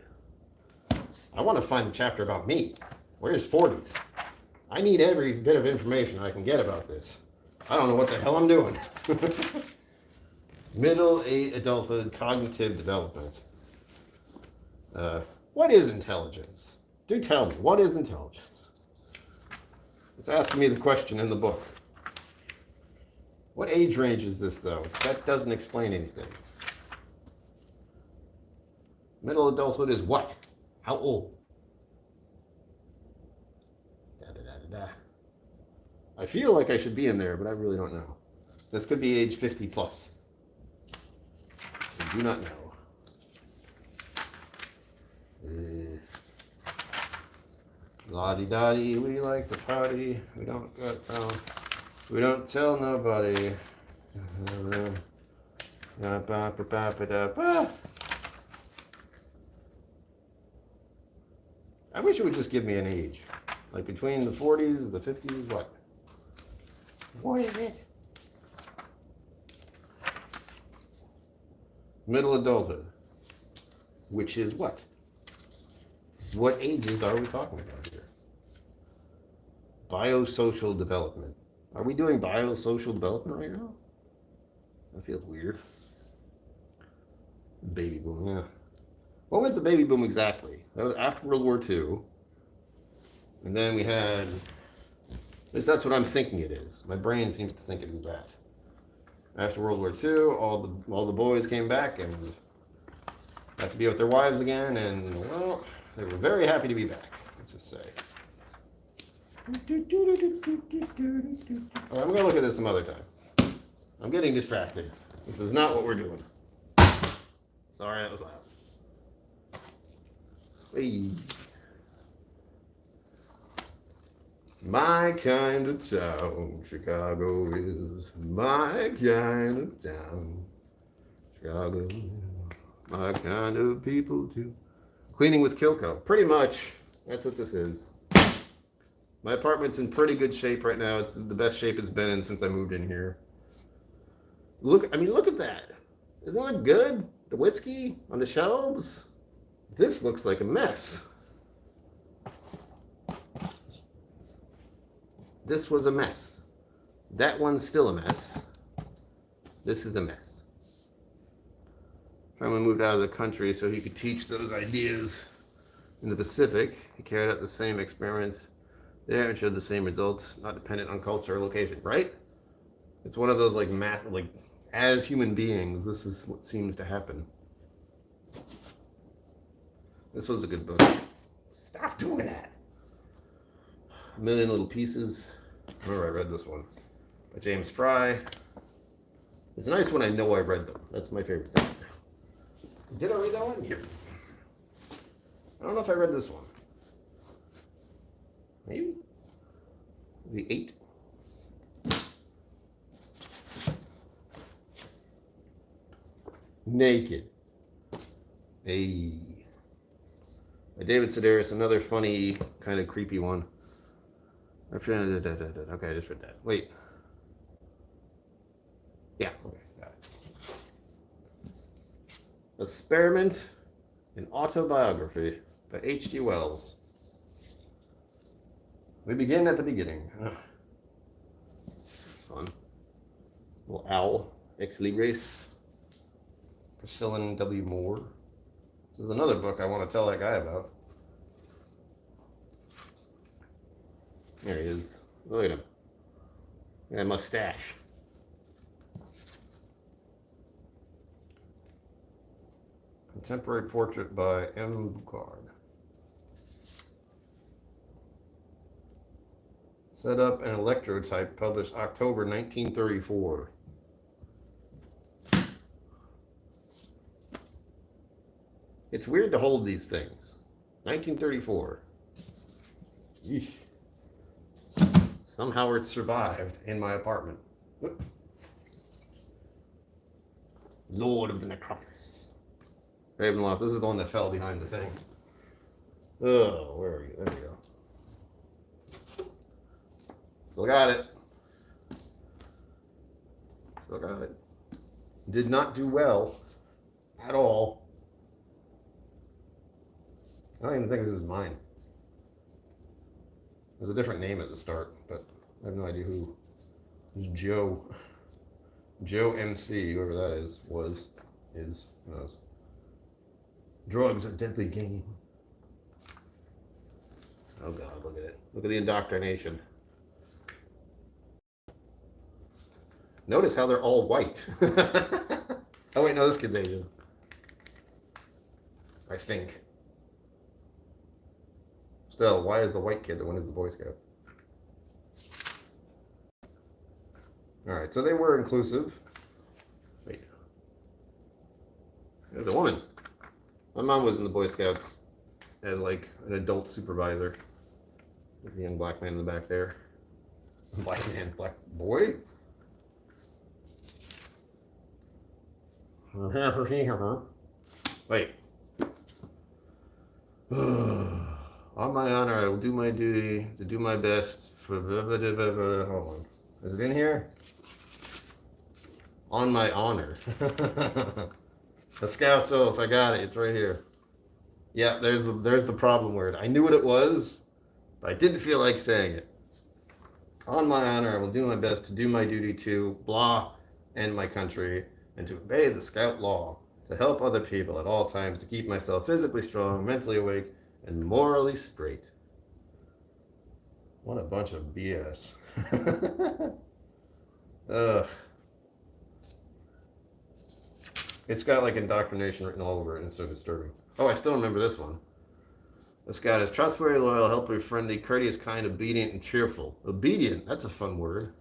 I want to find a chapter about me. Where's 40s? I need every bit of information I can get about this. I don't know what the hell I'm doing. Middle adulthood cognitive development. What is intelligence? Do tell me, what is intelligence? It's asking me the question in the book. What age range is this, though? That doesn't explain anything. Middle adulthood is what? How old? I feel like I should be in there, but I really don't know. This could be age 50 plus. I do not know. La-di-da-di, we like to party. We don't tell nobody. I wish it would just give me an age. Like between the 40s and the 50s, what? What is it? Middle adulthood. Which is what? What ages are we talking about here? Biosocial development. Are we doing biosocial development right now? That feels weird. Baby boom, yeah. What was the baby boom exactly? That was after World War II. And then we had, at least that's what I'm thinking it is. My brain seems to think it is that. After World War II, all the boys came back and got to be with their wives again, and well, they were very happy to be back, let's just say. All right, I'm gonna look at this some other time. I'm getting distracted. This is not what we're doing. Sorry, that was loud. Hey. My kind of town, Chicago is my kind of town. Chicago is my kind of people too. Cleaning with KillCo. Pretty much, that's what this is. My apartment's in pretty good shape right now. It's the best shape it's been in since I moved in here. Look at that. Isn't that good? The whiskey on the shelves. This looks like a mess. This was a mess. That one's still a mess. This is a mess. Finally moved out of the country so he could teach those ideas in the Pacific. He carried out the same experiments there and showed the same results, not dependent on culture or location, right? It's one of those as human beings, this is what seems to happen. This was a good book. Stop doing that. A Million Little Pieces. I remember I read this one by James Fry. It's nice when I know I read them. That's my favorite thing. Did I read that one? Here. I don't know if I read this one. Maybe? The 8. Naked. Hey. By David Sedaris, another funny, kind of creepy one. Okay, I just read that. Wait. Yeah, okay, got it. Experiment in Autobiography by H.G. Wells. We begin at the beginning. It's fun. Little owl, Ex Libris. Priscilla W. Moore. This is another book I want to tell that guy about. There he is. Look at him. Look at that mustache. Contemporary portrait by M. Boucard. Set up an electrotype, published October 1934. It's weird to hold these things. 1934. Eesh. Somehow it survived in my apartment. Whoop. Lord of the Necropolis. Ravenloft. This is the one that fell behind the thing. Oh, where are you? There you go. Still got it. Still got it. Did not do well at all. I don't even think this is mine. There's a different name at the start, but I have no idea who. It's Joe. Joe MC, whoever that is, who knows. Drugs are deadly game. Oh God, look at it. Look at the indoctrination. Notice how they're all white. Oh wait, no, this kid's Asian. I think. Still, why is the white kid the one who's the Boy Scout? Alright, so they were inclusive. Wait. There's a woman. My mom was in the Boy Scouts as like an adult supervisor. There's a young black man in the back there. Black man, black boy? Wait. On my honor, I will do my duty to do my best for... Hold on. Is it in here? On my honor. The Scout's oath. I got it. It's right here. Yeah, there's the problem word. I knew what it was, but I didn't feel like saying it. On my honor, I will do my best to do my duty to blah and my country, and to obey the Scout law, to help other people at all times, to keep myself physically strong, mentally awake, and morally straight. What a bunch of BS. Ugh. It's got like indoctrination written all over it, and it's so disturbing. Oh, I still remember this one. The Scout is trustworthy, loyal, helpful, friendly, courteous, kind, obedient, and cheerful. Obedient, that's a fun word.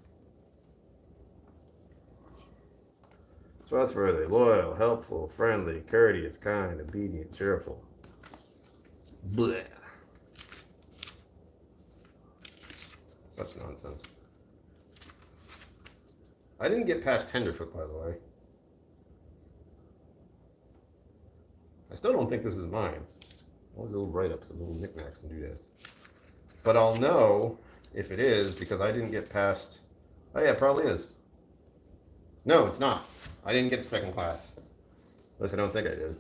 Trustworthy, loyal, helpful, friendly, courteous, kind, obedient, cheerful. Blech. Such nonsense. I didn't get past Tenderfoot, by the way. I still don't think this is mine. All these little write-ups and little knickknacks and doodads. But I'll know if it is because I didn't get past... Oh yeah, it probably is. No, it's not. I didn't get second class. At least I don't think I did.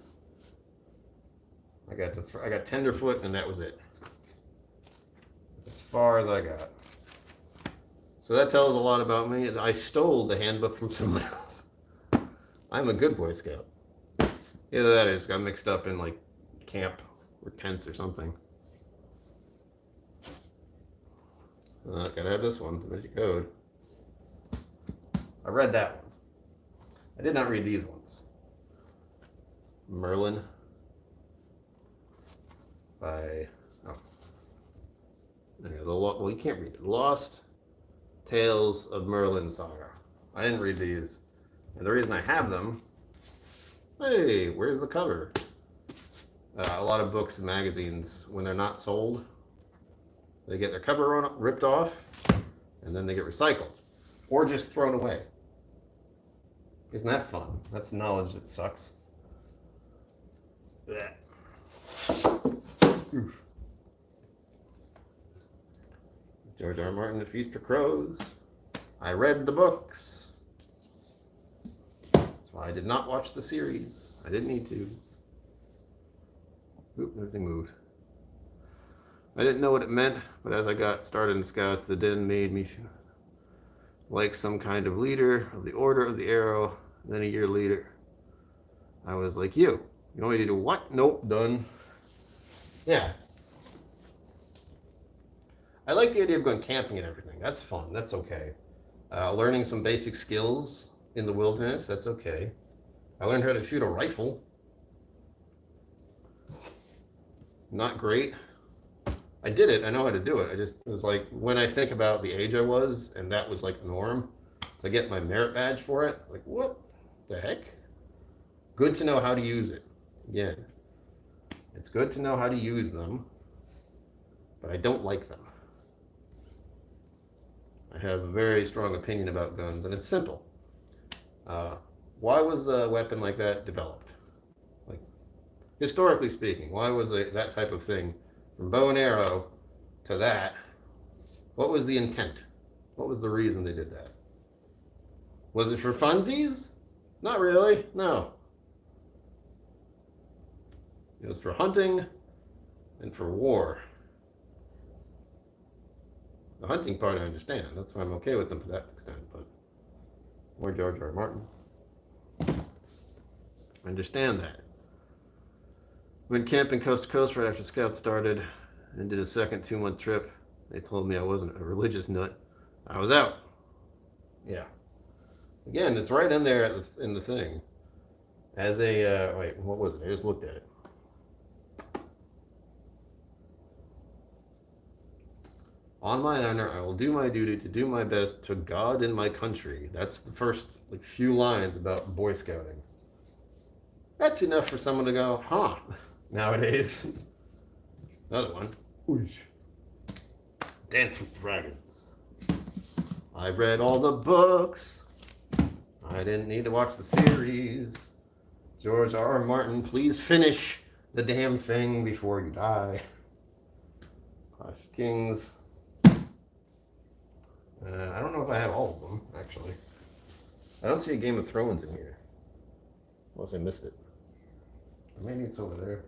I got Tenderfoot and that was it. That's as far as I got. So that tells a lot about me. I stole the handbook from someone else. I'm a good Boy Scout. Either that or just got mixed up in like camp or tents or something. Gotta have this one, the Magic Code. I read that one. I did not read these ones. Merlin by well, you can't read it. Lost Tales of Merlin Saga. I didn't read these, and the reason I have them. Hey, where's the cover? A lot of books and magazines, when they're not sold, they get their cover ripped off, and then they get recycled, or just thrown away. Isn't that fun? That's knowledge that sucks. Blech. George R. R. Martin, The Feast for Crows. I read the books. That's why I did not watch the series. I didn't need to. Oop, everything moved. I didn't know what it meant, but as I got started in Scouts, the den made me feel like some kind of leader of the Order of the Arrow. And then a year later, I was like, you want me to do what? Nope, done. Yeah. I like the idea of going camping and everything. That's fun. That's okay. Learning some basic skills in the wilderness. That's okay. I learned how to shoot a rifle. Not great. I did it. I know how to do it. It was like when I think about the age I was, and that was like the norm, to get my merit badge for it. Like, what the heck? Good to know how to use it. Again, it's good to know how to use them, but I don't like them. I have a very strong opinion about guns, and it's simple. Why was a weapon like that developed? Like, historically speaking, why was that type of thing, from bow and arrow to that, what was the intent? What was the reason they did that? Was it for funsies? Not really, no. It was for hunting and for war. The hunting part I understand. That's why I'm okay with them to that extent, but more George R. R. Martin. I understand that. Went camping coast to coast right after Scouts started and did a second 2-month trip. They told me I wasn't a religious nut. I was out. Yeah. Again, it's right in there in the thing. As a, wait, what was it? I just looked at it. On my honor, I will do my duty to do my best to God and my country. That's the first few lines about Boy Scouting. That's enough for someone to go, huh, nowadays. Another one. Oosh. Dance with Dragons. I read all the books. I didn't need to watch the series. George R. R. Martin, please finish the damn thing before you die. Clash of Kings. I don't know if I have all of them, actually. I don't see a Game of Thrones in here. Unless I missed it. Maybe it's over there.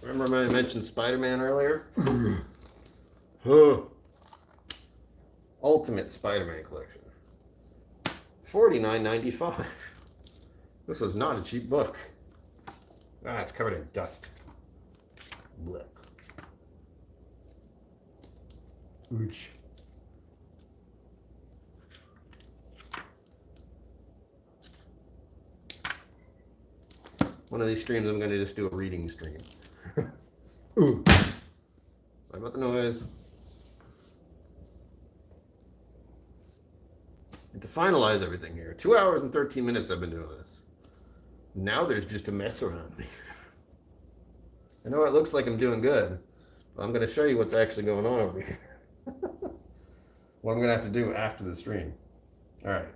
Remember I mentioned Spider-Man earlier? Ultimate Spider-Man collection. $49.95. This is not a cheap book. Ah, it's covered in dust. Blech. Ooch. One of these streams I'm going to just do a reading stream. Ooh. Sorry about the noise. And to finalize everything here, 2 hours and 13 minutes I've been doing this. Now there's just a mess around me. I know it looks like I'm doing good, but I'm going to show you what's actually going on over here. What I'm going to have to do after the stream. All right.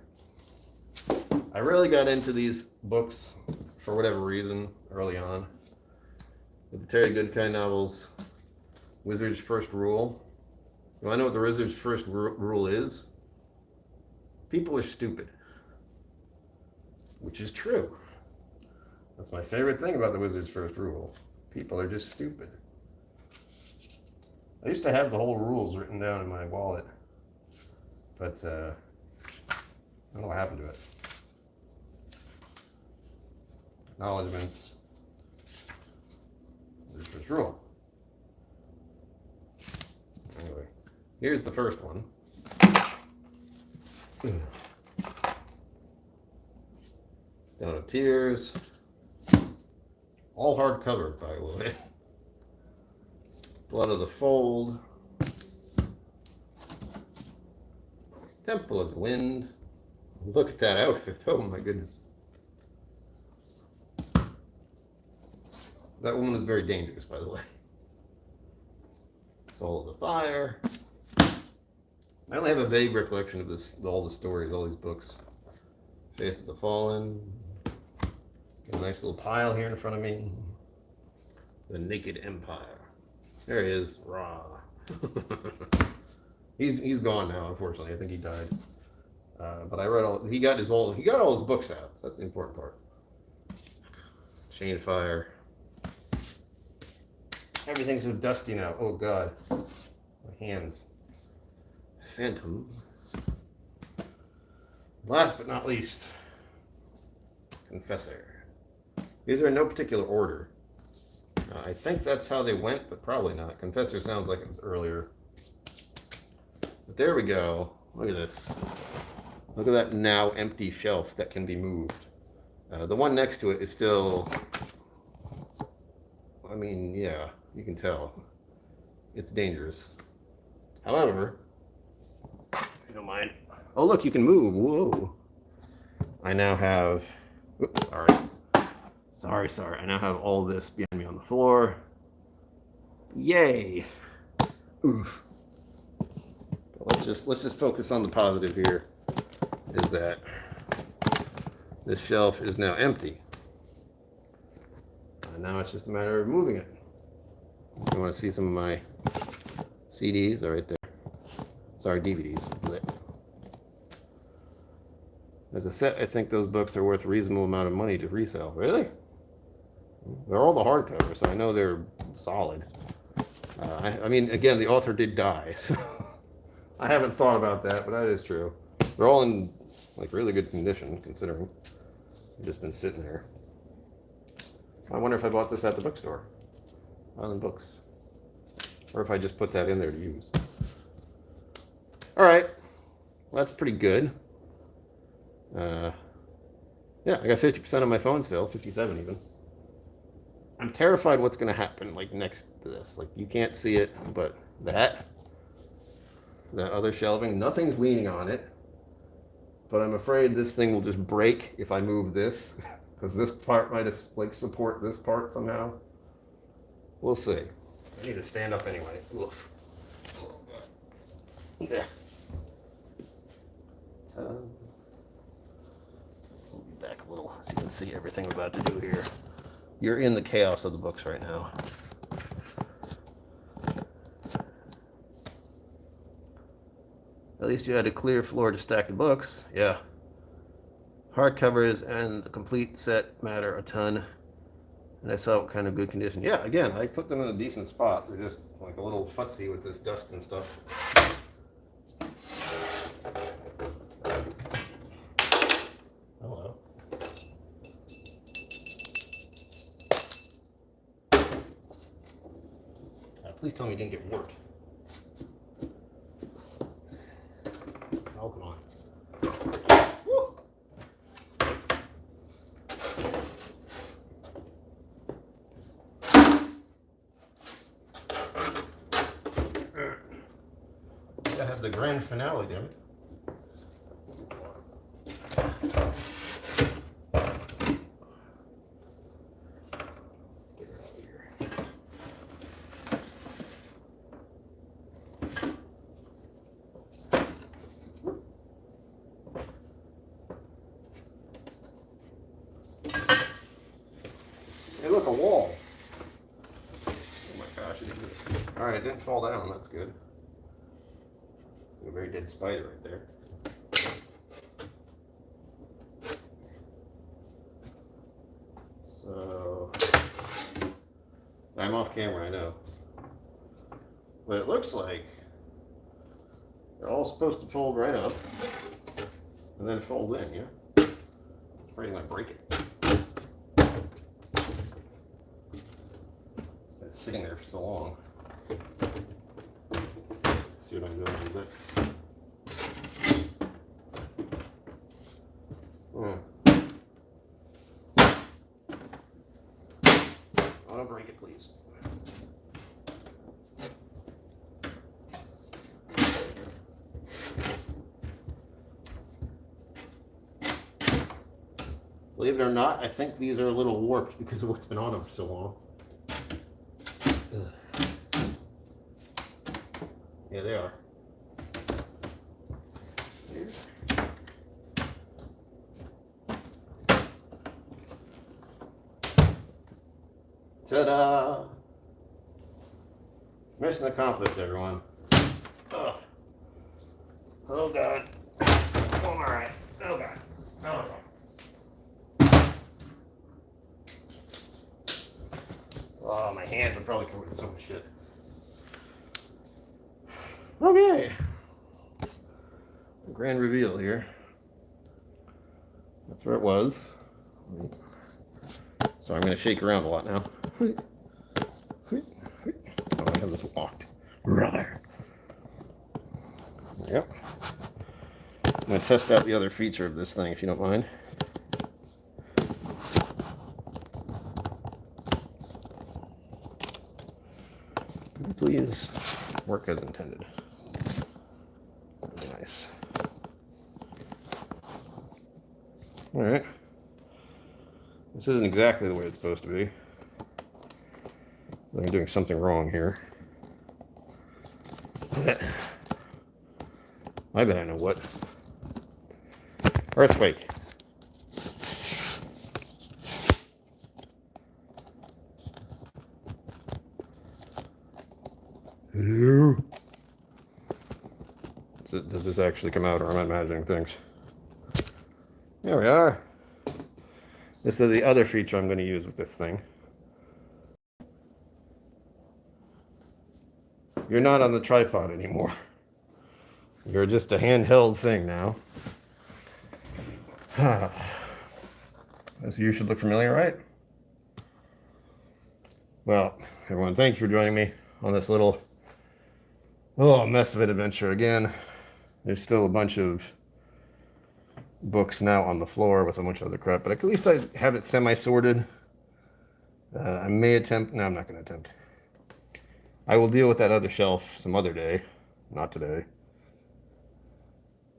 I really got into these books for whatever reason early on. With the Terry Goodkind novels, Wizard's First Rule. You want to know what the Wizard's First Rule is? People are stupid. Which is true. That's my favorite thing about the Wizard's First Rule. People are just stupid. I used to have the whole rules written down in my wallet. But, I don't know what happened to it. Acknowledgements. Wizard's First Rule. Anyway, here's the first one. Stone of Tears. All hardcover, by the way. Blood of the Fold. Temple of the Wind. Look at that outfit. Oh my goodness. That woman is very dangerous, by the way. Soul of the Fire. I only have a vague recollection of all the stories, all these books. Faith of the Fallen. Got a nice little pile here in front of me. The Naked Empire. There he is. Rah. He's gone now, unfortunately. I think he died. But I read he got all his books out. That's the important part. Chain Fire. Everything's so dusty now. Oh God. My hands. Phantom. Last but not least, Confessor. These are in no particular order. I think that's how they went, but probably not. Confessor sounds like it was earlier. But there we go. Look at this. Look at that now empty shelf that can be moved. The one next to it is still, I mean, yeah, you can tell. It's dangerous. However, if you don't mind. Oh, look, you can move. Whoa. I now have, oops, sorry. I now have all this behind me on the floor. Yay. Oof. But let's just focus on the positive here, is that this shelf is now empty. And now it's just a matter of moving it. You want to see some of my CDs? They're right there. Sorry, DVDs. As a set, I think those books are worth a reasonable amount of money to resell. Really? They're all the hardcover, so I know they're solid. I mean, again, the author did die. I haven't thought about that, but that is true. They're all in like really good condition, considering they've just been sitting there. I wonder if I bought this at the bookstore. Island Books. Or if I just put that in there to use. Alright. Well, that's pretty good. Yeah, I got 50% on my phone still. 57 even. I'm terrified what's going to happen, like, next to this. Like, you can't see it, but that other shelving, nothing's leaning on it. But I'm afraid this thing will just break if I move this. Because this part might, like, support this part somehow. We'll see. I need to stand up anyway. Oof. Yeah. Move back a little so you can see everything I'm about to do here. You're in the chaos of the books right now. At least you had a clear floor to stack the books. Yeah. Hardcovers and the complete set matter a ton. And I saw what kind of good condition. Yeah, again, I put them in a decent spot. They're just like a little futzy with this dust and stuff. Hello. Please tell me you didn't get warped. Oh, come on. Woo! I have the grand finale, damn it. Hey, look, a wall. Oh my gosh, it exists. Alright, it didn't fall down, that's good. A very dead spider right there. So, I'm off camera, I know. But it looks like they're all supposed to fold right up and then fold in, yeah? It's afraid I might break it. It's sitting there for so long. Let's see what I'm doing with it. Oh, don't break it, please. Believe it or not, I think these are a little warped because of what's been on them for so long. Ugh. Yeah, they are. Ta-da! Mission accomplished, everyone. Ugh. Oh, God. Oh, all right. Oh, God. Oh, God. Oh, my hands are probably covered with so much shit. Okay. Grand reveal here. That's where it was. So I'm going to shake around a lot now. have this locked. Brother. Yep. I'm going to test out the other feature of this thing, if you don't mind. Please work as intended. That'd be nice. Alright. This isn't exactly the way it's supposed to be. I'm doing something wrong here. I bet I know what. Earthquake. Hello? Does this actually come out, or am I imagining things? There we are. This is the other feature I'm going to use with this thing. You're not on the tripod anymore. You're just a handheld thing now. This view should look familiar, right? Well, everyone, thank you for joining me on this little mess of an adventure again. There's still a bunch of books now on the floor with a bunch of other crap, but at least I have it semi-sorted. I may attempt... No, I'm not going to attempt. I will deal with that other shelf some other day. Not today.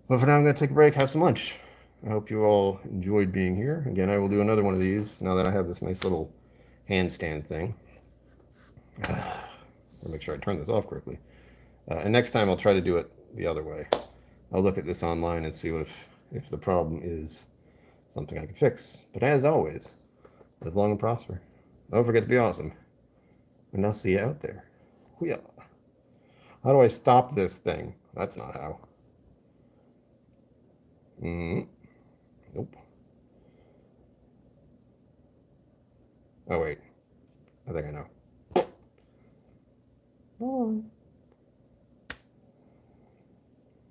But for now, I'm going to take a break, have some lunch. I hope you all enjoyed being here. Again, I will do another one of these now that I have this nice little handstand thing. I'll make sure I turn this off correctly. And next time, I'll try to do it the other way. I'll look at this online and see if the problem is something I can fix. But as always, live long and prosper. Don't forget to be awesome. And I'll see you out there. Hoo-yah. How do I stop this thing? That's not how. Nope. Oh, wait. I think I know. Bye.